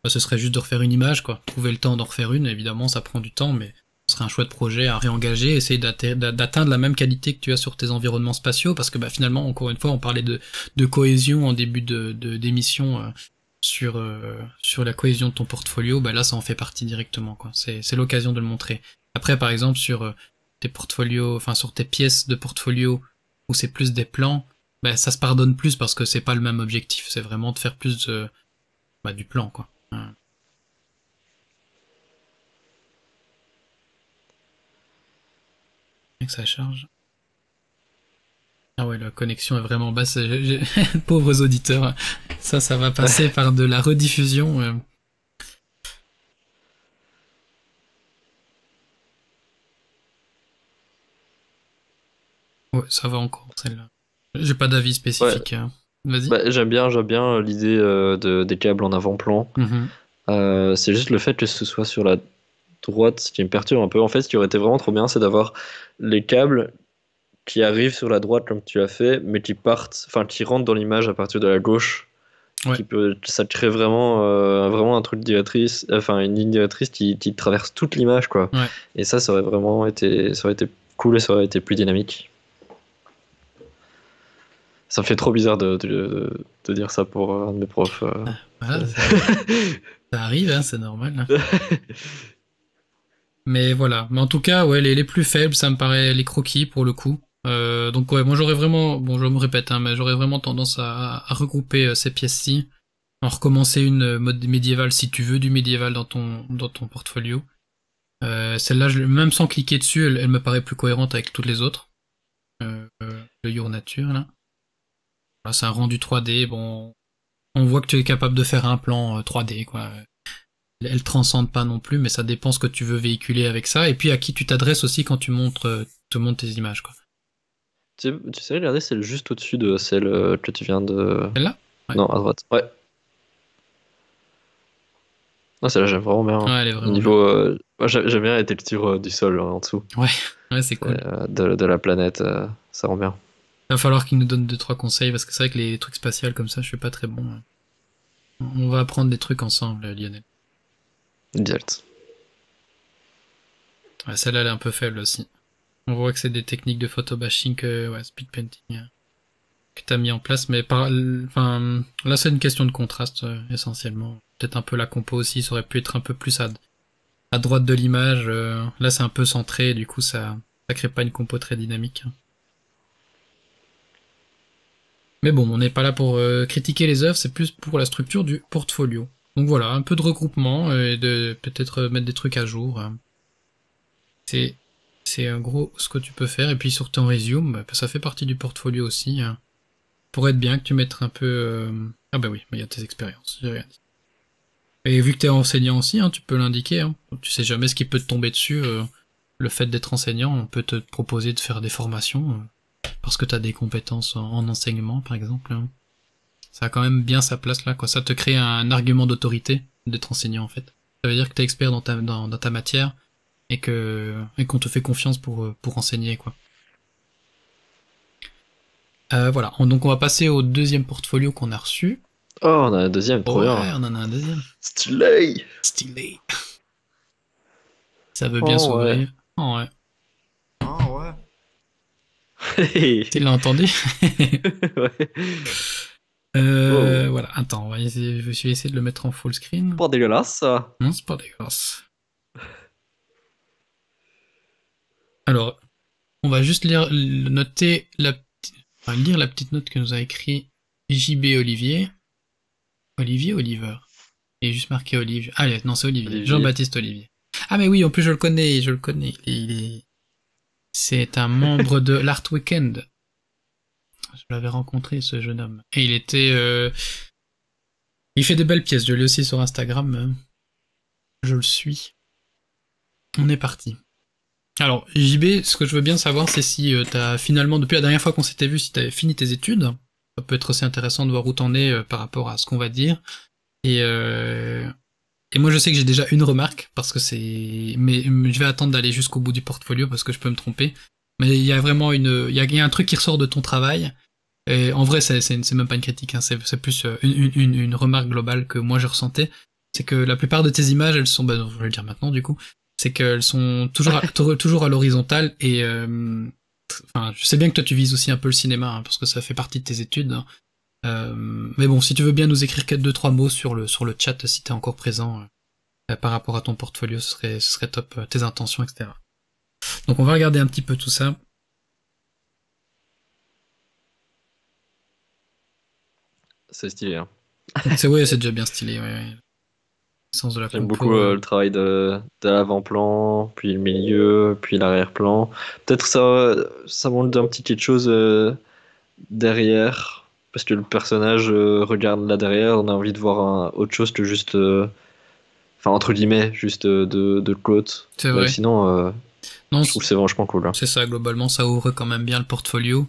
ce serait juste de refaire une image, quoi. Trouver le temps d'en refaire une, évidemment, ça prend du temps, mais ce serait un chouette projet à réengager, essayer d'atteindre la même qualité que tu as sur tes environnements spatiaux, parce que bah, finalement, encore une fois, on parlait de cohésion en début d'émission sur la cohésion de ton portfolio, bah là, ça en fait partie directement, quoi. C'est l'occasion de le montrer. Après, par exemple, sur tes portfolios, enfin sur tes pièces de portfolio où c'est plus des plans, bah, ça se pardonne plus parce que c'est pas le même objectif, c'est vraiment de faire plus du plan, quoi. Et que ça charge. Ah ouais, la connexion est vraiment basse. Pauvres auditeurs, ça va passer par de la rediffusion. Ouais, ça va encore, celle-là. J'ai pas d'avis spécifique. Ouais. Vas-y. Bah, j'aime bien l'idée des câbles en avant-plan. C'est juste le fait que ce soit sur la droite qui me perturbe un peu. En fait, ce qui aurait été vraiment trop bien, c'est d'avoir les câbles qui arrivent sur la droite comme tu as fait, mais qui rentrent dans l'image à partir de la gauche. Ouais. Ça te crée vraiment un truc directrice, enfin une ligne directrice qui traverse toute l'image, quoi. Ouais. Et ça aurait été cool et ça aurait été plus dynamique. Ça me fait trop bizarre de dire ça pour un de mes profs. Voilà, ça arrive, hein, c'est normal. Mais voilà. Mais en tout cas, ouais, les plus faibles, ça me paraît les croquis pour le coup. Donc ouais, moi j'aurais vraiment, bon je me répète, hein, mais j'aurais vraiment tendance à regrouper ces pièces-ci, en recommencer une mode médiéval si tu veux du médiéval dans ton portfolio. Celle-là, même sans cliquer dessus, elle me paraît plus cohérente avec toutes les autres. Le Your Nature là. Voilà, c'est un rendu 3D, bon, on voit que tu es capable de faire un plan 3D, quoi. Elle transcende pas non plus, mais ça dépend ce que tu veux véhiculer avec ça, et puis à qui tu t'adresses aussi quand tu montes tes images, quoi. Tu sais regarder celle juste au-dessus de celle que tu viens de... Celle-là ? Ouais. Non, à droite. Ouais. Non, celle-là, j'aime vraiment bien. Ouais, elle est vraiment niveau, moi, j'aime bien les textures du sol en dessous. Ouais, c'est cool. De la planète, ça rend bien. Il va falloir qu'il nous donne 2-3 conseils, parce que c'est vrai que les trucs spatials comme ça, je suis pas très bon. On va apprendre des trucs ensemble, Lionel. Direct. Ouais, celle-là, elle est un peu faible aussi. On voit que c'est des techniques de photobashing, speed painting, que t'as mis en place, mais là c'est une question de contraste, essentiellement. Peut-être un peu la compo aussi, ça aurait pu être un peu plus à droite de l'image. Là c'est un peu centré, du coup ça crée pas une compo très dynamique. Mais bon, on n'est pas là pour critiquer les œuvres, c'est plus pour la structure du portfolio. Donc voilà, un peu de regroupement et de peut-être mettre des trucs à jour. C'est en gros ce que tu peux faire. Et puis sur ton resume, ça fait partie du portfolio aussi. Pour être bien que tu mettes un peu... Ah bah oui, il y a tes expériences, j'ai rien dit. Et vu que t'es enseignant aussi, tu peux l'indiquer. Tu sais jamais ce qui peut te tomber dessus. Le fait d'être enseignant, on peut te proposer de faire des formations. parce que t'as des compétences en enseignement, par exemple, hein. Ça a quand même bien sa place là, quoi. Ça te crée un argument d'autorité d'être enseignant, en fait. Ça veut dire que t'es expert dans ta matière et qu'on te fait confiance pour enseigner, quoi. Voilà. Donc on va passer au deuxième portfolio qu'on a reçu. Oh, on a un deuxième, trop Ouais, bien. on en a un deuxième. Stylé. Stylé. Ça veut bien Oh, s'ouvrir. Oh, ouais. Ah ouais. Tu l'as entendu? Ouais. Wow. Voilà. Attends, je vais essayer de le mettre en full screen. Pas dégueulasse, ça. Non, c'est pas dégueulasse. Alors, on va juste lire la petite note que nous a écrit JB Olivier. Olivier Oliver. Il est juste marqué Olivier. Ah non, c'est Olivier. Jean-Baptiste Olivier. Ah mais oui, en plus je le connais. C'est un membre de l'Art Weekend. Je l'avais rencontré, ce jeune homme. Et il fait des belles pièces. Je l'ai aussi sur Instagram. Je le suis. On est parti. Alors, JB, ce que je veux bien savoir, c'est si t'as finalement, depuis la dernière fois qu'on s'était vu, si t'avais fini tes études. Ça peut être aussi intéressant de voir où t'en es par rapport à ce qu'on va dire. Et moi, je sais que j'ai déjà une remarque, parce que mais je vais attendre d'aller jusqu'au bout du portfolio, parce que je peux me tromper. Mais il y a vraiment il y a un truc qui ressort de ton travail. Et en vrai, c'est même pas une critique, hein, c'est plus une remarque globale que moi je ressentais. C'est que la plupart de tes images, elles sont, je vais le dire maintenant du coup, c'est qu'elles sont toujours à l'horizontale et enfin, je sais bien que toi tu vises aussi un peu le cinéma, hein, parce que ça fait partie de tes études. Hein. Mais bon, si tu veux bien nous écrire 2-3 mots sur le chat, si t'es encore présent par rapport à ton portfolio, ce serait top, tes intentions, etc. Donc on va regarder un petit peu tout ça. C'est stylé, hein. C'est déjà bien stylé, ouais. Le sens de la J'aime compo, beaucoup le travail de l'avant-plan, puis le milieu, puis l'arrière-plan. Peut-être ça manque d'un petit quelque chose derrière, parce que le personnage regarde là derrière, on a envie de voir autre chose que juste, enfin entre guillemets, juste de côte. C'est Mais vrai. sinon, Non, je trouve que c'est vachement cool. Hein. c'est ça, globalement, ça ouvre quand même bien le portfolio.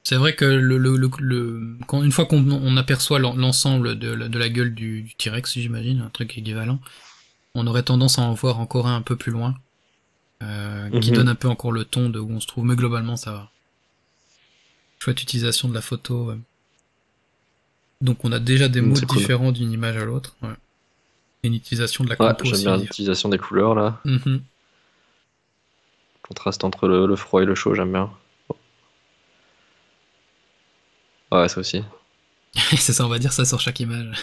C'est vrai que une fois qu'on aperçoit l'ensemble de la gueule du T-Rex, j'imagine, un truc équivalent, on aurait tendance à en voir encore un peu plus loin, qui donne un peu encore le ton de où on se trouve, mais globalement ça va. Chouette utilisation de la photo. Donc on a déjà des mots différents d'une image à l'autre. Ouais. Et une utilisation de la compo j'aime aussi. bien l'utilisation des couleurs là. Contraste entre le froid et le chaud, j'aime bien. Ouais, ça aussi. C'est ça, on va dire ça sur chaque image.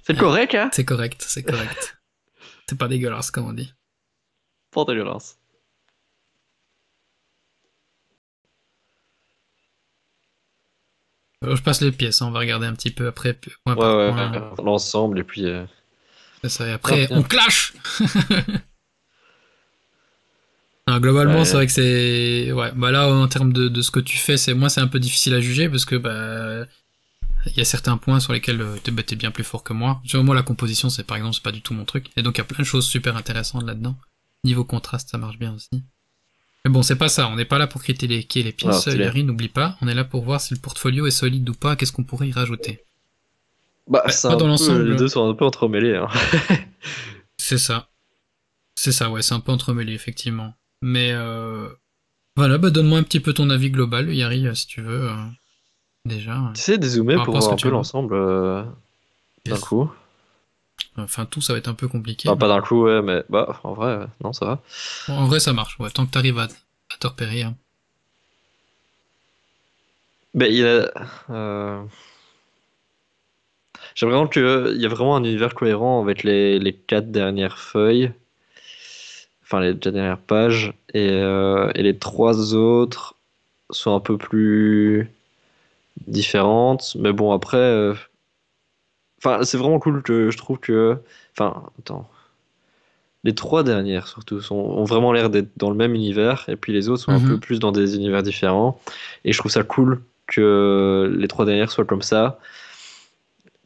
C'est correct, hein? C'est correct. C'est pas dégueulasse, comme on dit. Pas dégueulasse. Je passe les pièces, hein, on va regarder un petit peu après, point par point. L'ensemble, et puis... C'est ça, et après, on clash. Non, globalement, c'est vrai que c'est... Ouais, bah là, en termes de ce que tu fais, c'est un peu difficile à juger, parce que, il y a certains points sur lesquels t'es bien plus fort que moi. Moi, la composition, par exemple, c'est pas du tout mon truc. Et donc, il y a plein de choses super intéressantes là-dedans. Niveau contraste, ça marche bien aussi. Mais bon, c'est pas ça. On n'est pas là pour critiquer les pièces. Yari, n'oublie pas. On est là pour voir si le portfolio est solide ou pas. Qu'est-ce qu'on pourrait y rajouter? Pas dans l'ensemble. Les deux sont un peu entremêlés. Hein. C'est ça. C'est ça, ouais. C'est un peu entremêlé, effectivement. Mais voilà, donne-moi un petit peu ton avis global, Yari, si tu veux. Déjà. Tu sais dézoomer pour voir un peu l'ensemble d'un coup. Enfin, tout, ça va être un peu compliqué. Pas d'un coup, ouais, mais en vrai, non, ça va. Bon, en vrai, ça marche, ouais, tant que t'arrives à te repérer. Hein. Il a... J'ai vraiment qu'il y a vraiment un univers cohérent avec les 4 dernières feuilles. Enfin, les 4 dernières pages. Et les 3 autres sont un peu plus différentes. Mais bon, après... Enfin, c'est vraiment cool que je trouve que... Enfin, attends... Les 3 dernières, surtout, ont vraiment l'air d'être dans le même univers, et puis les autres sont un peu plus dans des univers différents. Et je trouve ça cool que les 3 dernières soient comme ça.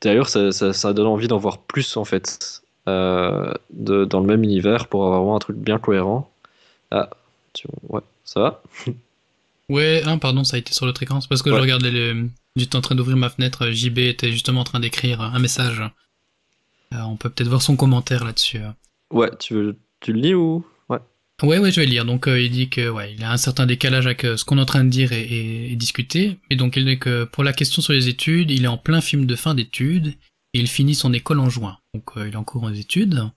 D'ailleurs, ça donne envie d'en voir plus, en fait, dans le même univers, pour avoir vraiment un truc bien cohérent. Ah, ouais, ça va. Ouais, pardon, ça a été sur l'autre écran. C'est parce que je Ouais. regardais j'étais en train d'ouvrir ma fenêtre. JB était justement en train d'écrire un message. On peut peut-être voir son commentaire là-dessus. Ouais, tu le lis ou? Ouais. Ouais, je vais lire. Donc, il dit que, ouais, il y a un certain décalage avec ce qu'on est en train de dire et discuter. Et donc, il dit que pour la question sur les études, il est en plein film de fin d'études et il finit son école en juin. Donc, il est en cours aux études.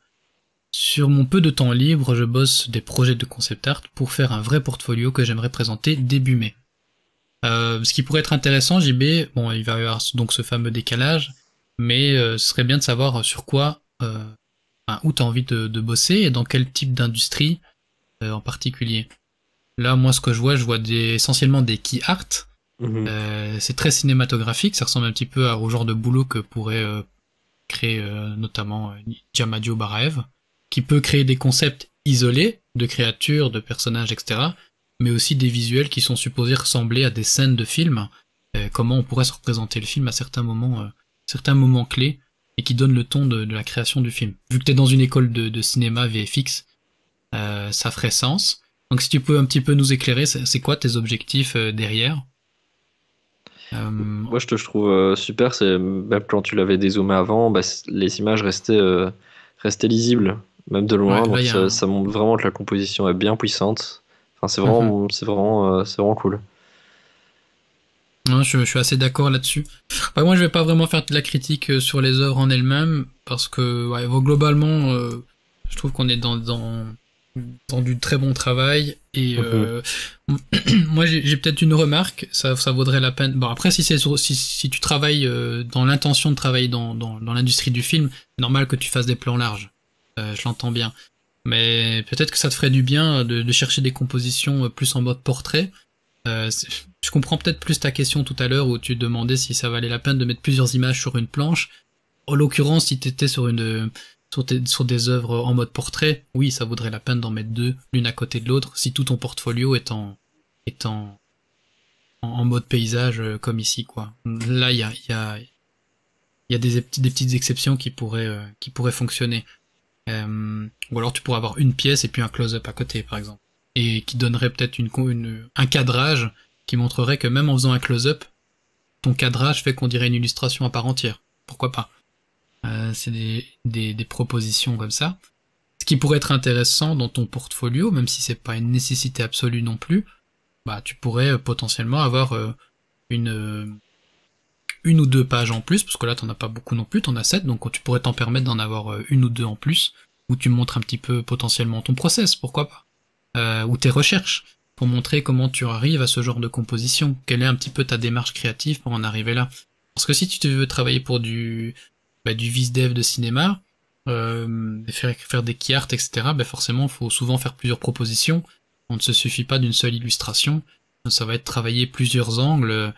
Sur mon peu de temps libre, je bosse des projets de concept art pour faire un vrai portfolio que j'aimerais présenter début mai. Ce qui pourrait être intéressant, JB, bon, il va y avoir donc ce fameux décalage, mais ce serait bien de savoir sur quoi, où tu as envie de bosser et dans quel type d'industrie en particulier. Là, moi, ce que je vois essentiellement des key art. Mhm. C'est très cinématographique, ça ressemble un petit peu au genre de boulot que pourrait créer notamment Jamadio Baraev, qui peut créer des concepts isolés de créatures, de personnages, etc., mais aussi des visuels qui sont supposés ressembler à des scènes de films, comment on pourrait se représenter le film à certains moments clés, et qui donnent le ton de la création du film. Vu que tu es dans une école de cinéma VFX, ça ferait sens. Donc si tu peux un petit peu nous éclairer, c'est quoi tes objectifs derrière? Moi, je trouve super. C'est même quand tu l'avais dézoomé avant, bah, les images restaient lisibles, même de loin. Ouais, là Donc il y a ça montre vraiment que la composition est bien puissante. Enfin, Mhm. c'est vraiment cool. Non, je suis assez d'accord là-dessus. Bah, moi, je vais pas vraiment faire de la critique sur les œuvres en elles-mêmes, parce que ouais, globalement, je trouve qu'on est dans du très bon travail. Et Mhm. moi, j'ai peut-être une remarque, ça vaudrait la peine. Bon, après, si tu travailles dans l'intention de travailler dans l'industrie du film, c'est normal que tu fasses des plans larges. Je l'entends bien. Mais peut-être que ça te ferait du bien de chercher des compositions plus en mode portrait. Je comprends peut-être plus ta question tout à l'heure où tu demandais si ça valait la peine de mettre plusieurs images sur une planche. En l'occurrence, si t'étais sur des œuvres en mode portrait, oui, ça vaudrait la peine d'en mettre deux, l'une à côté de l'autre, si tout ton portfolio est en mode paysage comme ici, quoi. Là, il y a des petites exceptions qui pourraient fonctionner. Ou alors tu pourrais avoir une pièce et puis un close-up à côté, par exemple. Et qui donnerait peut-être un cadrage qui montrerait que même en faisant un close-up, ton cadrage fait qu'on dirait une illustration à part entière. Pourquoi pas? C'est des propositions comme ça. Ce qui pourrait être intéressant dans ton portfolio, même si c'est pas une nécessité absolue non plus, bah tu pourrais potentiellement avoir une ou deux pages en plus, parce que là t'en as pas beaucoup non plus, t'en as 7, donc tu pourrais t'en permettre d'en avoir une ou deux en plus, où tu montres un petit peu potentiellement ton process, pourquoi pas, ou tes recherches, pour montrer comment tu arrives à ce genre de composition, quelle est un petit peu ta démarche créative pour en arriver là. Parce que si tu veux travailler pour du vis-dev de cinéma, faire des key art, etc., forcément, il faut souvent faire plusieurs propositions. On ne se suffit pas d'une seule illustration. Ça va être travailler plusieurs angles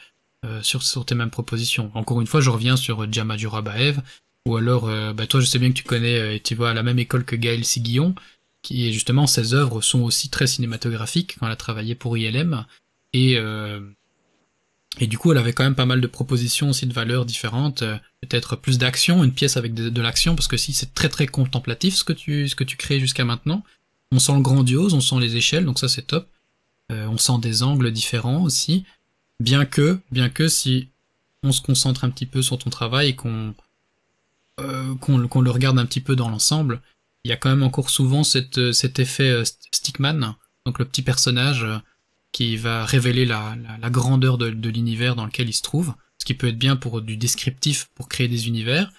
sur tes mêmes propositions. Encore une fois, je reviens sur Jamadio Rabaev, ou alors, toi, je sais bien que tu connais et tu vas à la même école que Gaël Siguillon, qui justement, ses œuvres sont aussi très cinématographiques quand elle a travaillé pour ILM, et du coup, elle avait quand même pas mal de propositions aussi de valeurs différentes, peut-être plus d'action, une pièce avec de l'action, parce que si c'est très très contemplatif ce que tu crées jusqu'à maintenant, on sent le grandiose, on sent les échelles, donc ça c'est top. On sent des angles différents aussi, bien que si on se concentre un petit peu sur ton travail et qu'on le regarde un petit peu dans l'ensemble, il y a quand même encore souvent cet effet stickman, donc le petit personnage qui va révéler la grandeur de l'univers dans lequel il se trouve, ce qui peut être bien pour du descriptif, pour créer des univers,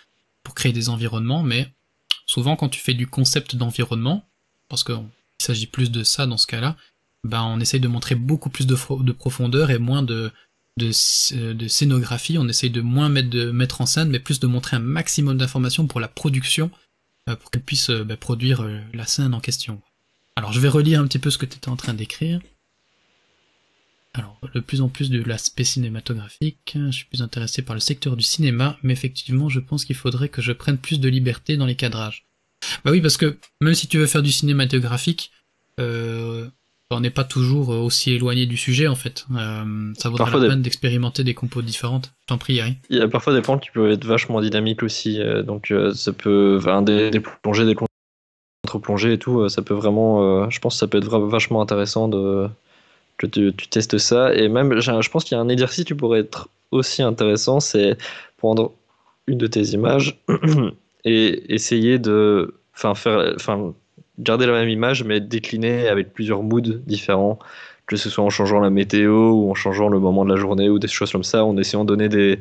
pour créer des environnements, mais souvent quand tu fais du concept d'environnement, parce qu'il s'agit plus de ça dans ce cas-là, on essaye de montrer beaucoup plus de profondeur et moins de scénographie, on essaye de moins mettre en scène, mais plus de montrer un maximum d'informations pour la production, pour qu'elle puisse produire la scène en question. Alors je vais relire un petit peu ce que tu étais en train d'écrire. Alors, de plus en plus de l'aspect cinématographique, je suis plus intéressé par le secteur du cinéma, mais effectivement, je pense qu'il faudrait que je prenne plus de liberté dans les cadrages. Bah oui, parce que même si tu veux faire du cinématographique, on n'est pas toujours aussi éloigné du sujet, en fait. Ça vaudrait Parfois, la peine d'expérimenter des compos différentes. Je t'en prie, Harry. il y a parfois des plans qui peuvent être vachement dynamiques aussi. Donc, ça peut, enfin, des plongées, des contre-plongées et tout, ça peut vraiment, je pense que ça peut être vachement intéressant que tu testes ça. Et même, je pense qu'il y a un exercice qui pourrait être aussi intéressant, c'est prendre une de tes images et essayer de, garder la même image, mais décliner avec plusieurs moods différents, que ce soit en changeant la météo ou en changeant le moment de la journée ou des choses comme ça, en essayant de donner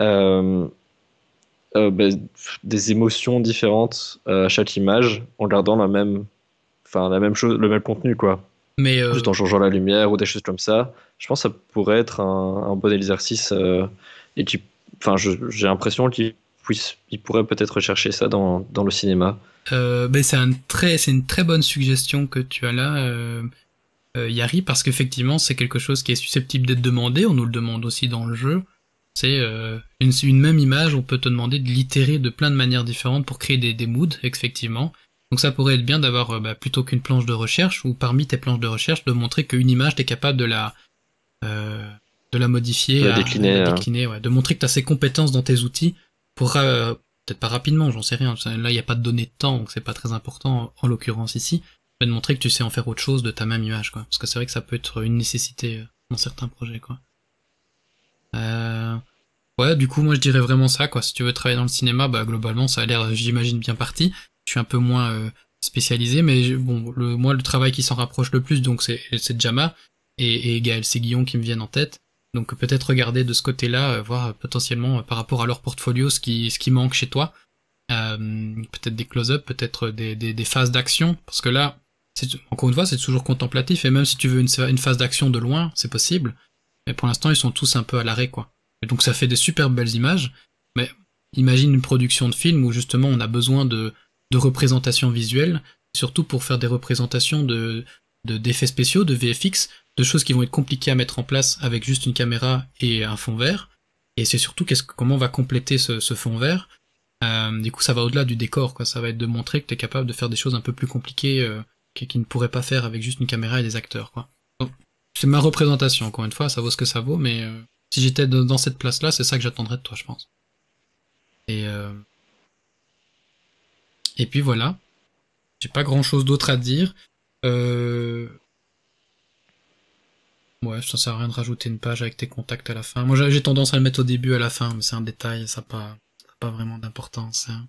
euh, ben, des émotions différentes à chaque image, en gardant la même chose, le même contenu, quoi. Mais Juste en changeant la lumière ou des choses comme ça. Je pense que ça pourrait être un bon exercice et j'ai l'impression il pourrait peut-être chercher ça dans le cinéma. ben c'est une très bonne suggestion que tu as là, Yari, parce qu'effectivement, c'est quelque chose qui est susceptible d'être demandé. On nous le demande aussi dans le jeu. C'est une même image, on peut te demander de l'itérer de plein de manières différentes pour créer des moods, effectivement. Donc ça pourrait être bien d'avoir, plutôt qu'une planche de recherche, ou parmi tes planches de recherche, de montrer qu'une image, t'es capable de la modifier, De la décliner, de la décliner, ouais. De montrer que t'as ces compétences dans tes outils pour, peut-être pas rapidement, j'en sais rien. Là, il n'y a pas de données de temps, donc c'est pas très important, en l'occurrence ici. Mais de montrer que tu sais en faire autre chose de ta même image, quoi. Parce que c'est vrai que ça peut être une nécessité dans certains projets, quoi. Ouais, du coup, moi je dirais vraiment ça, quoi. Si tu veux travailler dans le cinéma, bah globalement, ça a l'air, j'imagine, bien parti. Je suis un peu moins spécialisé, mais bon, moi le travail qui s'en rapproche le plus, donc c'est Jama et Gaël Séguillon qui me viennent en tête. Donc peut-être regarder de ce côté-là, voir potentiellement par rapport à leur portfolio ce qui manque chez toi. Peut-être des close-up, peut-être des phases d'action, parce que là, encore une fois, c'est toujours contemplatif, et même si tu veux une phase d'action de loin, c'est possible. Mais pour l'instant, ils sont tous un peu à l'arrêt, quoi. Et donc ça fait des super belles images, mais imagine une production de film où justement on a besoin de représentations visuelles, surtout pour faire des représentations d'effets spéciaux, de VFX, de choses qui vont être compliquées à mettre en place avec juste une caméra et un fond vert. Et c'est surtout comment on va compléter ce fond vert. Du coup, ça va au-delà du décor, quoi. Ça va être de montrer que tu es capable de faire des choses un peu plus compliquées qui ne pourraient pas faire avec juste une caméra et des acteurs, quoi. Donc, c'est ma représentation, encore une fois, ça vaut ce que ça vaut, mais si j'étais dans cette place-là, c'est ça que j'attendrais de toi, je pense. Et puis voilà. J'ai pas grand-chose d'autre à dire. Ouais, ça sert à rien de rajouter une page avec tes contacts à la fin. Moi, j'ai tendance à le mettre au début, à la fin, mais c'est un détail, ça n'a pas vraiment d'importance. Hein.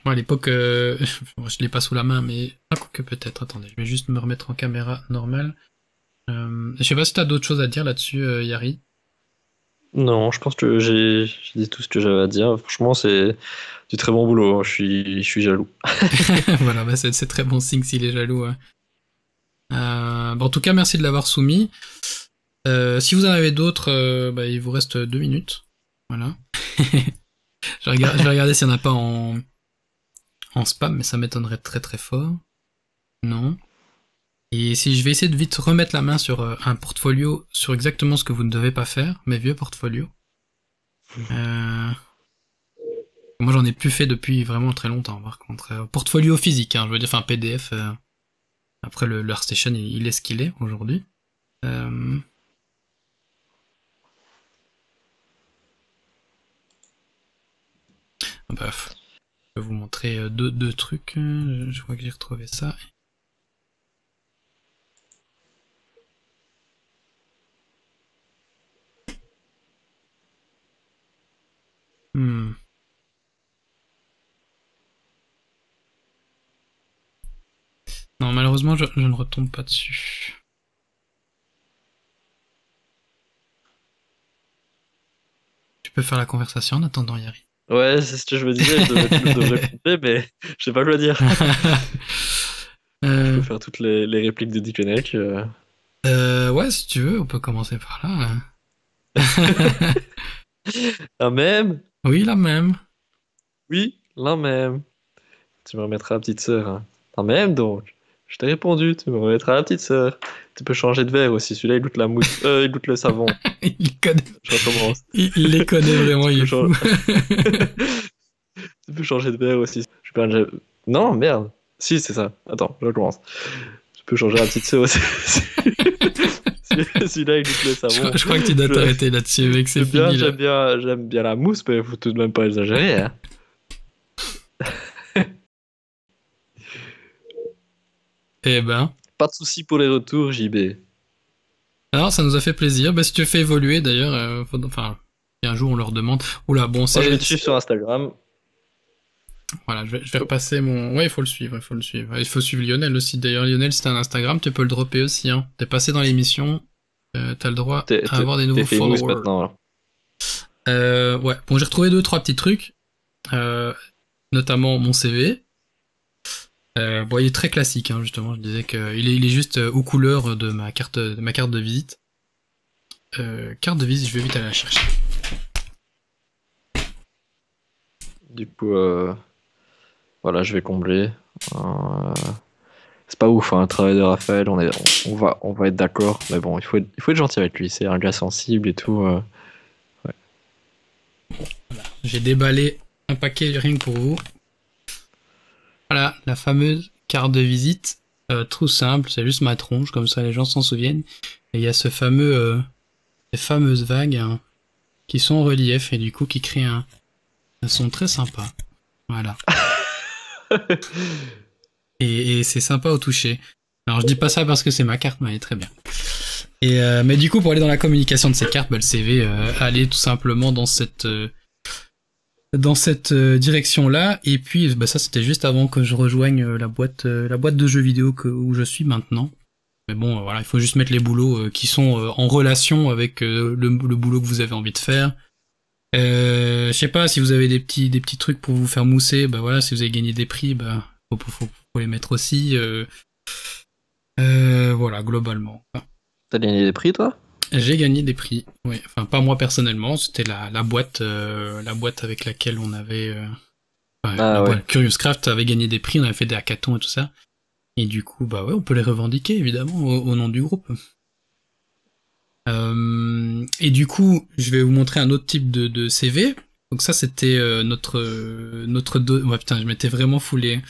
Moi, à l'époque, je l'ai pas sous la main, mais que peut-être. Attendez, je vais juste me remettre en caméra normale. Je sais pas si t'as d'autres choses à dire là-dessus, Yari. Non, je pense que j'ai dit tout ce que j'avais à dire. Franchement, c'est du très bon boulot. Je suis jaloux. Voilà, bah c'est très bon signe s'il est jaloux. Ouais. Bon, en tout cas, merci de l'avoir soumis. Si vous en avez d'autres, bah, il vous reste 2 minutes. Voilà. Je vais regarder s'il n'y en a pas en spam, mais ça m'étonnerait très très fort. Non. Et si je vais essayer de vite remettre la main sur un portfolio sur exactement ce que vous ne devez pas faire, mes vieux portfolios. Moi j'en ai plus fait depuis vraiment très longtemps, par contre. Portfolio physique, hein, je veux dire, enfin PDF. Après le ArtStation il est ce qu'il est aujourd'hui. Bref. Je vais vous montrer deux trucs. Je crois que j'ai retrouvé ça. Non, malheureusement, je ne retombe pas dessus. Tu peux faire la conversation en attendant, Yari. Ouais, c'est ce que je me disais, je devrais couper, mais je sais pas quoi dire. Je peux faire toutes les répliques de Dickeneck. Ouais, si tu veux, on peut commencer par là. La même? Oui, la même. Oui, la même. Tu me remettras la petite sœur. Hein. La même donc. Je t'ai répondu, tu me remettras la petite sœur. Tu peux changer de verre aussi, celui-là il goûte la mousse, il goûte le savon. Il connaît. Je recommence. Il les connaît vraiment, il est fou. Tu peux changer de verre aussi. Non, merde. Si, c'est ça. Attends, je recommence. Je peux changer la petite sœur aussi. Celui-là il goûte le savon. Je crois que tu dois t'arrêter là-dessus, mec, c'est fini. J'aime bien la mousse, mais faut tout de même pas exagérer. Hein. Eh ben, Pas de soucis pour les retours, JB. Alors, ça nous a fait plaisir. Bah, si tu fais évoluer, d'ailleurs, enfin, si un jour on leur demande. Oula, bon, Moi, je vais c'est. te suivre sur Instagram. Voilà, je vais repasser mon. Ouais, il faut le suivre, il faut le suivre. Il faut suivre Lionel aussi. D'ailleurs, Lionel, si t'as un Instagram, tu peux le dropper aussi. Hein. T'es passé dans l'émission, t'as le droit à avoir des nouveaux T'es famous followers. maintenant. Ouais, bon, j'ai retrouvé 2-3 petits trucs, notamment mon CV. Bon, il est très classique, hein, justement. Je disais qu'il est juste aux couleurs de ma carte de visite. Carte de visite, je vais vite aller la chercher. Du coup, voilà, je vais combler. C'est pas ouf, hein, le travail de Raphaël, on va être d'accord, mais bon, il faut être gentil avec lui, c'est un gars sensible et tout. Ouais. J'ai déballé un paquet rien que pour vous. Voilà, la fameuse carte de visite, tout simple, c'est juste ma tronche, comme ça les gens s'en souviennent. Et il y a ces fameuses vagues hein, qui sont en relief et du coup qui créent un son très sympa. Voilà. et c'est sympa au toucher. Alors je dis pas ça parce que c'est ma carte, mais elle est très bien. Et mais du coup pour aller dans la communication de ces cartes, bah, le CV allait tout simplement dans cette direction-là. Et puis bah, ça c'était juste avant que je rejoigne la boîte de jeux vidéo où je suis maintenant. Mais bon voilà, il faut juste mettre les boulots qui sont en relation avec le boulot que vous avez envie de faire. Je sais pas si vous avez des petits trucs pour vous faire mousser, bah voilà, si vous avez gagné des prix, bah faut les mettre aussi. Voilà, globalement. T'as gagné des prix, toi? J'ai gagné des prix, oui. Enfin, pas moi personnellement, c'était la boîte avec laquelle on avait. La boîte Curious Craft avait gagné des prix, on avait fait des hackathons et tout ça. Et du coup, bah ouais, on peut les revendiquer évidemment au nom du groupe. Et du coup, je vais vous montrer un autre type de CV. Donc ça, c'était notre ouais putain, je m'étais vraiment foulé.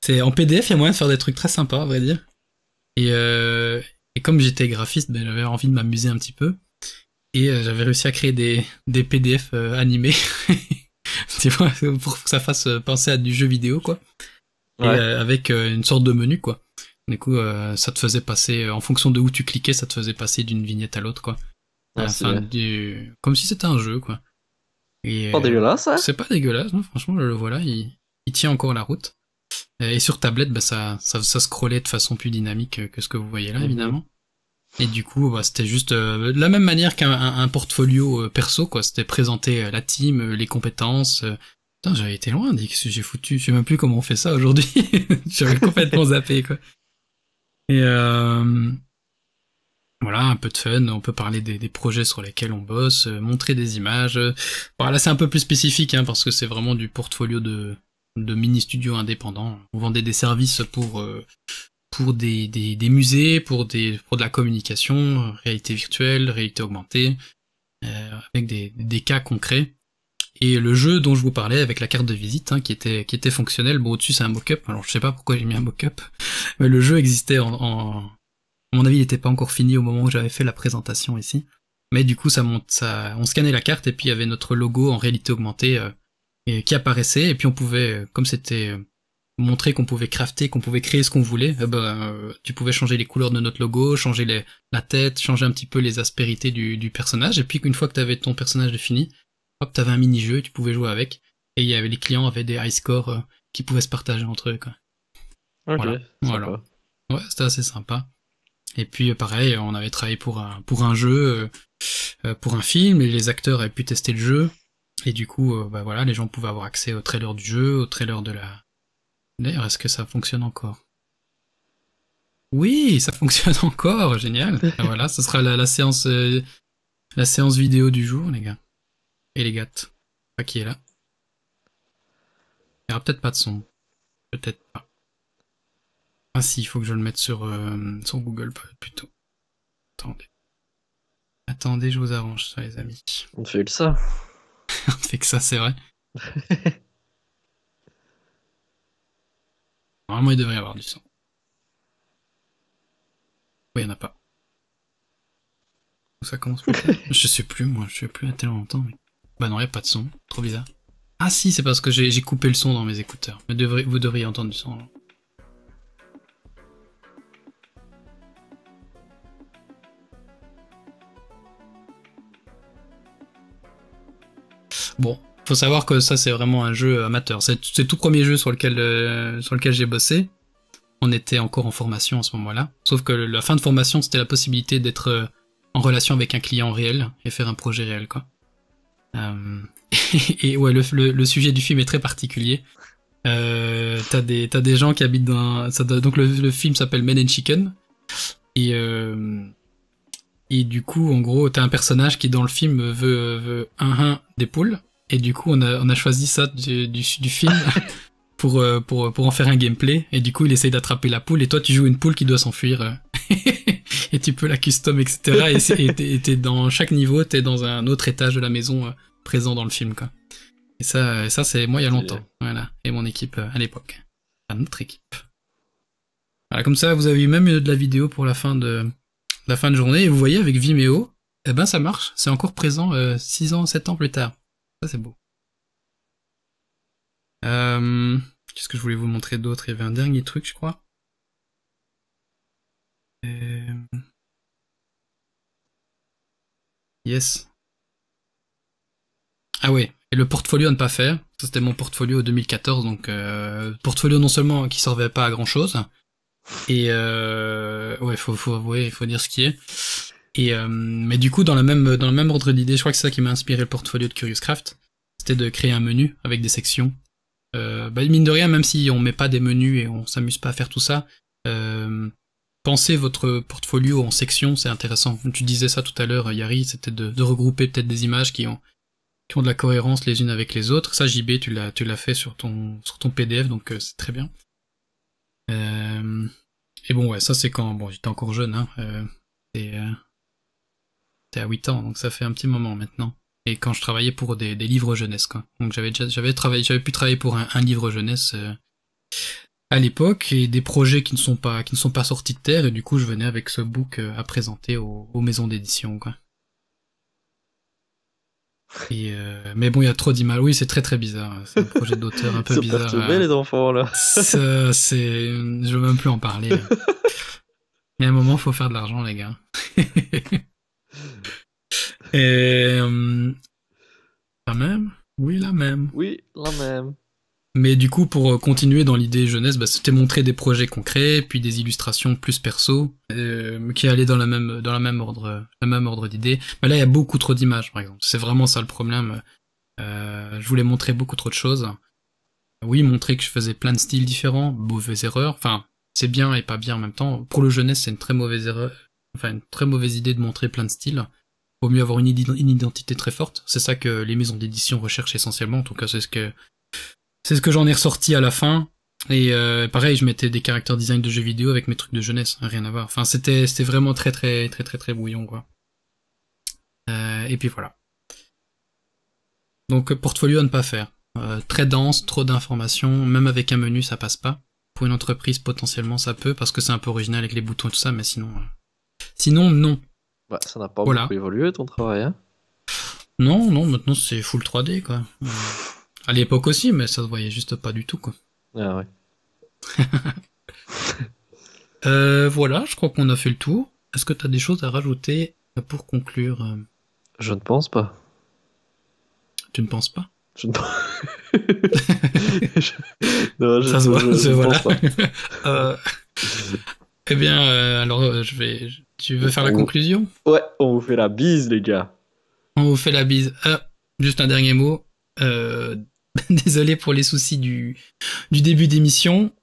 C'est en PDF, il y a moyen de faire des trucs très sympas, à vrai dire. Et comme j'étais graphiste, ben, j'avais envie de m'amuser un petit peu. Et j'avais réussi à créer des PDF animés. Tu vois, pour que ça fasse penser à du jeu vidéo, quoi. Ouais. Et avec une sorte de menu, quoi. Du coup, ça te faisait passer, en fonction de où tu cliquais, ça te faisait passer d'une vignette à l'autre, quoi. À la fin comme si c'était un jeu, quoi. Et, pas dégueulasse, hein? C'est pas dégueulasse, non, franchement, le voilà, il tient encore la route. Et sur tablette, bah, ça scrollait de façon plus dynamique que ce que vous voyez là, évidemment. Et du coup, bah, c'était juste de la même manière qu'un portfolio perso, quoi. C'était présenter la team, les compétences. Putain, j'avais été loin, qu'est-ce que j'ai foutu? Je sais même plus comment on fait ça aujourd'hui. J'avais complètement zappé, quoi. Et voilà, un peu de fun. On peut parler des projets sur lesquels on bosse, montrer des images. Bon, là, c'est un peu plus spécifique, hein, parce que c'est vraiment du portfolio de mini-studios indépendants. On vendait des services pour des musées, pour de la communication, réalité virtuelle, réalité augmentée, avec des cas concrets. Et le jeu dont je vous parlais avec la carte de visite, hein, qui était fonctionnel, bon au-dessus c'est un mock-up, alors je sais pas pourquoi j'ai mis un mock-up, mais le jeu existait à mon avis il était pas encore fini au moment où j'avais fait la présentation ici. Mais du coup on scannait la carte et puis il y avait notre logo en réalité augmentée qui apparaissait, et puis on pouvait, comme c'était montrer qu'on pouvait crafter, qu'on pouvait créer ce qu'on voulait, tu pouvais changer les couleurs de notre logo, changer la tête, changer un petit peu les aspérités du personnage, et puis une fois que t'avais ton personnage défini, hop, t'avais un mini-jeu, tu pouvais jouer avec, et il y avait les clients avaient des high scores qui pouvaient se partager entre eux, quoi. Ok, voilà. Ouais, c'était assez sympa. Et puis pareil, on avait travaillé pour un jeu, pour un film, et les acteurs avaient pu tester le jeu, et du coup, bah voilà, les gens pouvaient avoir accès au trailer du jeu, au trailer de la... D'ailleurs, est-ce que ça fonctionne encore? Oui, ça fonctionne encore, génial. Voilà, ce sera la séance vidéo du jour, les gars. Et les gâtes. Pas qui est là. Il y aura peut-être pas de son. Peut-être pas. Ah si, il faut que je le mette sur Google plutôt. Attendez, je vous arrange ça, les amis. On fait que ça. On fait que ça, c'est vrai. Normalement, il devrait y avoir du son. Oui, il n'y en a pas. Où ça commence peut-être? Je sais plus, moi, je sais plus à tellement longtemps. Mais... Bah non, il n'y a pas de son. Trop bizarre. Ah si, c'est parce que j'ai coupé le son dans mes écouteurs. Mais vous devriez entendre du son. Bon, faut savoir que ça c'est vraiment un jeu amateur. C'est le tout premier jeu sur lequel j'ai bossé. On était encore en formation à ce moment-là. Sauf que la fin de formation, c'était la possibilité d'être en relation avec un client réel et faire un projet réel, quoi. Et ouais, le sujet du film est très particulier. T'as des gens qui habitent donc le film s'appelle Men and Chicken. Et du coup, en gros, t'as un personnage qui dans le film veut des poules. Et du coup, on a choisi ça du film pour en faire un gameplay. Et du coup, il essaye d'attraper la poule. Et toi, tu joues une poule qui doit s'enfuir. Et tu peux la custom, etc. Et t'es dans chaque niveau, t'es dans un autre étage de la maison présent dans le film, quoi. Et ça c'est moi il y a longtemps. Voilà. Et mon équipe à l'époque. Notre équipe. Voilà, comme ça, vous avez eu même de la vidéo pour la fin de journée. Et vous voyez, avec Vimeo, eh ben ça marche. C'est encore présent 6 ans, 7 ans plus tard. Ça, c'est beau. Qu'est-ce que je voulais vous montrer d'autre? Il y avait un dernier truc, je crois. Yes. Ah ouais, et le portfolio à ne pas faire. Ça, c'était mon portfolio 2014, donc portfolio non seulement qui servait pas à grand chose, et ouais, faut avouer, il faut dire ce qui est. Et mais du coup, dans le même ordre d'idée, je crois que c'est ça qui m'a inspiré le portfolio de Curious Craft, c'était de créer un menu avec des sections. Mine de rien, même si on met pas des menus et on s'amuse pas à faire tout ça, pensez votre portfolio en sections, c'est intéressant. Tu disais ça tout à l'heure, Yari, c'était de regrouper peut-être des images qui ont de la cohérence les unes avec les autres. Ça, JB, tu l'as fait sur ton PDF, donc c'est très bien. Et bon, ouais, ça c'est quand j'étais encore jeune, hein. T'es à 8 ans, donc ça fait un petit moment maintenant. Et quand je travaillais pour des livres jeunesse, quoi. Donc j'avais pu travailler pour un livre jeunesse à l'époque, et des projets qui ne sont pas sortis de terre, et du coup je venais avec ce book à présenter aux maisons d'édition, quoi. Et mais bon, il y a trop d'images. Oui, c'est très très bizarre. C'est un projet d'auteur un peu bizarre. Ils sont perturbés, les enfants, là. Je veux même plus en parler. Il y a un moment, faut faire de l'argent, les gars. Et la même? Oui, la même. Oui, la même. Mais du coup, pour continuer dans l'idée jeunesse, c'était montrer des projets concrets, puis des illustrations plus perso, qui allaient dans la même ordre d'idées. Mais là, il y a beaucoup trop d'images, par exemple. C'est vraiment ça le problème. Je voulais montrer beaucoup trop de choses. Oui, montrer que je faisais plein de styles différents, mauvaise erreur. Enfin, c'est bien et pas bien en même temps. Pour le jeunesse, c'est une très mauvaise erreur. Enfin, une très mauvaise idée de montrer plein de styles. Vaut mieux avoir une identité très forte. C'est ça que les maisons d'édition recherchent essentiellement. En tout cas, c'est ce que j'en ai ressorti à la fin. Et pareil, je mettais des caractères design de jeux vidéo avec mes trucs de jeunesse, rien à voir. Enfin, c'était vraiment très très très très très brouillon, quoi. Et puis voilà. Donc portfolio à ne pas faire. Très dense, trop d'informations, même avec un menu ça passe pas. Pour une entreprise potentiellement ça peut, parce que c'est un peu original avec les boutons et tout ça, mais sinon non. Bah, ça n'a pas voilà. beaucoup évolué ton travail, hein? Non, maintenant c'est full 3D, quoi. À l'époque aussi, mais ça se voyait juste pas du tout, quoi. Ah ouais. Voilà, je crois qu'on a fait le tour. Est-ce que t'as des choses à rajouter pour conclure? Je ne pense pas. Tu ne penses pas? Je ne pense non, ça se voit, voilà. Pas. Eh bien, alors tu veux faire la conclusion? Ouais, on vous fait la bise, les gars. On vous fait la bise. Juste un dernier mot. Désolé pour les soucis du début d'émission.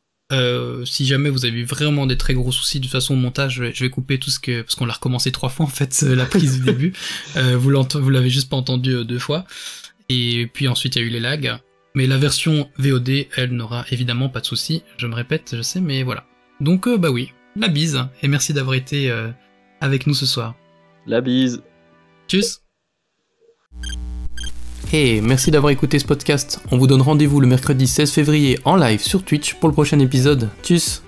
Si jamais vous avez eu vraiment des très gros soucis, de toute façon au montage je vais couper tout parce qu'on l'a recommencé 3 fois en fait, la prise du début. Vous l'avez juste pas entendu 2 fois. Et puis ensuite il y a eu les lags. Mais la version VOD, elle n'aura évidemment pas de soucis. Je me répète, je sais, mais voilà. Donc bah oui, la bise. Et merci d'avoir été avec nous ce soir. La bise. Tchuss. Hey, merci d'avoir écouté ce podcast. On vous donne rendez-vous le mercredi 16 février en live sur Twitch pour le prochain épisode. Tchuss.